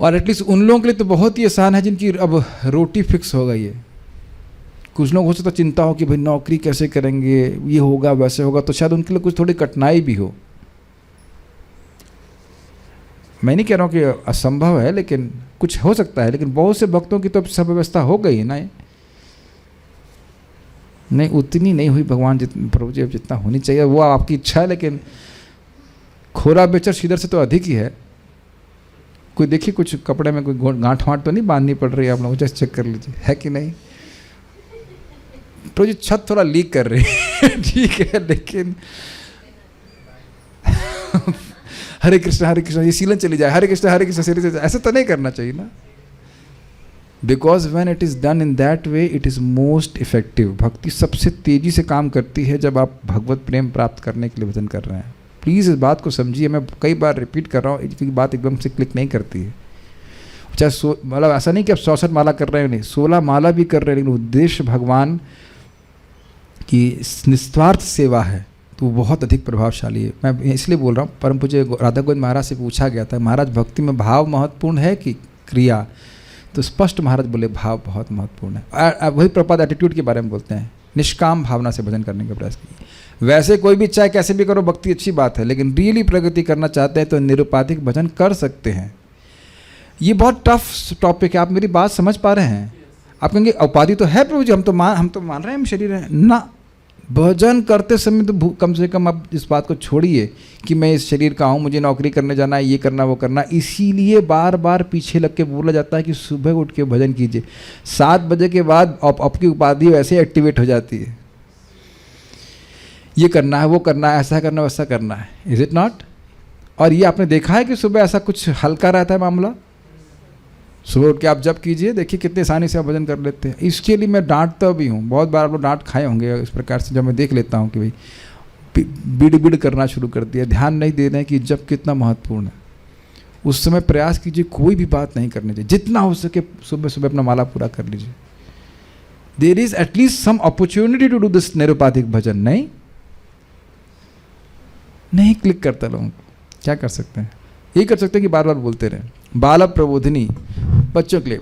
और एटलीस्ट उन लोगों के लिए तो बहुत ही आसान है जिनकी अब रोटी फिक्स हो गई है। कुछ लोगों से तो चिंता हो कि भाई नौकरी कैसे करेंगे, ये होगा वैसे होगा, तो शायद उनके लिए कुछ थोड़ी कठिनाई भी हो। मैं नहीं कह रहा हूँ कि असंभव है, लेकिन कुछ हो सकता है। लेकिन बहुत से भक्तों की तो सब व्यवस्था हो गई है ना। नहीं, उतनी नहीं हुई भगवान प्रभु जी, अब जितना होनी चाहिए वो आपकी इच्छा है, लेकिन खोरा बेचर सीधर से तो अधिक ही है। कोई देखिए कुछ कपड़े में कोई गांठ वाँठ तो नहीं बांधनी पड़ रही है आप लोगों को, चेक कर लीजिए है कि नहीं। प्रभु जी छत थोड़ा लीक कर रही है ठीक है, लेकिन हरे कृष्ण ये सीलन चली जाए, हरे कृष्ण सीलन, ऐसा तो नहीं करना चाहिए ना। Because when it is done in that way it is most effective. भक्ति सबसे तेज़ी से काम करती है जब आप भगवत प्रेम प्राप्त करने के लिए भजन कर रहे हैं। प्लीज़ इस बात को समझिए, मैं कई बार रिपीट कर रहा हूँ, क्योंकि बात एकदम से क्लिक नहीं करती है। चाहे मतलब ऐसा नहीं कि आप 64 माला कर रहे हैं, नहीं 16 माला भी कर रहे हैं, लेकिन उद्देश्य भगवान की निस्वार्थ सेवा है, तो वो बहुत अधिक प्रभावशाली है। मैं इसलिए बोल रहा हूँ, परम पूज्य राधा गोविंद महाराज से पूछा गया था, महाराज भक्ति में भाव महत्वपूर्ण है कि क्रिया? तो स्पष्ट महाराज बोले भाव बहुत महत्वपूर्ण है। वही प्रपाद एटीट्यूड के बारे में बोलते हैं, निष्काम भावना से भजन करने का प्रयास कीजिए। वैसे कोई भी चाहे कैसे भी करो, भक्ति अच्छी बात है, लेकिन रियली प्रगति करना चाहते हैं तो निरुपाधिक भजन कर सकते हैं। ये बहुत टफ टॉपिक है, आप मेरी बात समझ पा रहे हैं? आप कहेंगे उपाधि तो है प्रभु जी, हम तो मान रहे हैं हम शरीर है ना। भजन करते समय तो कम से कम आप इस बात को छोड़िए कि मैं इस शरीर का हूँ, मुझे नौकरी करने जाना है, ये करना वो करना। इसीलिए बार बार पीछे लग के बोला जाता है कि सुबह उठ के भजन कीजिए। 7 बजे के बाद आपकी उपाधि वैसे एक्टिवेट हो जाती है, ये करना है वो करना है, ऐसा करना वैसा करना है। Is it not? और ये आपने देखा है कि सुबह ऐसा कुछ हल्का रहता है मामला। सुबह उठ के आप जब कीजिए, देखिए कितनी आसानी से आप भजन कर लेते हैं। इसके लिए मैं डांटता भी हूँ, बहुत बार आप लोग डांट खाए होंगे इस प्रकार से, जब मैं देख लेता हूँ कि भाई बिड़ करना शुरू कर दिया, ध्यान नहीं दे रहे हैं कि जब कितना महत्वपूर्ण है। उस समय प्रयास कीजिए कोई भी बात नहीं करनी चाहिए, जितना हो सके सुबह सुबह अपना माला पूरा कर लीजिए। There is at least some opportunity to do this निरुपाधिक भजन। नहीं क्लिक करता लोगों को, क्या कर सकते हैं? यही कर सकते हैं कि बार बार बोलते रहें, बाल प्रबोधिनी बच्चों के लिए।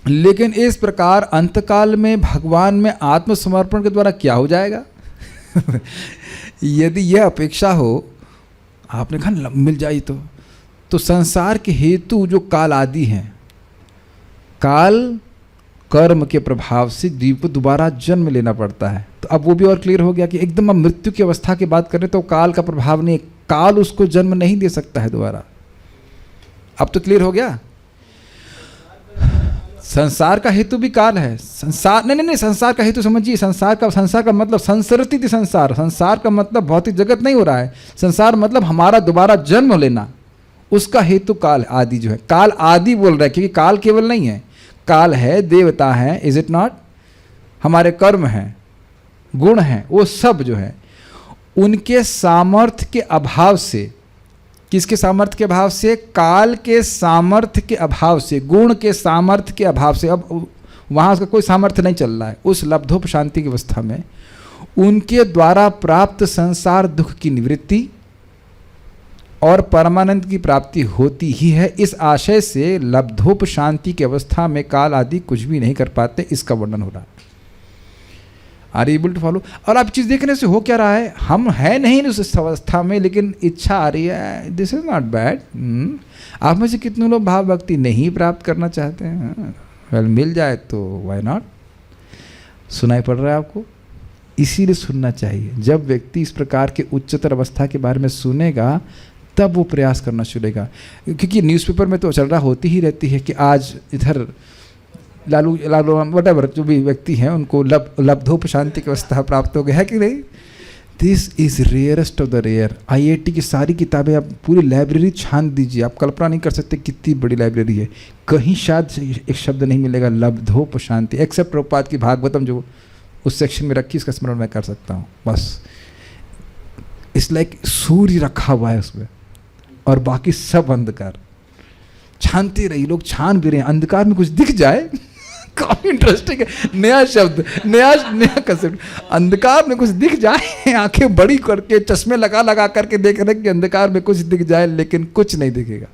लेकिन इस प्रकार अंतकाल में भगवान में आत्मसमर्पण के द्वारा क्या हो जाएगा? यदि यह अपेक्षा हो, आपने कहा मिल जाए तो संसार के हेतु जो काल आदि हैं, काल कर्म के प्रभाव से जीव को दोबारा जन्म लेना पड़ता है। तो अब वो भी और क्लियर हो गया कि एकदम हम मृत्यु की अवस्था की बात करें तो काल का प्रभाव नहीं, काल उसको जन्म नहीं दे सकता है दोबारा। अब तो क्लियर हो गया। संसार का हेतु भी काल है। संसार नहीं, संसार का हेतु समझिए। संसार का मतलब संसरती थी संसार। संसार का मतलब भौतिक जगत नहीं हो रहा है। संसार मतलब हमारा दोबारा जन्म लेना, उसका हेतु काल आदि जो है। काल आदि बोल रहा है क्योंकि काल केवल नहीं है, काल है, देवता है, इज इट नॉट, हमारे कर्म हैं, गुण हैं, वो सब जो है उनके सामर्थ्य के अभाव से किसके सामर्थ्य के अभाव से? काल के सामर्थ्य के अभाव से, गुण के सामर्थ्य के अभाव से। अब वहाँ उसका कोई सामर्थ्य नहीं चल रहा है। उस लब्धोप शांति की अवस्था में उनके द्वारा प्राप्त संसार दुख की निवृत्ति और परमानंद की प्राप्ति होती ही है। इस आशय से लब्धोप शांति की अवस्था में काल आदि कुछ भी नहीं कर पाते, इसका वर्णन हो रहा है। Are you able to follow? और आप चीज़ देखने से हो क्या रहा है, हम है नहीं उस अवस्था में, लेकिन इच्छा आ रही है। This is not bad. आप में से कितने लोग भाव भक्ति नहीं प्राप्त करना चाहते हैं? वेल, मिल जाए तो वाई नॉट। सुनाई पड़ रहा है आपको? इसीलिए सुनना चाहिए। जब व्यक्ति इस प्रकार के उच्चतर अवस्था के बारे में सुनेगा तब वो प्रयास करना शुरुएगा। क्योंकि न्यूज़पेपर में तो चल रहा होती ही रहती है कि आज इधर लालू वटेवर जो भी व्यक्ति हैं उनको लब्धोप शांति की अवस्था प्राप्त हो गया है कि नहीं। This is rarest of the rare. IIT की सारी किताबें आप पूरी लाइब्रेरी छान दीजिए, आप कल्पना नहीं कर सकते कितनी बड़ी लाइब्रेरी है। कहीं शायद एक शब्द नहीं मिलेगा लब्धोप शांति, एक्सेप्ट प्रभुपाद की भागवतम जो उस सेक्शन में रखी, इसका स्मरण मैं कर सकता हूँ बस। इट्स लाइक सूर्य रखा हुआ है उसमें और बाकी सब अंधकार। छानते रहिए, लोग छान भी रहे हैं, अंधकार में कुछ दिख जाए। काफी इंटरेस्टिंग है, नया शब्द, नया कंसेप्ट। अंधकार में कुछ दिख जाए, आंखें बड़ी करके चश्मे लगा लगा करके देख रहे कि अंधकार में कुछ दिख जाए, लेकिन कुछ नहीं दिखेगा।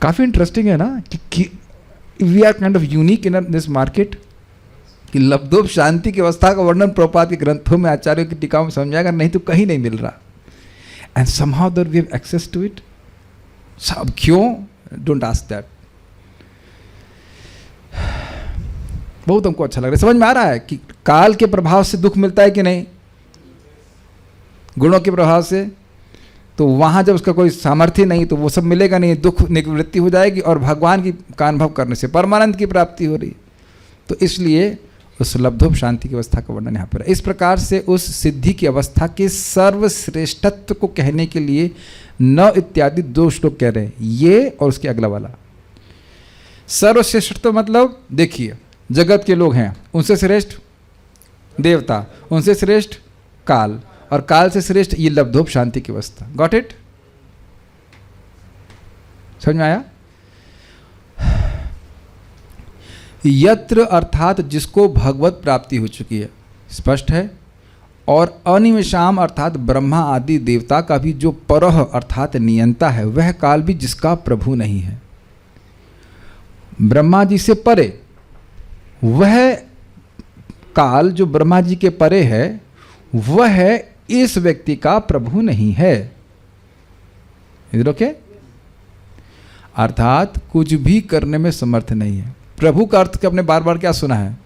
काफी इंटरेस्टिंग है ना कि we are kind of unique in this market. कि लब्धोप शांति की अवस्था का वर्णन प्रभुपाद के ग्रंथों में, आचार्यों की टीकाओं में समझाएगा, नहीं तो कहीं नहीं मिल रहा। And somehow that we have access to it. सब क्यों? Don't ask that. बहुत हमको अच्छा लग रहा है। समझ में आ रहा है कि काल के प्रभाव से दुख मिलता है कि नहीं, गुणों के प्रभाव से। तो वहां जब उसका कोई सामर्थ्य नहीं तो वो सब मिलेगा नहीं, दुख निवृत्ति हो जाएगी और भगवान की का अनुभव करने से परमानंद की प्राप्ति हो रही। तो इसलिए उस लब्धोप शांति की अवस्था का वर्णन यहाँ पर है। इस प्रकार से उस सिद्धि की अवस्था के सर्वश्रेष्ठत्व को कहने के लिए न इत्यादि 2 श्लोक कह रहे हैं, ये और उसके अगला वाला। सर्वश्रेष्ठत्व मतलब देखिए, जगत के लोग हैं, उनसे श्रेष्ठ देवता, उनसे श्रेष्ठ काल, और काल से श्रेष्ठ ये लब्धोप शांति की अवस्था। Got it? समझ में आया? यत्र अर्थात जिसको भगवत प्राप्ति हो चुकी है, स्पष्ट है। और अनिमेषाम अर्थात ब्रह्मा आदि देवता का भी जो परह अर्थात नियंता है, वह काल भी जिसका प्रभु नहीं है। ब्रह्मा जी से परे वह काल जो ब्रह्मा जी के परे है, वह इस व्यक्ति का प्रभु नहीं है। इधर ओके? अर्थात कुछ भी करने में समर्थ नहीं है। प्रभु का अर्थ आपने बार बार क्या सुना है?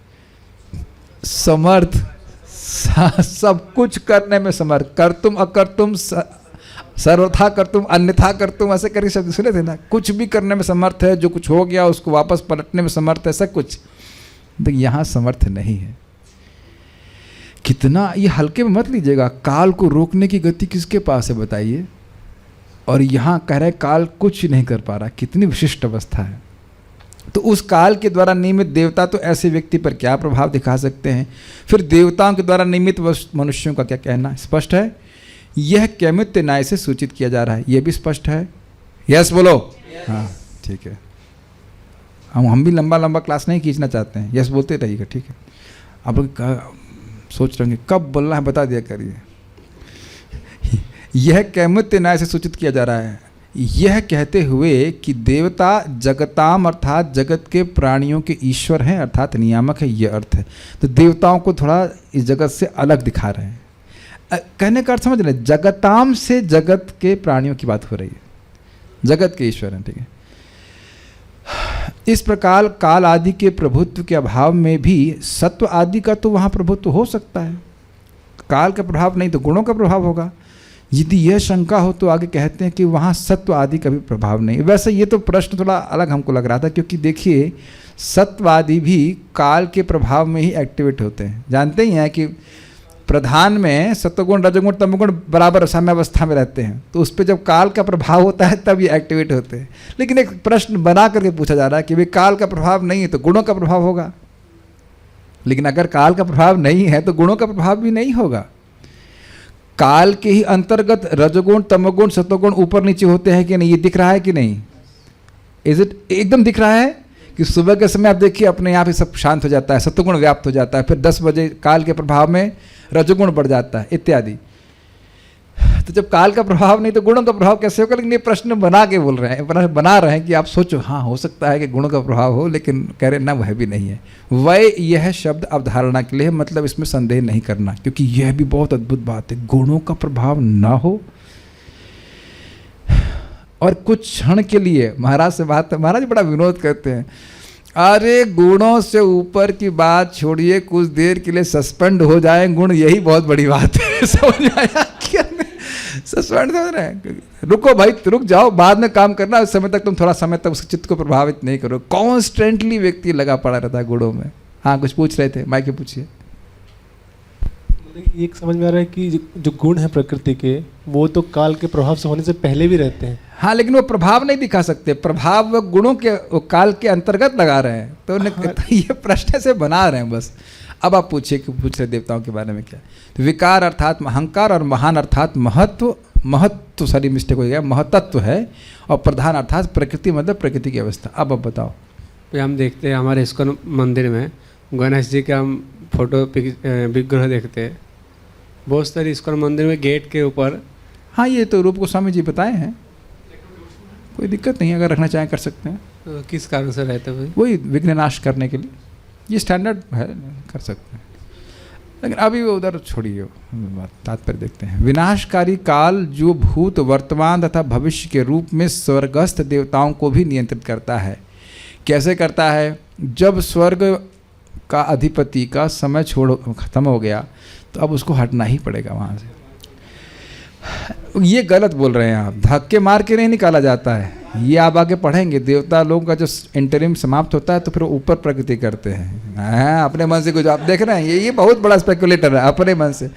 समर्थ, सब कुछ करने में समर्थ। कर्तुम अकर्तुम, सर्वथा कर्तुम अन्यथा कर्तुम, ऐसे करके शब्द सुने थे ना। कुछ भी करने में समर्थ है, जो कुछ हो गया उसको वापस पलटने में समर्थ है, सब कुछ। तो यहाँ समर्थ नहीं है। कितना ये हल्के में मत लीजिएगा। काल को रोकने की गति किसके पास है बताइए? और यहाँ कह रहे काल कुछ नहीं कर पा रहा। कितनी विशिष्ट अवस्था है। तो उस काल के द्वारा नियमित देवता तो ऐसे व्यक्ति पर क्या प्रभाव दिखा सकते हैं? फिर देवताओं के द्वारा नियमित मनुष्यों का क्या कहना? स्पष्ट है। यह कैमित्य न्याय से सूचित किया जा रहा है, यह भी स्पष्ट है। यस बोलो। हाँ ठीक है। हम भी लंबा लंबा क्लास नहीं खींचना चाहते हैं, यस बोलते रहिएगा, ठीक है। आप लोग सोच रहे हैं कब बोलना है, बता दिया करिए। यह कैमित्य न्याय से सूचित किया जा रहा है, यह कहते हुए कि देवता जगताम अर्थात जगत के प्राणियों के ईश्वर हैं अर्थात नियामक है, यह अर्थ है। तो देवताओं को थोड़ा इस जगत से अलग दिखा रहे हैं। कहने का अर्थ समझ रहे हैं, जगताम से जगत के प्राणियों की बात हो रही है, जगत के ईश्वर हैं, ठीक है। इस प्रकार काल आदि के प्रभुत्व के अभाव में भी सत्व आदि का तो वहाँ प्रभुत्व हो सकता है। काल का प्रभाव नहीं तो गुणों का प्रभाव होगा। यदि यह शंका हो तो आगे कहते हैं कि वहाँ सत्व आदि का भी प्रभाव नहीं। वैसे ये तो प्रश्न थोड़ा अलग हमको लग रहा था, क्योंकि देखिए सत्व आदि भी काल के प्रभाव में ही एक्टिवेट होते हैं। जानते ही हैं कि प्रधान में सत्वगुण रजोगुण तमोगुण बराबर साम्यावस्था में रहते हैं, तो उस पर जब काल का प्रभाव होता है तब ये एक्टिवेट होते हैं। लेकिन एक प्रश्न बना करके पूछा जा रहा है कि भाई काल का प्रभाव नहीं है तो गुणों का प्रभाव होगा, लेकिन अगर काल का प्रभाव नहीं है तो गुणों का प्रभाव भी नहीं होगा। काल के ही अंतर्गत रजोगुण, तमोगुण, सतोगुण ऊपर नीचे होते हैं कि नहीं? ये दिख रहा है कि नहीं? इज इट एकदम दिख रहा है कि सुबह के समय आप देखिए अपने यहाँ पे सब शांत हो जाता है, सतोगुण व्याप्त हो जाता है, फिर 10 बजे काल के प्रभाव में रजोगुण बढ़ जाता है इत्यादि। तो जब काल का प्रभाव नहीं तो गुणों का प्रभाव कैसे होगा? लेकिन ये प्रश्न बना के बोल रहे हैं, बना रहे हैं कि आप सोचो हाँ हो सकता है कि गुणों का प्रभाव हो, लेकिन कह रहे ना वह भी नहीं है। वह यह शब्द अवधारणा के लिए है, मतलब इसमें संदेह नहीं करना, क्योंकि यह भी बहुत अद्भुत बात है, गुणों का प्रभाव ना हो। और कुछ क्षण के लिए महाराज से बात, महाराज बड़ा विनोद करते हैं, अरे गुणों से ऊपर की बात छोड़िए, कुछ देर के लिए सस्पेंड हो जाए गुण, यही बहुत बड़ी बात है। समझ में आया क्या? सस्पेंड हो रहे हैं, रुको भाई, रुक जाओ, बाद में काम करना, उस समय तक तुम थोड़ा समय तक उसके चित्त को प्रभावित नहीं करो। कॉन्स्टेंटली व्यक्ति लगा पड़ा रहता है गुणों में। हाँ कुछ पूछ रहे थे, माइक में पूछिए। एक समझ में आ रहा है कि जो गुण है प्रकृति के, वो तो काल के प्रभाव से होने से पहले भी रहते हैं। हाँ लेकिन वो प्रभाव नहीं दिखा सकते, प्रभाव वो गुणों के, वो काल के अंतर्गत लगा रहे हैं। तो ये प्रश्न से बना रहे हैं बस। अब आप पूछिए कि पूछ रहे देवताओं के बारे में क्या? तो विकार अर्थात अहंकार, और महान अर्थात महत्व, महत्व सारी मिस्टेक हो गया, महतत्व है, और प्रधान अर्थात प्रकृति, मतलब प्रकृति की अवस्था। अब बताओ। हम देखते हैं हमारे इस्कॉन मंदिर में गणेश जी का हम फोटो विग्रह देखते हैं, बहुत सारे इस्कॉन मंदिर में गेट के ऊपर। हाँ ये तो रूप गोस्वामी जी बताए हैं, कोई दिक्कत नहीं, अगर रखना चाहें कर सकते हैं। तो किस कारण से रहते हैं? वही विघ्न नाश करने के लिए, ये स्टैंडर्ड है, कर सकते हैं। लेकिन अभी वो उधर छोड़िए, तात्पर्य देखते हैं। विनाशकारी काल जो भूत, वर्तमान तथा भविष्य के रूप में स्वर्गस्थ देवताओं को भी नियंत्रित करता है। कैसे करता है? जब स्वर्ग का अधिपति का समय खत्म हो गया तो अब उसको हटना ही पड़ेगा वहाँ से। ये गलत बोल रहे हैं आप, धक्के मार के नहीं निकाला जाता है। ये आप आगे पढ़ेंगे, देवता लोगों का जो इंटरिम समाप्त होता है तो फिर ऊपर प्रकृति करते हैं। हाँ अपने मन से कुछ आप देख रहे हैं, ये बहुत बड़ा स्पेकुलेटर है, अपने मन से।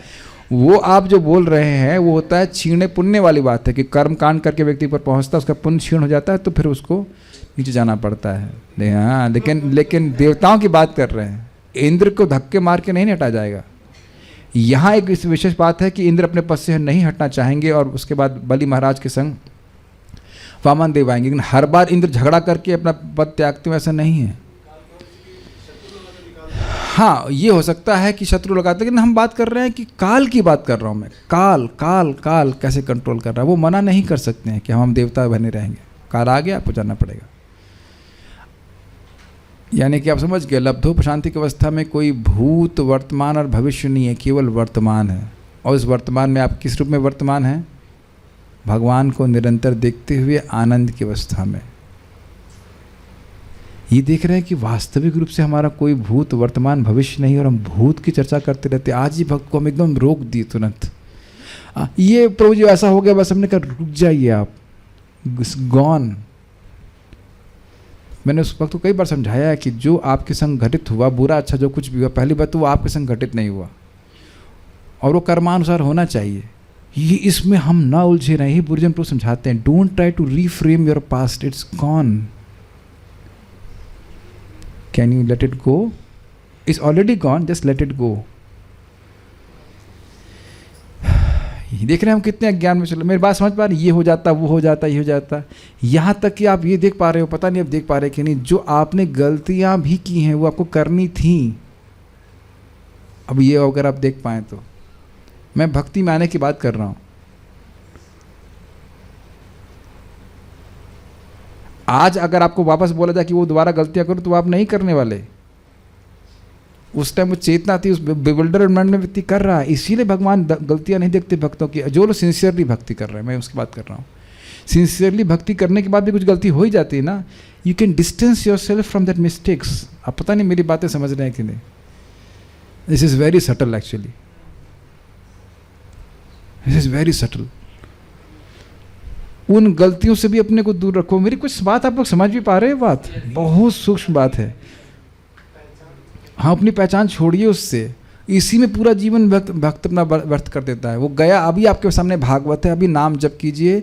वो आप जो बोल रहे हैं वो होता है छीने पुण्य वाली बात है, कि कर्म कांड करके व्यक्ति पर पहुंचता है, उसका पुण्य क्षीण हो जाता है तो फिर उसको नीचे जाना पड़ता है। हाँ लेकिन देवताओं की बात कर रहे हैं, इंद्र को धक्के मार के नहीं हटा जाएगा। यहाँ एक विशेष बात है कि इंद्र अपने पद से नहीं हटना चाहेंगे और उसके बाद बलि महाराज के संग वामन देव आएंगे, लेकिन हर बार इंद्र झगड़ा करके अपना पद त्यागते, ऐसा नहीं है। हाँ ये हो सकता है कि शत्रु लगाते, लेकिन हम बात कर रहे हैं कि काल की बात कर रहा हूँ मैं। काल काल काल कैसे कंट्रोल कर रहा है, वो मना नहीं कर सकते हैं कि हम देवता बने रहेंगे। काल आ गया, आपको जाना पड़ेगा। यानी कि आप समझ गए, लब्धोपशांति की अवस्था में कोई भूत, वर्तमान और भविष्य नहीं है, केवल वर्तमान है। और इस वर्तमान में आप किस रूप में वर्तमान हैं? भगवान को निरंतर देखते हुए आनंद की अवस्था में। ये देख रहे हैं कि वास्तविक रूप से हमारा कोई भूत, वर्तमान, भविष्य नहीं, और हम भूत की चर्चा करते रहते। आज ही भक्त को हम एकदम रोक दिए तुरंत। ये प्रभु जी ऐसा हो गया, बस हमने कहा रुक जाइए आप, गॉन। मैंने उस वक्त को कई बार समझाया है कि जो आपके संग घटित हुआ, बुरा अच्छा जो कुछ भी हुआ, पहली बात तो वो आपके संग घटित नहीं हुआ और वो कर्मानुसार होना चाहिए। ये इसमें हम ना उलझे रहे। ही बुर्जन प्रभु समझाते हैं, don't try to reframe your past, it's gone. Can you let it go? It's already gone, just let it go. देख रहे हैं हम कितने अज्ञान में चल। मेरी बात समझ पा रहे? ये हो जाता, वो हो जाता, ये हो जाता, यहाँ तक कि आप ये देख पा रहे हो, पता नहीं अब देख पा रहे कि नहीं, जो आपने गलतियां भी की हैं वो आपको करनी थी। अब ये अगर आप देख पाए तो, मैं भक्ति में आने की बात कर रहा हूं। आज अगर आपको वापस बोला जाए कि वो दोबारा गलतियां करो तो आप नहीं करने वाले। उस टाइम वो चेतना थी, उस बिवल्डरमेंट में व्यक्ति कर रहा है, इसीलिए भगवान गलतियां नहीं देखते भक्तों की। जो लोग सिंसियरली भक्ति कर रहे हैं, मैं उसकी बात कर रहा हूँ। सिंसियरली भक्ति करने के बाद भी कुछ गलती हो ही जाती है ना, you can distance your self from that mistakes. आप पता नहीं मेरी बातें समझ रहे हैं कि नहीं? This is very subtle actually, this is very subtle. उन गलतियों से भी अपने को दूर रखो। मेरी कुछ बात आप लोग समझ भी पा रहे हैं? बात बहुत सूक्ष्म बात है। हाँ अपनी पहचान छोड़िए उससे, इसी में पूरा जीवन भक्त अपना व्यर्थ कर देता है। वो गया, अभी आपके सामने भागवत है, अभी नाम जप कीजिए।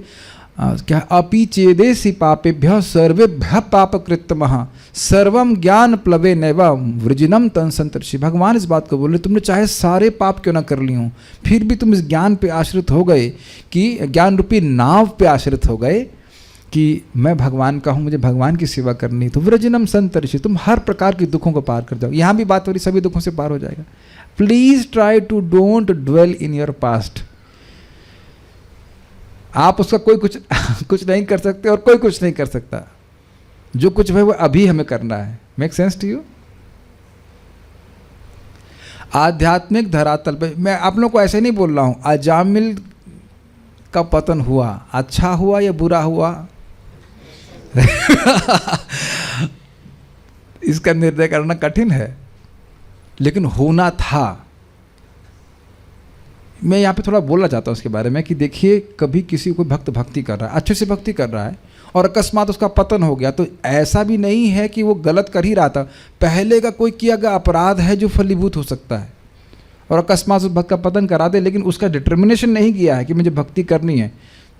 क्या अपि चेदेसी पापेभ्य सर्वेभ्य पाप कृतमः सर्वम ज्ञान प्लवे नैवम वृजिनम तन संतर्षि। भगवान इस बात को बोल रहे, तुमने चाहे सारे पाप क्यों ना कर ली हों, फिर भी तुम इस ज्ञान पे आश्रित हो गए कि ज्ञान रूपी नाव पे आश्रित हो गए कि मैं भगवान का हूँ, मुझे भगवान की सेवा करनी, तो वृजिनम संतर्षि, तुम हर प्रकार के दुखों को पार कर जाओ। यहाँ भी बात हो रही सभी दुखों से पार हो जाएगा। Please try to don't dwell in your past. आप उसका कोई कुछ नहीं कर सकते और कोई कुछ नहीं कर सकता। जो कुछ है वो अभी हमें करना है। Make sense to you? आध्यात्मिक धरातल पे मैं आप लोगों को ऐसे नहीं बोल रहा हूं अजामिल का पतन हुआ, अच्छा हुआ या बुरा हुआ इसका निर्णय करना कठिन है, लेकिन होना था। मैं यहाँ पे थोड़ा बोलना चाहता हूँ इसके बारे में कि देखिए, कभी किसी को भक्त भक्ति कर रहा है, अच्छे से भक्ति कर रहा है, और अकस्मात उसका पतन हो गया, तो ऐसा भी नहीं है कि वो गलत कर ही रहा था, पहले का कोई किया गया अपराध है जो फलीभूत हो सकता है, और अकस्मात उस भक्त का पतन करा दे, लेकिन उसका डिटर्मिनेशन नहीं किया है कि मुझे भक्ति करनी है,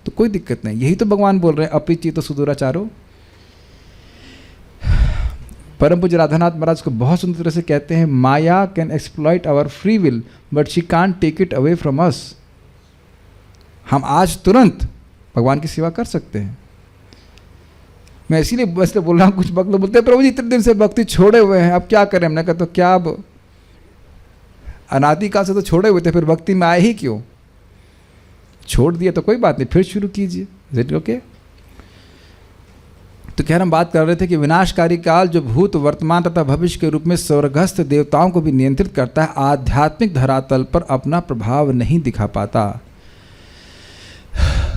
तो कोई दिक्कत नहीं। यही तो भगवान बोल रहे हैं, अपिचित तो सुदूराचारो। परम पूज्य राधानाथ महाराज को बहुत सुंदर तरह से कहते हैं, Maya can exploit our free will but she can't take it away from us. हम आज तुरंत भगवान की सेवा कर सकते हैं। मैं इसीलिए बस बोल रहा हूँ, कुछ भक्त लोग बोलते हैं प्रभु जी इतने दिन से भक्ति छोड़े हुए हैं, अब क्या करें? हमने कहा तो क्या, अब अनादिकाल से तो छोड़े हुए थे, फिर भक्ति में आए ही क्यों? छोड़ दिया तो कोई बात नहीं, फिर शुरू कीजिए। Is it okay? तो खैर हम बात कर रहे थे कि विनाशकारी काल जो भूत वर्तमान तथा भविष्य के रूप में स्वर्गस्थ देवताओं को भी नियंत्रित करता है, आध्यात्मिक धरातल पर अपना प्रभाव नहीं दिखा पाता।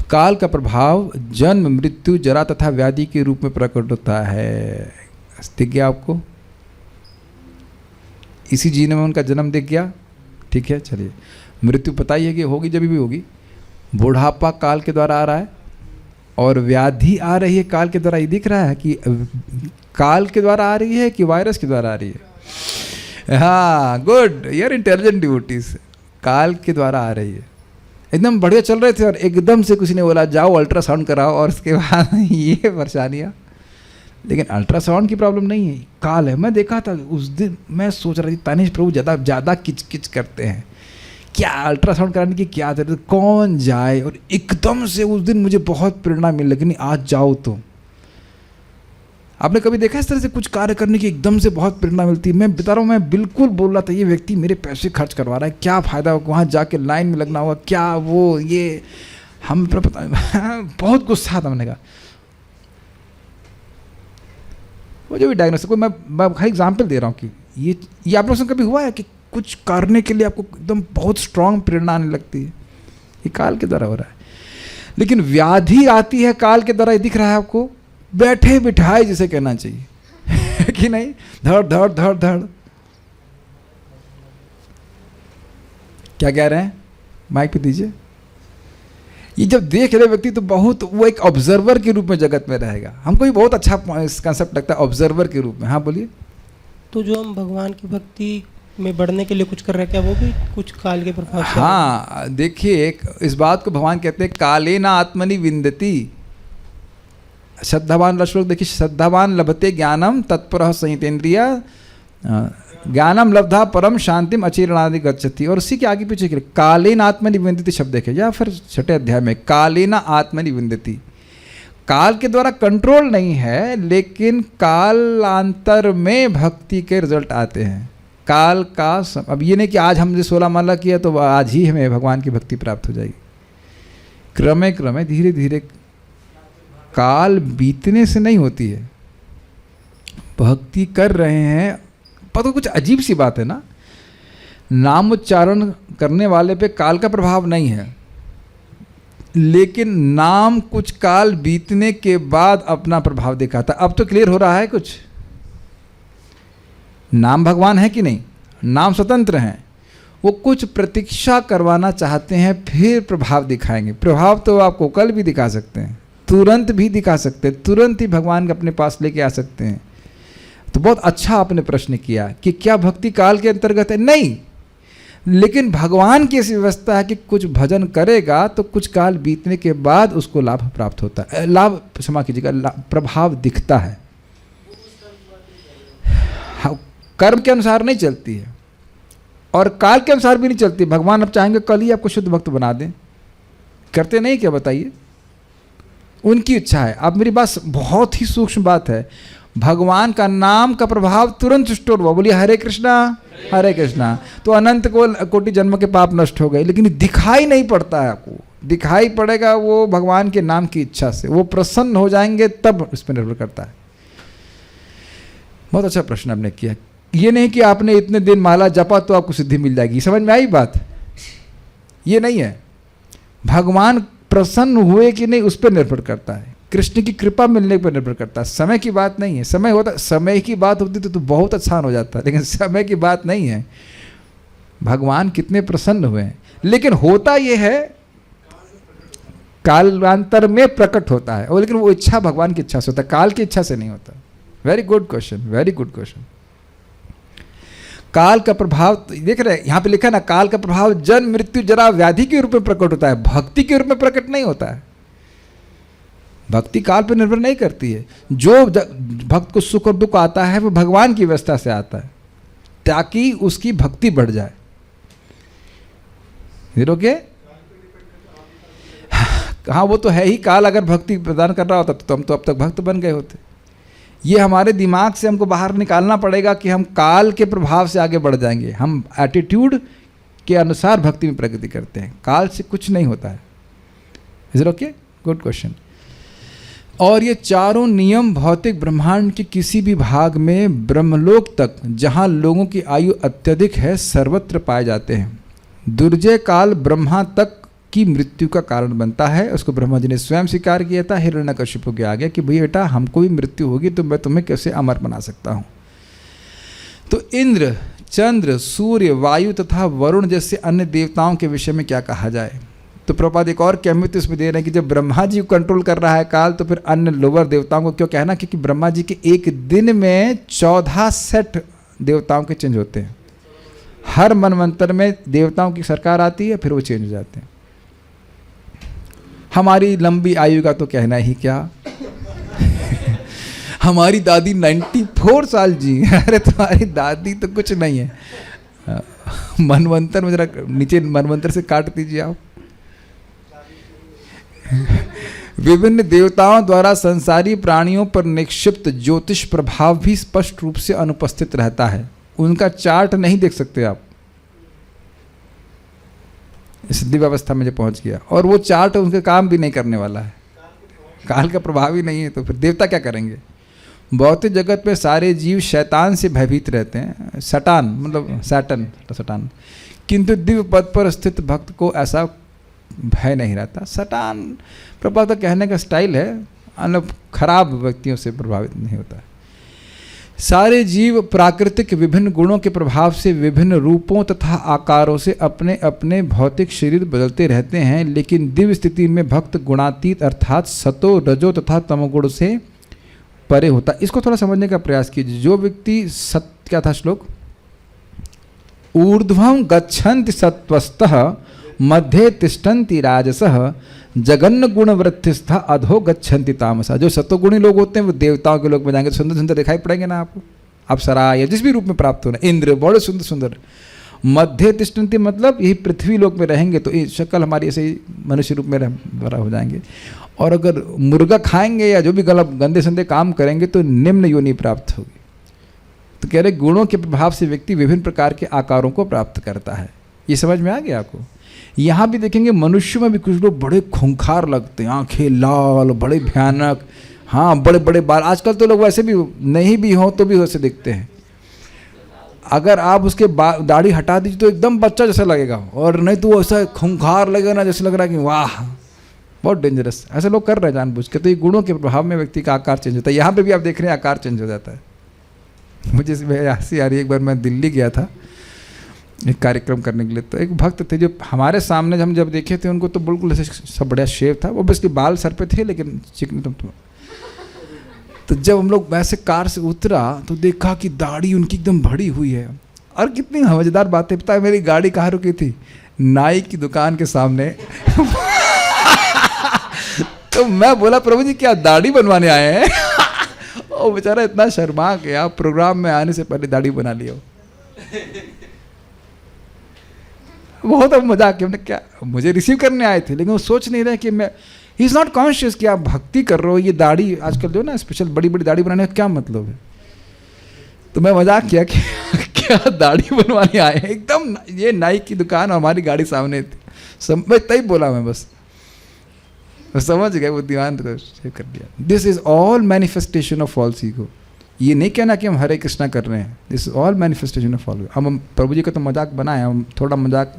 काल का प्रभाव जन्म मृत्यु जरा तथा व्याधि के रूप में प्रकट होता है। दिख गया आपको? इसी जीवन में उनका जन्म दिख गया, ठीक है। चलिए, मृत्यु पता ही है कि होगी, जब भी होगी। बुढ़ापा काल के द्वारा आ रहा है, और व्याधि आ रही है काल के द्वारा। ये दिख रहा है कि काल के द्वारा आ रही है कि वायरस के द्वारा आ रही है? हाँ, गुड, यार इंटेलिजेंट डिवोटीज। काल के द्वारा आ रही है। एकदम बढ़िया चल रहे थे और एकदम से किसी ने बोला जाओ अल्ट्रासाउंड कराओ, और उसके बाद ये परेशानियाँ। लेकिन अल्ट्रासाउंड की प्रॉब्लम नहीं है, काल है। मैं देखा था उस दिन, मैं सोच रहा था तानिश प्रभु ज़्यादा किच करते हैं, क्या अल्ट्रासाउंड कराने की क्या जरूरत, कौन जाए? और एकदम से उस दिन मुझे बहुत प्रेरणा मिल लगी, नहीं आज जाओ। तो आपने कभी देखा इस तरह से कुछ कार्य करने की एकदम से बहुत प्रेरणा मिलती है? मैं बता रहा हूँ, मैं बिल्कुल बोल रहा था ये व्यक्ति मेरे पैसे खर्च करवा रहा है, क्या फ़ायदा होगा, वहाँ जाके लाइन में लगना होगा, क्या वो ये हम पता बहुत गुस्सा था। मैंने कहा वो जो भी डायग्नोसिस, मैं हर एग्जाम्पल दे रहा हूँ कि ये आप लोगों से कभी हुआ है कि कुछ करने के लिए आपको एकदम बहुत स्ट्रांग प्रेरणा आने लगती है? ये काल के द्वारा हो रहा है। लेकिन व्याधि आती है काल के द्वारा, ये दिख रहा है आपको, बैठे बिठाए जिसे कहना चाहिए कि नहीं, धड़ धड़ धड़ धड़। क्या कह रहे हैं? माइक पे दीजिए। ये जब देख रहे व्यक्ति तो बहुत वो एक ऑब्जर्वर के रूप में जगत में रहेगा। हमको भी बहुत अच्छा कंसेप्ट लगता है ऑब्जर्वर के रूप में। हाँ बोलिए। तो जो हम भगवान की भक्ति में बढ़ने के लिए कुछ कर रहे हैं, क्या वो भी कुछ काल के प्रभाव से? हाँ, देखिए इस बात को भगवान कहते हैं काले ना आत्मनि विंदति। श्रद्धावान श्लोक देखिए, श्रद्धावान लभते ज्ञानम तत्पर संहितेन्द्रिय ज्ञानम लब्धा परम शांतिम अचिरणादि गच्छति। और उसी के आगे पीछे के कालेन आत्मनि विंदति शब्द देखे, या फिर 6ठे अध्याय में कालेन आत्मनि विंदति। काल के द्वारा कंट्रोल नहीं है, लेकिन कालांतर में भक्ति के रिजल्ट आते हैं। काल का अब ये नहीं कि आज हमने 16 माला किया तो आज ही हमें भगवान की भक्ति प्राप्त हो जाएगी। क्रमे क्रमे धीरे धीरे काल बीतने से नहीं होती है। भक्ति कर रहे हैं, पता कुछ अजीब सी बात है ना, नाम उच्चारण करने वाले पे काल का प्रभाव नहीं है, लेकिन नाम कुछ काल बीतने के बाद अपना प्रभाव दिखाता। अब तो क्लियर हो रहा है कुछ? नाम भगवान है कि नहीं? नाम स्वतंत्र हैं, वो कुछ प्रतीक्षा करवाना चाहते हैं, फिर प्रभाव दिखाएंगे। प्रभाव तो आपको कल भी दिखा सकते हैं, तुरंत भी दिखा सकते हैं, तुरंत ही भगवान के अपने पास लेके आ सकते हैं। तो बहुत अच्छा आपने प्रश्न किया कि क्या भक्ति काल के अंतर्गत है? नहीं, लेकिन भगवान की ऐसी व्यवस्था है कि कुछ भजन करेगा तो कुछ काल बीतने के बाद उसको लाभ प्राप्त होता है। लाभ क्षमा कीजिएगा, प्रभाव दिखता है। कर्म के अनुसार नहीं चलती है और काल के अनुसार भी नहीं चलती। भगवान अब चाहेंगे कल ही आपको शुद्ध भक्त बना दें, करते नहीं क्या बताइए? उनकी इच्छा है। अब मेरी बात बहुत ही सूक्ष्म बात है, भगवान का नाम का प्रभाव तुरंत स्टोर हुआ, बोलिए हरे कृष्णा हरे कृष्णा, तो अनंत कोटि जन्म के पाप नष्ट हो गए। लेकिन दिखाई नहीं पड़ता है आपको, दिखाई पड़ेगा वो भगवान के नाम की इच्छा से, वो प्रसन्न हो जाएंगे तब उस पर निर्भर करता है। बहुत अच्छा प्रश्न आपने किया। ये नहीं कि आपने इतने दिन माला जपा तो आपको सिद्धि मिल जाएगी, समझ में आई बात? ये नहीं है। भगवान प्रसन्न हुए कि नहीं उस पर निर्भर करता है, कृष्ण की कृपा मिलने पर निर्भर करता है। समय की बात नहीं है। समय होता, समय की बात होती तो बहुत आसान हो जाता है, लेकिन समय की बात नहीं है। भगवान कितने प्रसन्न हुए हैं, लेकिन होता यह है कालांतर में प्रकट होता है, और लेकिन वो इच्छा भगवान की इच्छा से होता है, काल की इच्छा से नहीं होता। Very good question, very good question. काल का प्रभाव देख रहे हैं यहाँ पे लिखा है ना, काल का प्रभाव जन्म मृत्यु जरा व्याधि के रूप में प्रकट होता है, भक्ति के रूप में प्रकट नहीं होता है। भक्ति काल पर निर्भर नहीं करती है। जो भक्त को सुख और दुख आता है वो भगवान की व्यवस्था से आता है ताकि उसकी भक्ति बढ़ जाए। ओके, हाँ वो तो है ही। काल अगर भक्ति प्रदान कर रहा होता तो हम तो अब तक भक्त बन गए होते। ये हमारे दिमाग से हमको बाहर निकालना पड़ेगा कि हम काल के प्रभाव से आगे बढ़ जाएंगे। हम एटीट्यूड के अनुसार भक्ति में प्रगति करते हैं, काल से कुछ नहीं होता है। Is it okay? Good question. और ये चारों नियम भौतिक ब्रह्मांड के किसी भी भाग में ब्रह्मलोक तक जहाँ लोगों की आयु अत्यधिक है सर्वत्र पाए जाते हैं। दुर्जय काल ब्रह्मा तक की मृत्यु का कारण बनता है। उसको ब्रह्मा जी ने स्वयं स्वीकार किया था हिरण्यकशिपु के आगे कि भैया बेटा हमको भी मृत्यु होगी तो मैं तुम्हें कैसे अमर बना सकता हूँ। तो इंद्र, चंद्र, सूर्य, वायु तथा वरुण जैसे अन्य देवताओं के विषय में क्या कहा जाए? तो प्रभुपाद एक और कैमित इसमें दे रहे हैं कि जब ब्रह्मा जी को कंट्रोल कर रहा है काल, तो फिर अन्य लोअर देवताओं को क्यों कहना? क्योंकि ब्रह्मा जी के एक दिन में 14 सेट देवताओं के चेंज होते हैं। हर मनवंतर में देवताओं की सरकार आती है, फिर वो चेंज हो जाते हैं। हमारी लंबी आयु का तो कहना ही क्या हमारी दादी 94 साल जी। अरे तुम्हारी दादी तो कुछ नहीं है। मनवंतर में जरा नीचे मनवंतर से काट दीजिए आप। विभिन्न देवताओं द्वारा संसारी प्राणियों पर निक्षिप्त ज्योतिष प्रभाव भी स्पष्ट रूप से अनुपस्थित रहता है। उनका चार्ट नहीं देख सकते आप। सिद्धि व्यवस्था में जो पहुंच गया, और वो चार्ट उनके काम भी नहीं करने वाला है, काल का प्रभाव ही नहीं है, तो फिर देवता क्या करेंगे? भौतिक जगत में सारे जीव शैतान से भयभीत रहते हैं। सटान मतलब सैटन, सटान। किंतु दिव्य पद पर स्थित भक्त को ऐसा भय नहीं रहता। सटान प्रभाव कहने का स्टाइल है, मतलब खराब व्यक्तियों से प्रभावित नहीं होता है। सारे जीव प्राकृतिक विभिन्न गुणों के प्रभाव से विभिन्न रूपों तथा आकारों से अपने अपने भौतिक शरीर बदलते रहते हैं, लेकिन दिव्य स्थिति में भक्त गुणातीत अर्थात सतो रजो तथा तमोगुण से परे होता। इसको थोड़ा समझने का प्रयास कीजिए। जो व्यक्ति क्या था श्लोक? ऊर्ध्वं गच्छन्ति सत्त्वस्तः मध्ये तिष्ठन्ति राजसः जगन्न गुण वृत्तिस्था अधो गच्छन्ति तामसा। जो सत्वगुणी लोग होते हैं वो देवताओं के लोक में जाएंगे, सुंदर सुंदर दिखाई पड़ेंगे ना आपको, आप सरा या जिस भी रूप में प्राप्त हो रहे। इंद्र बड़े सुंदर सुंदर। मध्य तिष्ठन्ति मतलब यही पृथ्वी लोक में रहेंगे तो शक्ल हमारी ऐसे ही मनुष्य रूप में बड़ा हो जाएंगे। और अगर मुर्गा खाएंगे या जो भी गलत गंदे संदे काम करेंगे तो निम्न योनि प्राप्त होगी। तो कह रहे गुणों के प्रभाव से व्यक्ति विभिन्न प्रकार के आकारों को प्राप्त करता है। ये समझ में आ गया आपको? यहाँ भी देखेंगे मनुष्य में भी कुछ लोग बड़े खूंखार लगते हैं, आंखें लाल, बड़े भयानक, हाँ बड़े बड़े बाल। आजकल तो लोग वैसे भी नहीं भी हों तो भी वैसे दिखते हैं। अगर आप उसके दाढ़ी हटा दीजिए तो एकदम बच्चा जैसा लगेगा, और नहीं तो ऐसा खूंखार लगेगा ना, जैसे लग रहा है कि वाह बहुत डेंजरस। ऐसे लोग कर रहे हैं जानबूझ के। तो ये गुणों के प्रभाव में व्यक्ति का आकार चेंज होता है। यहाँ पे भी आप देख रहे हैं आकार चेंज हो जाता है। मुझे हंसी आ रही है, एक बार मैं दिल्ली गया था एक कार्यक्रम करने के लिए, तो एक भक्त थे जो हमारे सामने हम जब देखे थे उनको तो बिल्कुल ऐसे सब बढ़िया शेव था, वो बेसिकली बाल सर पे थे लेकिन चिकने तो जब हम लोग वैसे कार से उतरा तो देखा कि दाढ़ी उनकी एकदम बड़ी हुई है। और कितनी मजेदार बात है, पता है मेरी गाड़ी कहाँ रुकी थी? नाई की दुकान के सामने। तो मैं बोला प्रभु जी क्या दाढ़ी बनवाने आए हैं? वो बेचारा इतना शर्मा गया, प्रोग्राम में आने से पहले दाढ़ी बना लिया। बहुत अब मजाक किया, हमने क्या, मुझे रिसीव करने आए थे लेकिन वो सोच नहीं रहे कि मैं, ही इज़ नॉट कॉन्शियस कि आप भक्ति कर रहे हो। ये दाढ़ी आजकल जो ना स्पेशल बड़ी बड़ी दाढ़ी बनाने का क्या मतलब है। तो मैं मजाक किया कि क्या दाढ़ी बनवाने आए हैं, एकदम ये नाई की दुकान और हमारी गाड़ी सामने थी। मैं इतना ही बोला, मैं बस समझ गए, बुद्धिमान तो सेव कर दिया। This is all manifestation of false ego. ये नहीं कहना कि हम हरे कृष्णा कर रहे हैं, this is all manifestation of false. हम प्रभु जी का तो मजाक बनाए, हम थोड़ा मजाक,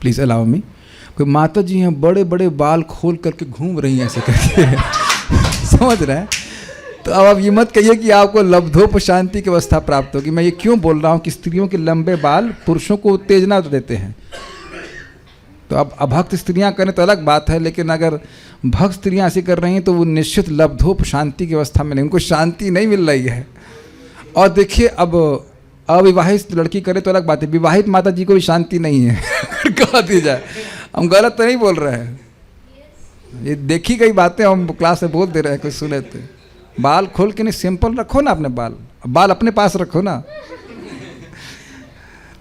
प्लीज अलाउ मी। कोई माता जी हैं बड़े बड़े बाल खोल करके घूम रही हैं ऐसे करके समझ रहे हैं। तो अब आप ये मत कहिए कि आपको लब्धोप शांति की अवस्था प्राप्त होगी। मैं ये क्यों बोल रहा हूँ कि स्त्रियों के लंबे बाल पुरुषों को उत्तेजना तो देते हैं। तो अब अभक्त स्त्रियां करें तो अलग बात है, लेकिन अगर भक्त स्त्रियां ऐसी कर रही हैं तो वो निश्चित लब्धोप शांति की अवस्था में नहीं, उनको शांति नहीं मिल रही है। और देखिए अब अविवाहित लड़की करे तो अलग बात है, विवाहित माता जी को भी शांति नहीं है कह दी जाए। हम गलत तो नहीं बोल रहे हैं, ये देखी गई बातें हम क्लास में बोल दे रहे हैं, कुछ सुने थे। बाल खोल के नहीं, सिंपल रखो ना अपने बाल अपने पास रखो ना।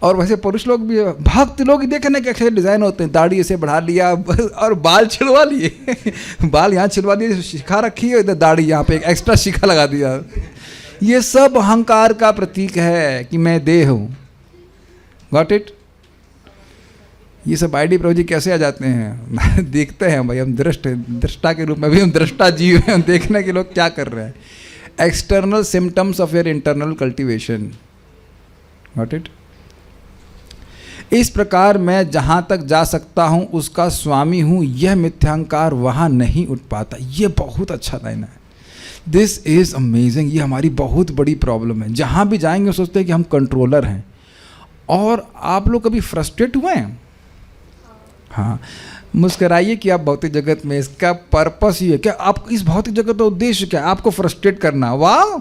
और वैसे पुरुष लोग भी, भक्त लोग देखने के अच्छे डिज़ाइन होते हैं, दाढ़ी ऐसे बढ़ा लिया और बाल छिलवा लिए बाल यहाँ छिलवा लिए, शिखा रखी है, इधर दाढ़ी यहाँ पे एक एक्स्ट्रा शिखा लगा दिया। ये सब अहंकार का प्रतीक है कि मैं देह हूँ। Got it. ये सब आईडी प्रभु जी कैसे आ जाते हैं देखते हैं भाई, हम दृष्टा के रूप में भी हम दृष्टा जीव हैं, हम देखने के लोग क्या कर रहे हैं। External symptoms of your internal cultivation. Got it. इस प्रकार मैं जहाँ तक जा सकता हूँ उसका स्वामी हूँ, यह मिथ्यांकार वहाँ नहीं उठ पाता। ये बहुत अच्छा लाइन है। This is amazing. ये हमारी बहुत बड़ी प्रॉब्लम है। जहाँ भी जाएंगे सोचते हैं कि हम कंट्रोलर हैं। और आप लोग कभी फ्रस्ट्रेट हुए हैं? हाँ, मुस्कराइए कि आप भौतिक जगत में, इसका पर्पस ही है क्या? आप इस भौतिक जगत का उद्देश्य क्या है? आपको फ्रस्ट्रेट करना। वाह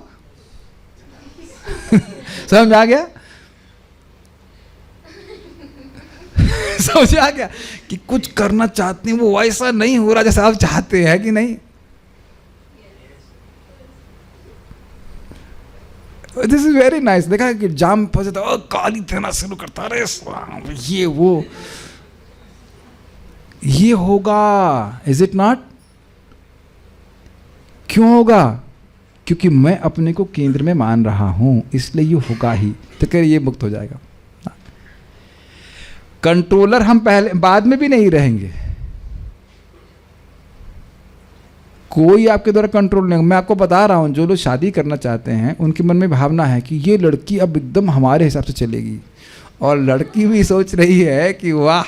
समझ आ गया? समझ आ गया कि कुछ करना चाहते हैं, वो वैसा नहीं हो रहा जैसा आप चाहते हैं, कि नहीं? This is very nice. देखा कि जाम फंसे तो काली देना शुरू करता, अरे ये वो ये होगा। Is it not? क्यों होगा? क्योंकि मैं अपने को केंद्र में मान रहा हूं, इसलिए ये होगा ही। तो कह ये मुक्त हो जाएगा। कंट्रोलर हम पहले बाद में भी नहीं रहेंगे। कोई आपके द्वारा कंट्रोल नहीं। मैं आपको बता रहा हूं, जो लोग शादी करना चाहते हैं उनके मन में भावना है कि ये लड़की अब एकदम हमारे हिसाब से चलेगी, और लड़की भी सोच रही है कि वाह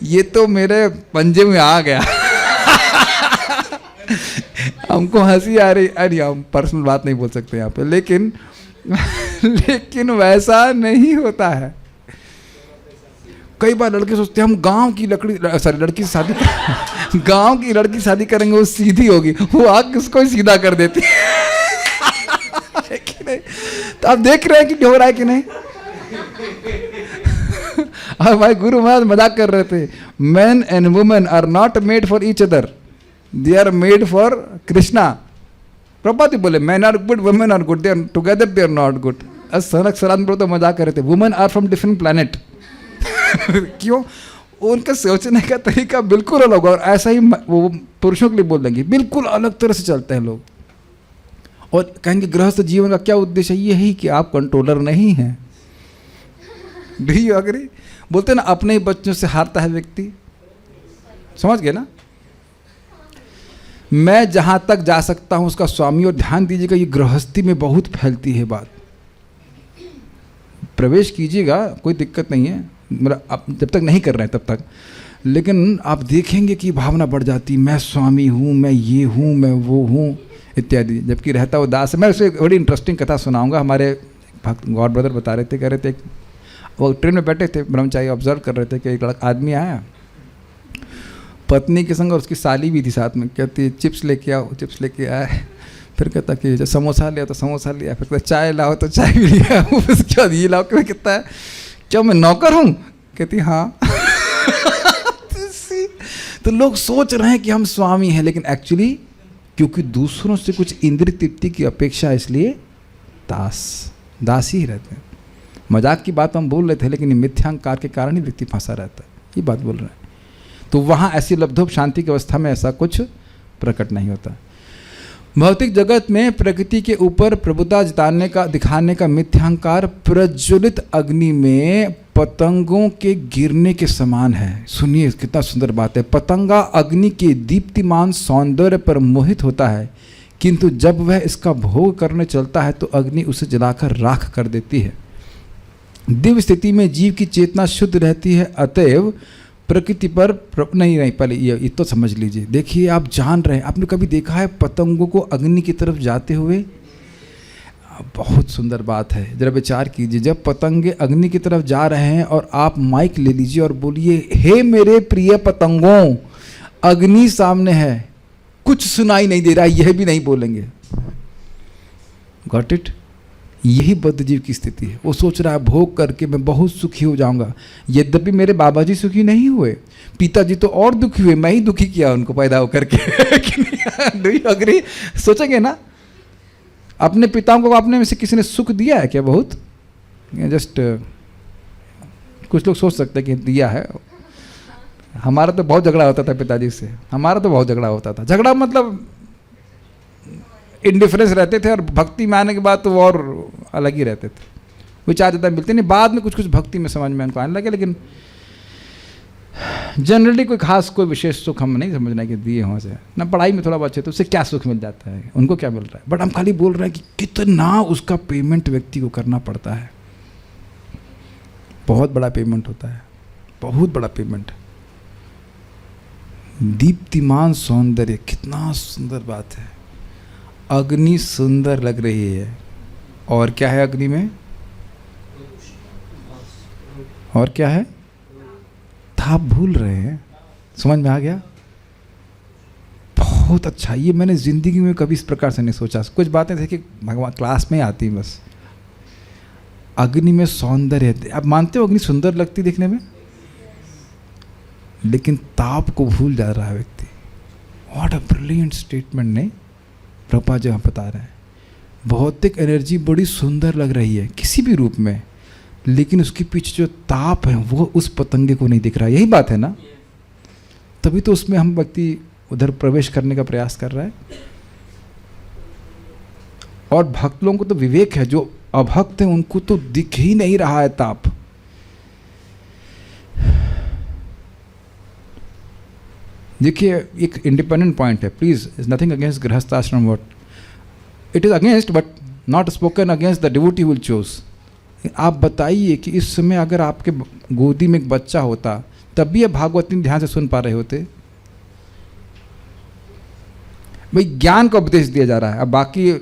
ये तो मेरे पंजे में आ गया हमको हंसी आ रही। अरे हम पर्सनल बात नहीं बोल सकते यहाँ पे, लेकिन वैसा नहीं होता है। कई बार लड़के सोचते हैं हम गांव की लड़की से शादी गांव की लड़की शादी करेंगे, वो सीधी होगी, वो आग उसको ही सीधा कर देती है कि नहीं? तो आप देख रहे हैं कि हो रहा है कि नहीं? और भाई गुरु महाराज मजाक कर रहे थे, man and women are not made for each other, they are made for Krishna. प्रभाती बोले man are good, women are good, they are together, they are not good. सनक सरान तो मजाक कर रहे थे, women are from different planet क्यों? उनका सोचने का तरीका बिल्कुल अलग, और ऐसा ही वो पुरुषों के लिए बोल देंगे, बिल्कुल अलग तरह से चलते हैं लोग। और कहेंगे गृहस्थ जीवन का क्या उद्देश्य है? यही कि आप कंट्रोलर नहीं हैं। Do you agree? बोलते ना अपने ही बच्चों से हारता है व्यक्ति। समझ गए ना? मैं जहां तक जा सकता हूं उसका स्वामी। और ध्यान दीजिएगा, ये गृहस्थी में बहुत फैलती है बात। प्रवेश कीजिएगा, कोई दिक्कत नहीं है, मतलब आप जब तक नहीं कर रहे हैं तब तक, लेकिन आप देखेंगे कि भावना बढ़ जाती, मैं स्वामी हूँ, मैं ये हूँ, मैं वो हूँ इत्यादि। जबकि रहता वो दास है। मैं उसे बड़ी इंटरेस्टिंग कथा सुनाऊंगा। हमारे भक्त गॉड ब्रदर बता रहे थे, कह रहे थे वो ट्रेन में बैठे थे, ब्रह्मचारी ऑब्जर्व कर रहे थे कि एक आदमी आया पत्नी के संग, और उसकी साली भी थी साथ में। कहती चिप्स लेके आओ, चिप्स लेके आया। फिर कहता कि समोसा लिया तो समोसा लिया, फिर कहता चाय लाओ तो चाय भी लिया। उसके बाद ये लाओ, कहता है क्या मैं नौकर हूँ? कहती हाँ तो लोग सोच रहे हैं कि हम स्वामी हैं, लेकिन एक्चुअली क्योंकि दूसरों से कुछ इंद्रिय तृप्ति की अपेक्षा, इसलिए दास ही रहते हैं। मजाक की बात हम बोल रहे थे, लेकिन मिथ्यांकार के कारण ही व्यक्ति फंसा रहता है, ये बात बोल रहे हैं। तो वहाँ ऐसी लब्धोप शांति की अवस्था में ऐसा कुछ प्रकट नहीं होता। भौतिक जगत में प्रकृति के ऊपर प्रभुता दिखाने का मिथ्यांकार प्रज्वलित अग्नि में पतंगों के गिरने के समान है। सुनिए कितना सुंदर बात है। पतंगा अग्नि के दीप्तिमान सौंदर्य पर मोहित होता है, किंतु जब वह इसका भोग करने चलता है तो अग्नि उसे जलाकर राख कर देती है। दिव्य स्थिति में जीव की चेतना शुद्ध रहती है, अतएव प्रकृति पर नहीं पहले ये तो समझ लीजिए। देखिए आप जान रहे हैं, आपने कभी देखा है पतंगों को अग्नि की तरफ जाते हुए? बहुत सुंदर बात है, जरा विचार कीजिए। जब पतंगे अग्नि की तरफ जा रहे हैं और आप माइक ले लीजिए और बोलिए, हे मेरे प्रिय पतंगों, अग्नि सामने है, कुछ सुनाई नहीं दे रहा, यह भी नहीं बोलेंगे। Got it? यही बद्धजीव की स्थिति है। वो सोच रहा है भोग करके मैं बहुत सुखी हो जाऊंगा। यद्यपि मेरे बाबा जी सुखी नहीं हुए, पिताजी तो और दुखी हुए, मैं ही दुखी किया उनको पैदा होकर के। Do you agree? सोचेंगे ना, अपने पिताओं को अपने में से किसी ने सुख दिया है क्या? बहुत जस्ट कुछ लोग सोच सकते हैं कि दिया है। हमारा तो बहुत झगड़ा होता था पिताजी से, हमारा तो बहुत झगड़ा होता था। झगड़ा मतलब इंडिफरेंस रहते थे, और भक्ति में आने के बाद तो वो और अलग ही रहते थे, विचार ज़्यादा मिलते नहीं। बाद में कुछ कुछ भक्ति में समझ में उनको आने लगे, लेकिन जनरली कोई खास कोई विशेष सुख हम नहीं समझना कि दिए हों से ना। पढ़ाई में थोड़ा बच्चे तो उससे क्या सुख मिल जाता है, उनको क्या मिल रहा है, बट हम खाली बोल रहे हैं कि कितना उसका पेमेंट व्यक्ति को करना पड़ता है। बहुत बड़ा पेमेंट होता है, बहुत बड़ा पेमेंट। दीप्तिमान सौंदर्य, कितना सुंदर बात है। अग्नि सुंदर लग रही है, और क्या है अग्नि में? और क्या है? आप भूल रहे हैं। समझ में आ गया? बहुत अच्छा। ये मैंने जिंदगी में कभी इस प्रकार से नहीं सोचा। कुछ बातें थे कि भगवान क्लास में आती बस। अग्नि में सौंदर्य है। आप मानते हो अग्नि सुंदर लगती दिखने में, लेकिन ताप को भूल जा रहा है व्यक्ति। What a brilliant statement. नहीं, प्रभुपाद जी हम बता रहे हैं, भौतिक एनर्जी बड़ी सुंदर लग रही है किसी भी रूप में, लेकिन उसके पीछे जो ताप है वो उस पतंगे को नहीं दिख रहा है। यही बात है ना? तभी तो उसमें हम व्यक्ति उधर प्रवेश करने का प्रयास कर रहा है। और भक्त लोगों को तो विवेक है, जो अभक्त है उनको तो दिख ही नहीं रहा है ताप। देखिए एक इंडिपेंडेंट पॉइंट है, प्लीज, इज नथिंग अगेंस्ट गृहस्थाश्रम, what it is against, but not spoken against the devotee will choose. आप बताइए कि इस समय अगर आपके गोदी में एक बच्चा होता, तब भी आप भागवती ध्यान से सुन पा रहे होते? भाई ज्ञान का उपदेश दिया जा रहा है, अब बाकी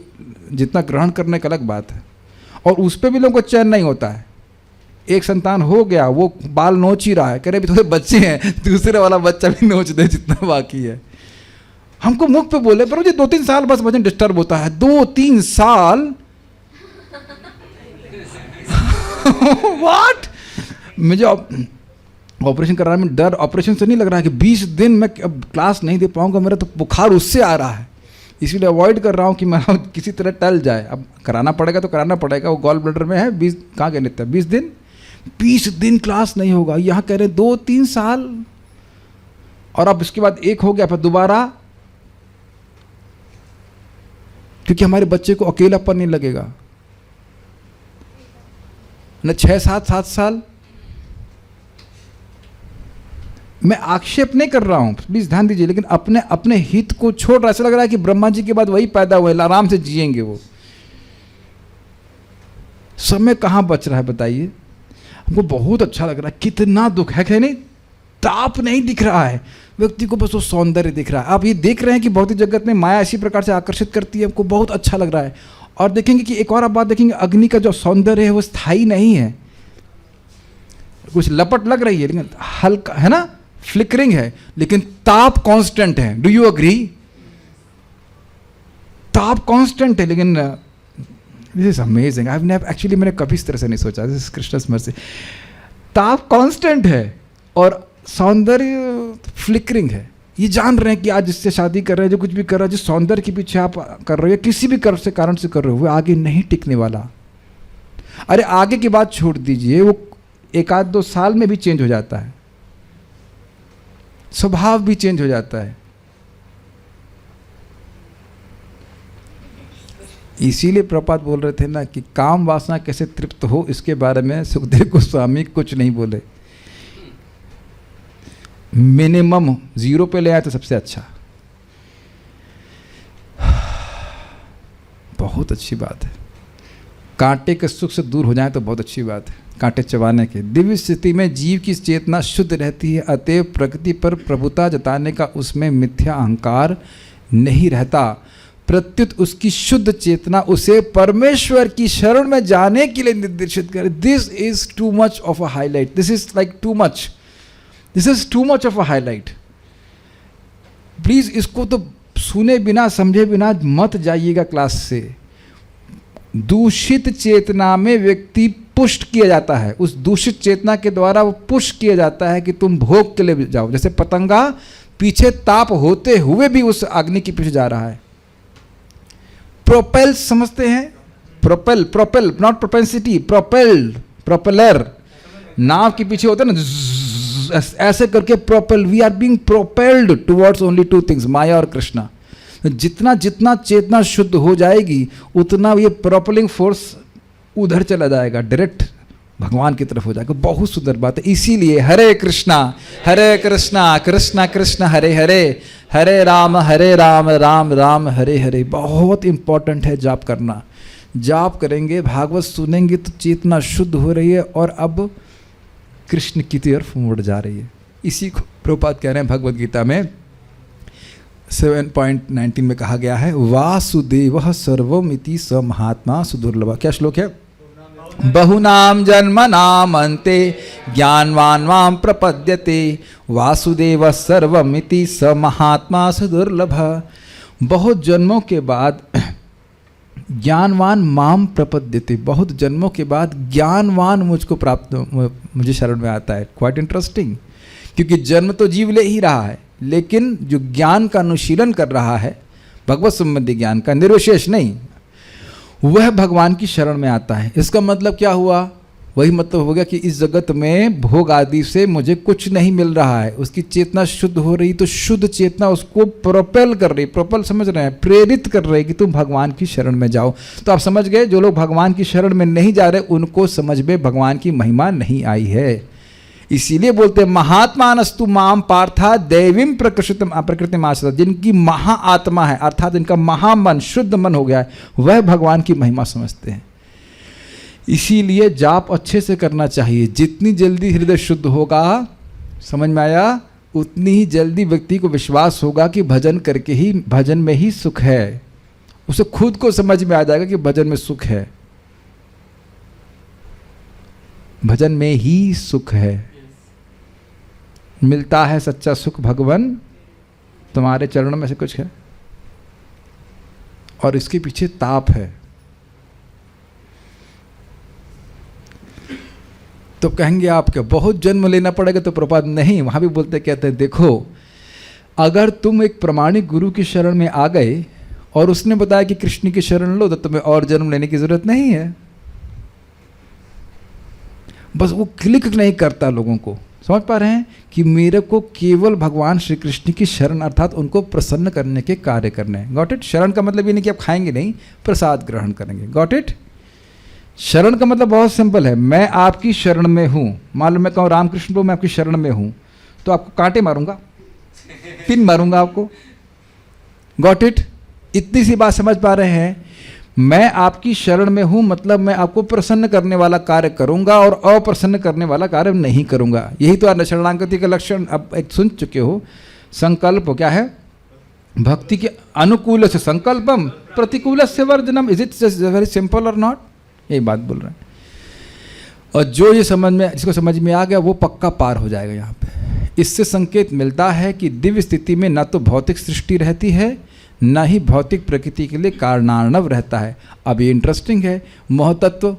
जितना ग्रहण करने का अलग बात है। और उस पर भी लोगों को चैन नहीं होता है। एक संतान हो गया, वो बाल नोच ही रहा है, कह रहे भी थोड़े बच्चे हैं, दूसरे वाला बच्चा भी नोच दे जितना बाकी है। हमको मुख पे बोले, पर मुझे 2-3 साल बस वजन डिस्टर्ब होता है। 2-3 साल व्हाट? मुझे ऑपरेशन कराने में डर ऑपरेशन से नहीं लग रहा है कि 20 दिन मैं अब क्लास नहीं दे पाऊंगा, मेरा तो बुखार उससे आ रहा है, इसीलिए अवॉइड कर रहा हूँ कि मैं किसी तरह टल जाए। अब कराना पड़ेगा तो कराना पड़ेगा, वो गॉल ब्लैडर में है। 20 कहाँ कहने था 20 दिन क्लास नहीं होगा, यहाँ कह रहे 2-3 साल। और अब इसके बाद एक हो गया, फिर दोबारा, क्योंकि हमारे बच्चे को अकेलापन नहीं लगेगा न। 6-7 साल। मैं आक्षेप नहीं कर रहा हूं, प्लीज ध्यान दीजिए, लेकिन अपने अपने हित को छोड़ रहा है। ऐसा लग रहा है कि ब्रह्मा जी के बाद वही पैदा हुए, आराम से जिएंगे वो। समय कहां बच रहा है बताइए? हमको बहुत अच्छा लग रहा है, कितना दुख है कि नहीं? ताप नहीं दिख रहा है व्यक्ति को, बस वो सौंदर्य दिख रहा है। आप ये देख रहे हैं कि भौतिक जगत में माया इसी प्रकार से आकर्षित करती है, हमको बहुत अच्छा लग रहा है। और देखेंगे कि एक और आप बात देखेंगे, अग्नि का जो सौंदर्य है वो स्थायी नहीं है, कुछ लपट लग रही है, लेकिन हल्का है ना, फ्लिकरिंग है, लेकिन ताप कांस्टेंट है। Do you agree? ताप कांस्टेंट है, लेकिन this is amazing. I have never, actually मैंने कभी इस तरह से नहीं सोचा। This is Krishna's mercy. ताप कांस्टेंट है और सौंदर्य फ्लिकरिंग है। ये जान रहे हैं कि आज जिससे शादी कर रहे हैं, जो कुछ भी कर रहे हैं, जिस सौंदर्य के पीछे आप कर रहे हो, किसी भी कारण से कर रहे हो, वो आगे नहीं टिकने वाला। अरे आगे की बात छोड़ दीजिए, वो 1-2 साल में भी चेंज हो जाता है, स्वभाव भी चेंज हो जाता है। इसीलिए प्रभुपाद बोल रहे थे ना कि काम वासना कैसे तृप्त हो, इसके बारे में सुखदेव गोस्वामी कुछ नहीं बोले। मिनिमम 0 पे ले आए तो सबसे अच्छा। बहुत अच्छी बात है। कांटे के सुख से दूर हो जाए तो बहुत अच्छी बात है, कांटे चबाने के। दिव्य स्थिति में जीव की चेतना शुद्ध रहती है, अतएव प्रकृति पर प्रभुता जताने का उसमें मिथ्या अहंकार नहीं रहता। प्रत्युत उसकी शुद्ध चेतना उसे परमेश्वर की शरण में जाने के लिए निर्देशित करे। This is too much of a highlight, this is like too much, this is too much of a highlight. Please इसको तो सुने बिना समझे बिना मत जाइएगा क्लास से। दूषित चेतना में व्यक्ति पुष्ट किया जाता है, उस दूषित चेतना के द्वारा वो पुष्ट किया जाता है कि तुम भोग के लिए जाओ। जैसे पतंगा पीछे ताप होते हुए भी उस अग्नि के पीछे जा रहा है। प्रोपेल समझते हैं? Propel, propel not propensity, propelled, propeller नाव के पीछे होता है ना, ऐसे करके propel. We are being propelled towards only 2 things, Maya और कृष्णा। जितना जितना चेतना शुद्ध हो जाएगी उतना ये प्रोपेलिंग फोर्स उधर चला जाएगा, डायरेक्ट भगवान की तरफ हो जाएगा। बहुत सुंदर बात है। इसीलिए हरे कृष्णा कृष्णा कृष्ण हरे हरे, हरे राम राम राम हरे हरे। बहुत इंपॉर्टेंट है जाप करना। जाप करेंगे, भागवत सुनेंगे तो चेतना शुद्ध हो रही है और अब कृष्ण की तरफ मुड़ जा रही है। इसी को प्रभुपाद कह रहे हैं भगवद गीता में 7.19 में कहा गया है, वासुदेवः सर्वमिति स महात्मा सुदुर्लभ। क्या श्लोक है? बहुनाम जन्मनाम अन्ते ज्ञानवान मां प्रपद्यते, वासुदेव सर्वमिति स महात्मा सुदुर्लभ। बहुत जन्मों के बाद ज्ञानवान माम प्रपद्यते, बहुत जन्मों के बाद ज्ञानवान मुझे शरण में आता है। क्वाइट इंटरेस्टिंग, क्योंकि जन्म तो जीव ले ही रहा है, लेकिन जो ज्ञान का अनुशीलन कर रहा है, भगवत संबंधी ज्ञान का, निर्विशेष नहीं, वह भगवान की शरण में आता है। इसका मतलब क्या हुआ? वही मतलब हो गया कि इस जगत में भोग आदि से मुझे कुछ नहीं मिल रहा है। उसकी चेतना शुद्ध हो रही, तो शुद्ध चेतना उसको प्रोपेल कर रही, प्रोपेल समझ रहे हैं, प्रेरित कर रही कि तुम भगवान की शरण में जाओ। तो आप समझ गए, जो लोग भगवान की शरण में नहीं जा रहे उनको समझ में भगवान की महिमा नहीं आई है। इसीलिए बोलते हैं महात्मानस्तु माम पार्था दैवीम प्रकृतिम आश्रिता। जिनकी महा आत्मा है, अर्थात जिनका महामन शुद्ध मन हो गया है, वह भगवान की महिमा समझते हैं। इसीलिए जाप अच्छे से करना चाहिए। जितनी जल्दी हृदय शुद्ध होगा, समझ में आया, उतनी ही जल्दी व्यक्ति को विश्वास होगा कि भजन करके ही, भजन में ही सुख है। उसे खुद को समझ में आ जाएगा कि भजन में सुख है, भजन में ही सुख है। मिलता है सच्चा सुख भगवान तुम्हारे चरणों में से कुछ है, और इसके पीछे ताप है। तो कहेंगे आप क्या बहुत जन्म लेना पड़ेगा? तो प्रपात नहीं, वहां भी बोलते कहते हैं देखो, अगर तुम एक प्रमाणिक गुरु की शरण में आ गए और उसने बताया कि कृष्ण की शरण लो, तो तुम्हें और जन्म लेने की जरूरत नहीं है। बस वो क्लिक नहीं करता लोगों को। समझ पा रहे हैं कि मेरे को केवल भगवान श्री कृष्ण की शरण, अर्थात उनको प्रसन्न करने के कार्य करने हैं। Got it? शरण का मतलब ये नहीं कि आप खाएंगे नहीं, प्रसाद ग्रहण करेंगे। Got it? शरण का मतलब बहुत सिंपल है, मैं आपकी शरण में हूँ। मान लो मैं कहूँ रामकृष्ण प्रभु मैं आपकी शरण में हूँ, तो आपको कांटे मारूंगा, पिन मारूंगा आपको। Got it? इतनी सी बात समझ पा रहे हैं? मैं आपकी शरण में हूं मतलब मैं आपको प्रसन्न करने वाला कार्य करूंगा और अप्रसन्न करने वाला कार्य नहीं करूंगा। यही तो शरणागति का लक्षण अब एक सुन चुके हो। संकल्प क्या है? भक्ति के अनुकूल से संकल्पम, प्रतिकूल से वर्जनम। इज इट वेरी सिंपल और नॉट? यही बात बोल रहे हैं। और जो ये समझ में, जिसको समझ में आ गया वो पक्का पार हो जाएगा यहाँ पे। इससे संकेत मिलता है कि दिव्य स्थिति में न तो भौतिक सृष्टि रहती है, न ही भौतिक प्रकृति के लिए कारणार्णव रहता है। अब ये इंटरेस्टिंग है, महतत्व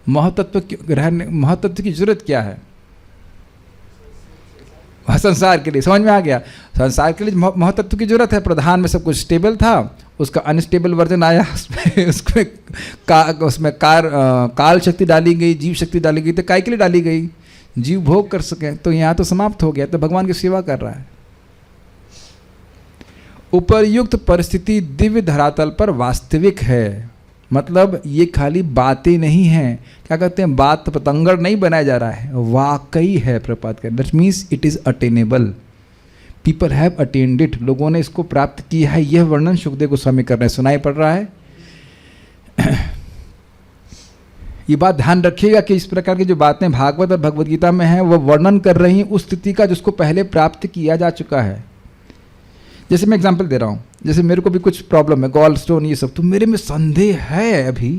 महतत्व की जरूरत क्या है? संसार के लिए, समझ में आ गया। संसार के लिए महतत्व की जरूरत है। प्रधान में सब कुछ स्टेबल था, उसका अनस्टेबल वर्जन आया, उसमें काल शक्ति डाली गई, जीव शक्ति डाली गई। तो काय के लिए डाली गई? जीव भोग कर सके। तो यहाँ तो समाप्त हो गया, तो भगवान की सेवा कर रहा है। उपर्युक्त परिस्थिति दिव्य धरातल पर वास्तविक है, मतलब ये खाली बातें नहीं हैं। क्या कहते हैं, बात पतंगड़ नहीं बनाया जा रहा है, वाकई है। प्रपात कर, that means it is attainable, people have attend it, लोगों ने इसको प्राप्त किया है। यह वर्णन सुखदेव गोस्वामी कर रहे हैं, सुनाई पड़ रहा है। ये बात ध्यान रखिएगा कि इस प्रकार की जो बातें भागवत और भगवद गीता में हैं, वह वर्णन कर रही हैं उस स्थिति का जिसको पहले प्राप्त किया जा चुका है। जैसे मैं एग्जांपल दे रहा हूँ, जैसे मेरे को भी कुछ प्रॉब्लम है, गॉल स्टोन ये सब, तो मेरे में संदेह है अभी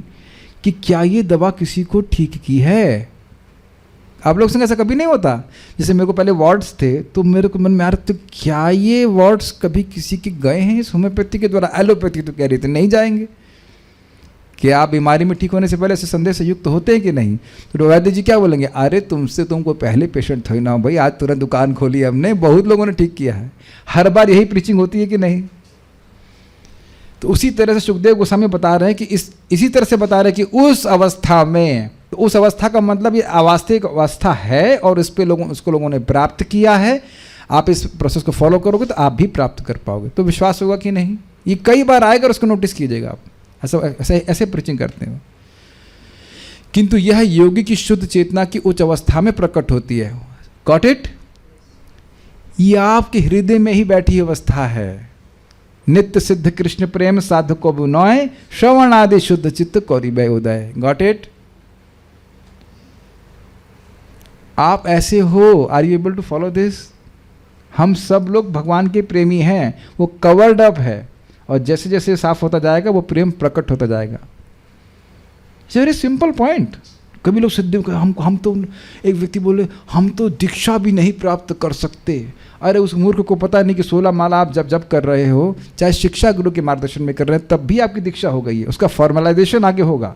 कि क्या ये दवा किसी को ठीक की है। आप लोग संग ऐसा कभी नहीं होता? जैसे मेरे को पहले वार्ड्स थे, तो मेरे को मन में आ रहा था क्या ये वार्ड्स कभी किसी के गए हैं इस होम्योपैथी के द्वारा? एलोपैथी तो कह रही थी नहीं जाएंगे। क्या आप बीमारी में ठीक होने से पहले ऐसे संदेह से युक्त होते हैं कि नहीं? तो वैद्य जी क्या बोलेंगे, अरे तुमको पहले पेशेंट थे ना भाई, आज तुरंत दुकान खोली हमने, बहुत लोगों ने ठीक किया है। हर बार यही प्रीचिंग होती है कि नहीं? तो उसी तरह से सुखदेव गोस्वामी बता रहे हैं कि इसी तरह से बता रहे हैं कि उस अवस्था में, तो उस अवस्था का मतलब ये अवास्तविक अवस्था है और इस पे उसको लोगों ने प्राप्त किया है। आप इस प्रोसेस को फॉलो करोगे तो आप भी प्राप्त कर पाओगे। तो विश्वास होगा कि नहीं? ये कई बार आएगा और उसको नोटिस कीजिएगा आप। ऐसे प्रीचिंग करते हैं। किंतु यह योगी की शुद्ध चेतना की उच्च अवस्था में प्रकट होती है। Got it? ये आपके हृदय में ही बैठी अवस्था है। नित्य सिद्ध कृष्ण प्रेम साधु को बुनोय, श्रवण आदि शुद्ध चित्त कौरिबय उदय। Got it? आप ऐसे हो, are you able to follow this? हम सब लोग भगवान के प्रेमी हैं, वो कवर्ड अप है, और जैसे जैसे साफ होता जाएगा वो प्रेम प्रकट होता जाएगा। It's very simple point. कभी लोग सिद्धि हम तो, एक व्यक्ति बोले हम तो दीक्षा भी नहीं प्राप्त कर सकते। अरे उस मूर्ख को पता नहीं कि 16 माला आप जब कर रहे हो, चाहे शिक्षा गुरु के मार्गदर्शन में कर रहे हैं, तब भी आपकी दीक्षा हो गई है, उसका फॉर्मलाइजेशन आगे होगा।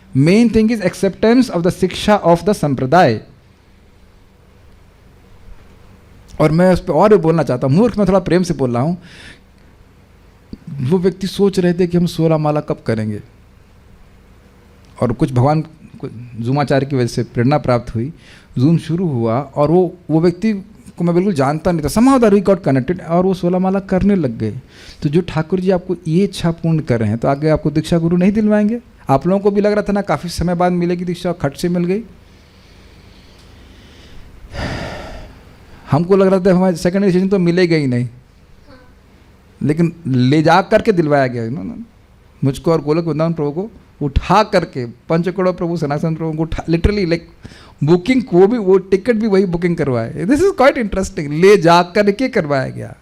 Main thing is acceptance of the शिक्षा ऑफ द संप्रदाय। और मैं उस पर और भी बोलना चाहता हूँ, मूर्ख मैं थोड़ा प्रेम से बोल रहा हूँ। वो व्यक्ति सोच रहे थे कि हम 16 माला कब करेंगे, और कुछ भगवान जूमाचार्य की वजह से प्रेरणा प्राप्त हुई, जूम शुरू हुआ, और वो व्यक्ति को मैं बिल्कुल जानता नहीं था, somehow वी गॉट कनेक्टेड, और वो 16 माला करने लग गए। तो जो ठाकुर जी आपको ये इच्छा पूर्ण कर रहे हैं, तो आगे आपको दीक्षा गुरु नहीं दिलवाएंगे? आप लोगों को भी लग रहा था ना काफ़ी समय बाद मिलेगी दीक्षा, खट से मिल गई। हमको लग रहा था हमारे सेकंड डिसीजन तो मिलेगा ही नहीं, लेकिन ले जा करके दिलवाया गया इन्होंने मुझको और गोलक वृंदावन प्रभु को उठा करके, पंचकड़ों प्रभु सनातन प्रभु को उठा, लिटरली लाइक बुकिंग, वो टिकट भी वही बुकिंग करवाए। This is quite interesting. ले जा करके करवाया गया।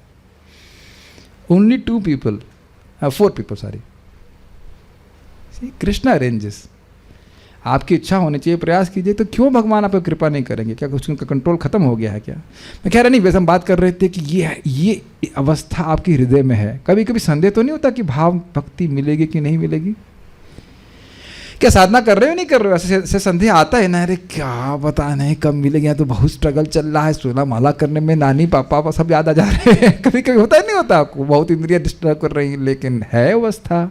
Only 4 people sorry. Krishna arranges. आपकी इच्छा होनी चाहिए, प्रयास कीजिए, तो क्यों भगवान आप पर कृपा नहीं करेंगे? क्या कुछ उनका कंट्रोल खत्म हो गया है क्या? मैं कह रहा नहीं, वैसे हम बात कर रहे थे कि ये अवस्था आपके हृदय में है। कभी कभी संदेह तो नहीं होता कि भाव भक्ति मिलेगी कि नहीं मिलेगी? क्या साधना कर रहे हो नहीं कर रहे हो, ऐसे संदेह आता है ना, अरे क्या बता नहीं कब मिलेगी, यहाँ तो बहुत स्ट्रगल चल रहा है, 16 माला करने में नानी पापा सब याद आ जा रहे हैं। कभी कभी होता ही नहीं होता आपको, बहुत इंद्रियां डिस्टर्ब कर रही हैं, लेकिन है अवस्था।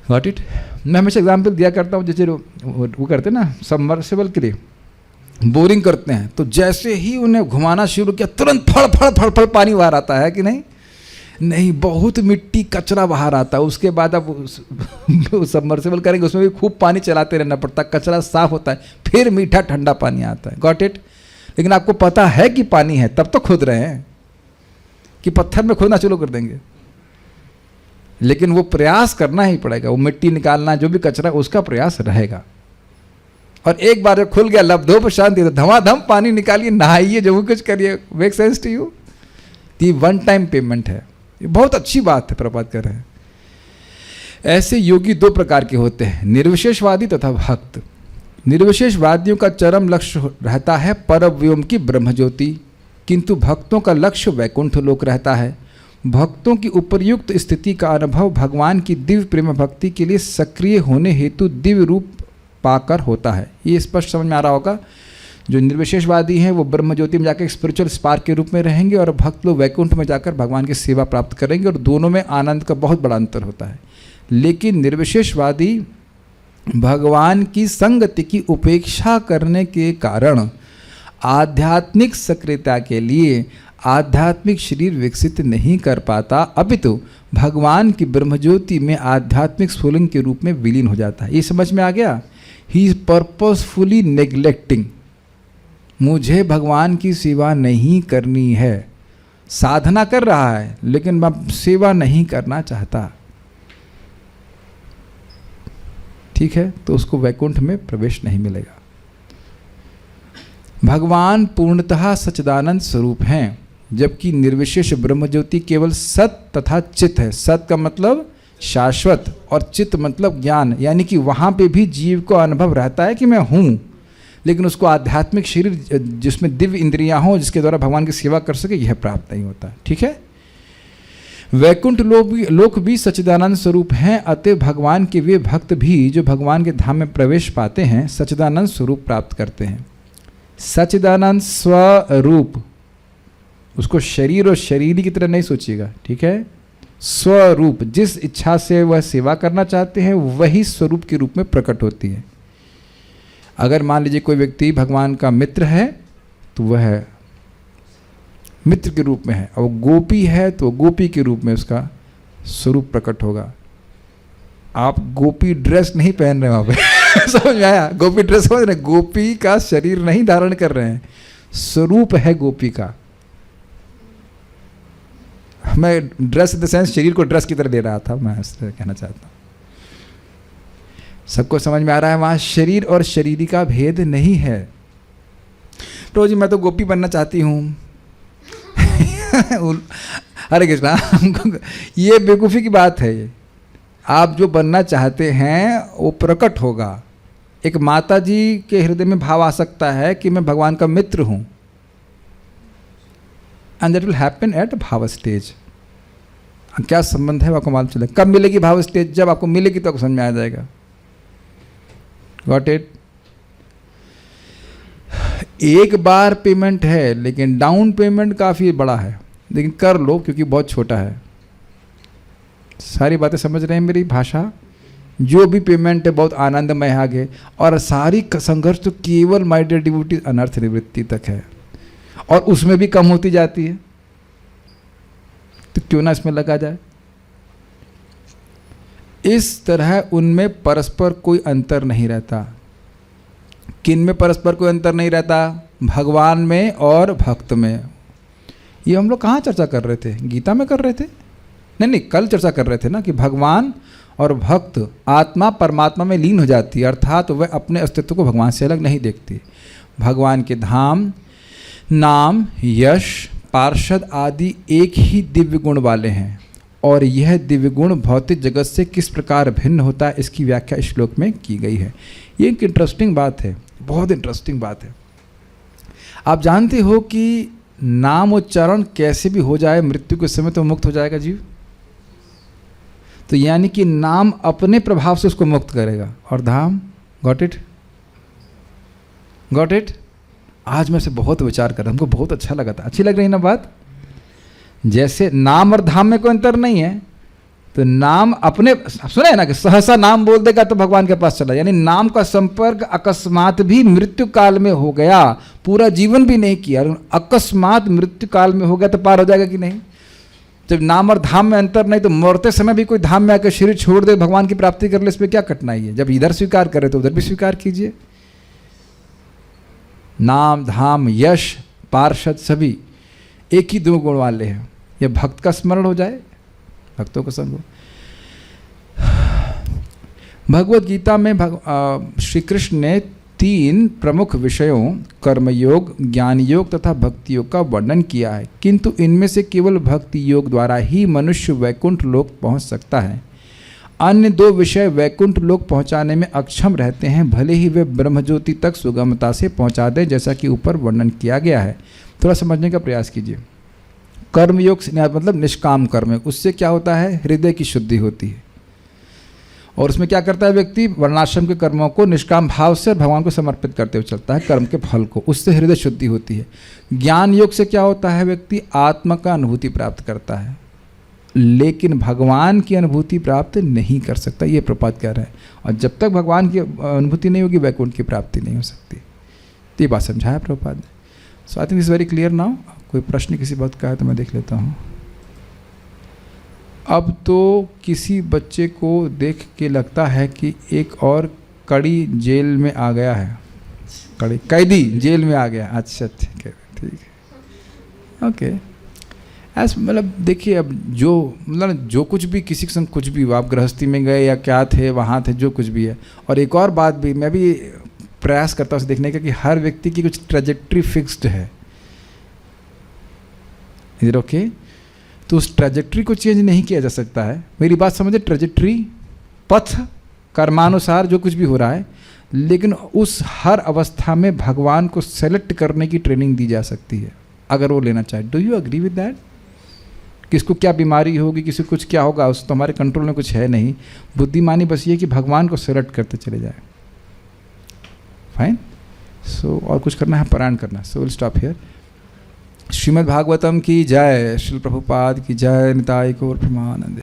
Got it? मैं हमेशा एग्जाम्पल दिया करता हूँ, जैसे वो करते ना सबमर्सिबल के लिए बोरिंग करते हैं, तो जैसे ही उन्हें घुमाना शुरू किया तुरंत फड़ फड़ पानी बाहर आता है कि नहीं, बहुत मिट्टी कचरा बाहर आता है। उसके बाद आप सबमर्सिबल करेंगे, उसमें भी खूब पानी चलाते रहना पड़ता है, कचरा साफ होता है, फिर मीठा ठंडा पानी आता है। Got it? लेकिन आपको पता है कि पानी है, तब तो खोद रहे हैं कि पत्थर में खोदना शुरू कर देंगे। लेकिन वो प्रयास करना ही पड़ेगा, वो मिट्टी निकालना, जो भी कचरा उसका प्रयास रहेगा। और एक बार जब खुल गया लब्धो पर शांति, तो धमाधम पानी निकालिए, नहाइए, जो कुछ करिए। Make sense to you? ये 1 टाइम पेमेंट है। ये बहुत अच्छी बात है, प्रपात कर रहे हैं। ऐसे योगी 2 प्रकार के होते हैं, निर्विशेषवादी तथा भक्त। निर्विशेषवादियों का चरम लक्ष्य रहता है परव्योम की ब्रह्मज्योति, किंतु भक्तों का लक्ष्य वैकुंठ लोक रहता है। भक्तों की उपर्युक्त स्थिति का अनुभव भगवान की दिव्य प्रेम भक्ति के लिए सक्रिय होने हेतु दिव्य रूप पाकर होता है। ये स्पष्ट समझ में आ रहा होगा। जो निर्विशेषवादी हैं वो ब्रह्म ज्योति में जाकर स्पिरिचुअल स्पार्क के रूप में रहेंगे और भक्त लोग वैकुंठ में जाकर भगवान की सेवा प्राप्त करेंगे, और दोनों में आनंद का बहुत बड़ा अंतर होता है। लेकिन निर्विशेषवादी भगवान की संगति की उपेक्षा करने के कारण आध्यात्मिक सक्रियता के लिए आध्यात्मिक शरीर विकसित नहीं कर पाता, अपितु भगवान की ब्रह्मज्योति में आध्यात्मिक स्फुलिंग के रूप में विलीन हो जाता है। ये समझ में आ गया? ही इज पर्पसफुली नेग्लेक्टिंग, मुझे भगवान की सेवा नहीं करनी है, साधना कर रहा है लेकिन मैं सेवा नहीं करना चाहता, ठीक है, तो उसको वैकुंठ में प्रवेश नहीं मिलेगा। भगवान पूर्णतः सच्चिदानंद स्वरूप हैं, जबकि निर्विशेष ब्रह्मज्योति केवल सत तथा चित है। सत का मतलब शाश्वत और चित मतलब ज्ञान, यानी कि वहाँ पे भी जीव को अनुभव रहता है कि मैं हूँ, लेकिन उसको आध्यात्मिक शरीर जिसमें दिव्य इंद्रियाँ हों जिसके द्वारा भगवान की सेवा कर सके, यह प्राप्त नहीं होता। ठीक है, वैकुंठ लोक भी सच्चिदानंद स्वरूप हैं, अतः भगवान के वे भक्त भी जो भगवान के धाम में प्रवेश पाते हैं सच्चिदानंद स्वरूप प्राप्त करते हैं। सच्चिदानंद स्वरूप, उसको शरीर और शरीरी की तरह नहीं सोचिएगा, ठीक है। स्वरूप, जिस इच्छा से वह सेवा करना चाहते हैं वही स्वरूप के रूप में प्रकट होती है। अगर मान लीजिए कोई व्यक्ति भगवान का मित्र है तो वह मित्र के रूप में है, और गोपी है तो गोपी के रूप में उसका स्वरूप प्रकट होगा। आप गोपी ड्रेस नहीं पहन रहे वहाँ पे समझ में आया? गोपी ड्रेस समझ रहे, गोपी का शरीर नहीं धारण कर रहे हैं, स्वरूप है गोपी का। मैं ड्रेस इन द सेंस शरीर को ड्रेस की तरह ले रहा था, मैं इसलिए कहना चाहता हूँ। सबको समझ में आ रहा है? वहाँ शरीर और शरीरी का भेद नहीं है। तो जी मैं तो गोपी बनना चाहती हूँ हरे कृष्णा ये बेवकूफ़ी की बात है। ये आप जो बनना चाहते हैं वो प्रकट होगा। एक माता जी के हृदय में भाव आ सकता है कि मैं भगवान का मित्र हूँ, and that will happen at भाव स्टेज। क्या संबंध है आपको मालूम चले? कब मिलेगी भाव स्टेज? जब आपको मिलेगी तो आपको समझ में आ जाएगा। Got it? एक बार पेमेंट है लेकिन डाउन पेमेंट काफ़ी बड़ा है, लेकिन कर लो क्योंकि बहुत छोटा है। सारी बातें समझ रहे हैं मेरी भाषा? जो भी पेमेंट है बहुत आनंदमय है आगे, और सारी संघर्ष तो केवल माय डियर डिवोटी अनर्थ निवृत्ति तक है, और उसमें भी कम होती जाती है। तो क्यों ना इसमें लगा जाए? इस तरह उनमें परस्पर कोई अंतर नहीं रहता। किन में परस्पर कोई अंतर नहीं रहता? भगवान में और भक्त में। ये हम लोग कहाँ चर्चा कर रहे थे? गीता में कर रहे थे? नहीं, कल चर्चा कर रहे थे ना कि भगवान और भक्त आत्मा परमात्मा में लीन हो जाती है, अर्थात वह अपने अस्तित्व को भगवान से अलग नहीं देखती। भगवान के धाम, नाम, यश, पार्षद आदि एक ही दिव्य गुण वाले हैं, और यह दिव्य गुण भौतिक जगत से किस प्रकार भिन्न होता है इसकी व्याख्या इस श्लोक में की गई है। ये एक इंटरेस्टिंग बात है, बहुत इंटरेस्टिंग बात है। आप जानते हो कि नाम उच्चारण कैसे भी हो जाए मृत्यु के समय तो मुक्त हो जाएगा जीव। तो यानी कि नाम अपने प्रभाव से उसको मुक्त करेगा, और धाम, गॉट इट? Got it? आज मैं से बहुत विचार कर रहा हूँ, हमको बहुत अच्छा लगा था। अच्छी लग रही ना बात? जैसे नाम और धाम में कोई अंतर नहीं है, तो नाम अपने, सुना है ना कि सहसा नाम बोल देगा तो भगवान के पास चला, यानी नाम का संपर्क अकस्मात भी मृत्यु काल में हो गया, पूरा जीवन भी नहीं किया, अकस्मात मृत्यु काल में हो गया तो पार हो जाएगा कि नहीं? जब नाम और धाम में अंतर नहीं तो मरते समय भी कोई धाम में आकर शरीर छोड़ दे भगवान की प्राप्ति कर ले, इसमें क्या कठिनाई है? जब इधर स्वीकार करे तो उधर भी स्वीकार कीजिए। नाम, धाम, यश, पार्षद सभी एक ही दो गुण वाले हैं। यह भक्त का स्मरण हो जाए, भक्तों का संग हो। भगवत गीता में श्री कृष्ण ने 3 प्रमुख विषयों कर्मयोग, ज्ञान योग तथा भक्ति योग का वर्णन किया है, किंतु इनमें से केवल भक्ति योग द्वारा ही मनुष्य वैकुंठ लोक पहुंच सकता है। अन्य 2 विषय वैकुंठ लोक पहुंचाने में अक्षम रहते हैं, भले ही वे ब्रह्मज्योति तक सुगमता से पहुंचा दें, जैसा कि ऊपर वर्णन किया गया है। थोड़ा समझने का प्रयास कीजिए। कर्मयोग मतलब निष्काम कर्म, उससे क्या होता है? हृदय की शुद्धि होती है, और उसमें क्या करता है व्यक्ति, वर्णाश्रम के कर्मों को निष्काम भाव से भगवान को समर्पित करते हुए चलता है, कर्म के फल को, उससे हृदय शुद्धि होती है। ज्ञान योग से क्या होता है, व्यक्ति आत्मा का अनुभूति प्राप्त करता है, लेकिन भगवान की अनुभूति प्राप्त नहीं कर सकता, ये प्रपात कह रहे हैं। और जब तक भगवान की अनुभूति नहीं होगी वैकुंठ की प्राप्ति नहीं हो सकती। तो ये बात समझाया प्रभुपाद ने। So I think is very clear now. कोई प्रश्न किसी बात का है तो मैं देख लेता हूँ। अब तो किसी बच्चे को देख के लगता है कि एक और कड़ी जेल में आ गया है, कड़ी कैदी जेल में आ गया। अच्छा ठीक है, ठीक है, ओके। ऐसा मतलब देखिए, अब जो मतलब जो कुछ भी किसी के संग कुछ भी हुआ, आप गृहस्थी में गए या क्या थे वहाँ थे, जो कुछ भी है। और एक और बात भी मैं भी प्रयास करता हूँ उसे देखने का कि हर व्यक्ति की कुछ ट्रेजेक्ट्री फिक्स्ड है। इधर ओके, तो उस ट्रेजेक्ट्री को चेंज नहीं किया जा सकता है। मेरी बात समझे, ट्रेजेक्ट्री पथ कर्मानुसार जो कुछ भी हो रहा है, लेकिन उस हर अवस्था में भगवान को सेलेक्ट करने की ट्रेनिंग दी जा सकती है अगर वो लेना चाहे। Do you agree with that? किसको क्या बीमारी होगी, किसी को कुछ क्या होगा, उस तो हमारे कंट्रोल में कुछ है नहीं। बुद्धिमानी बस ये कि भगवान को सेलेक्ट करते चले जाए। फाइन। सो और कुछ करना है, पारायण करना। So will stop here. Shrimad Bhagavatam की जय, श्रील प्रभुपाद की जय, निताई गौर प्रेमानंद।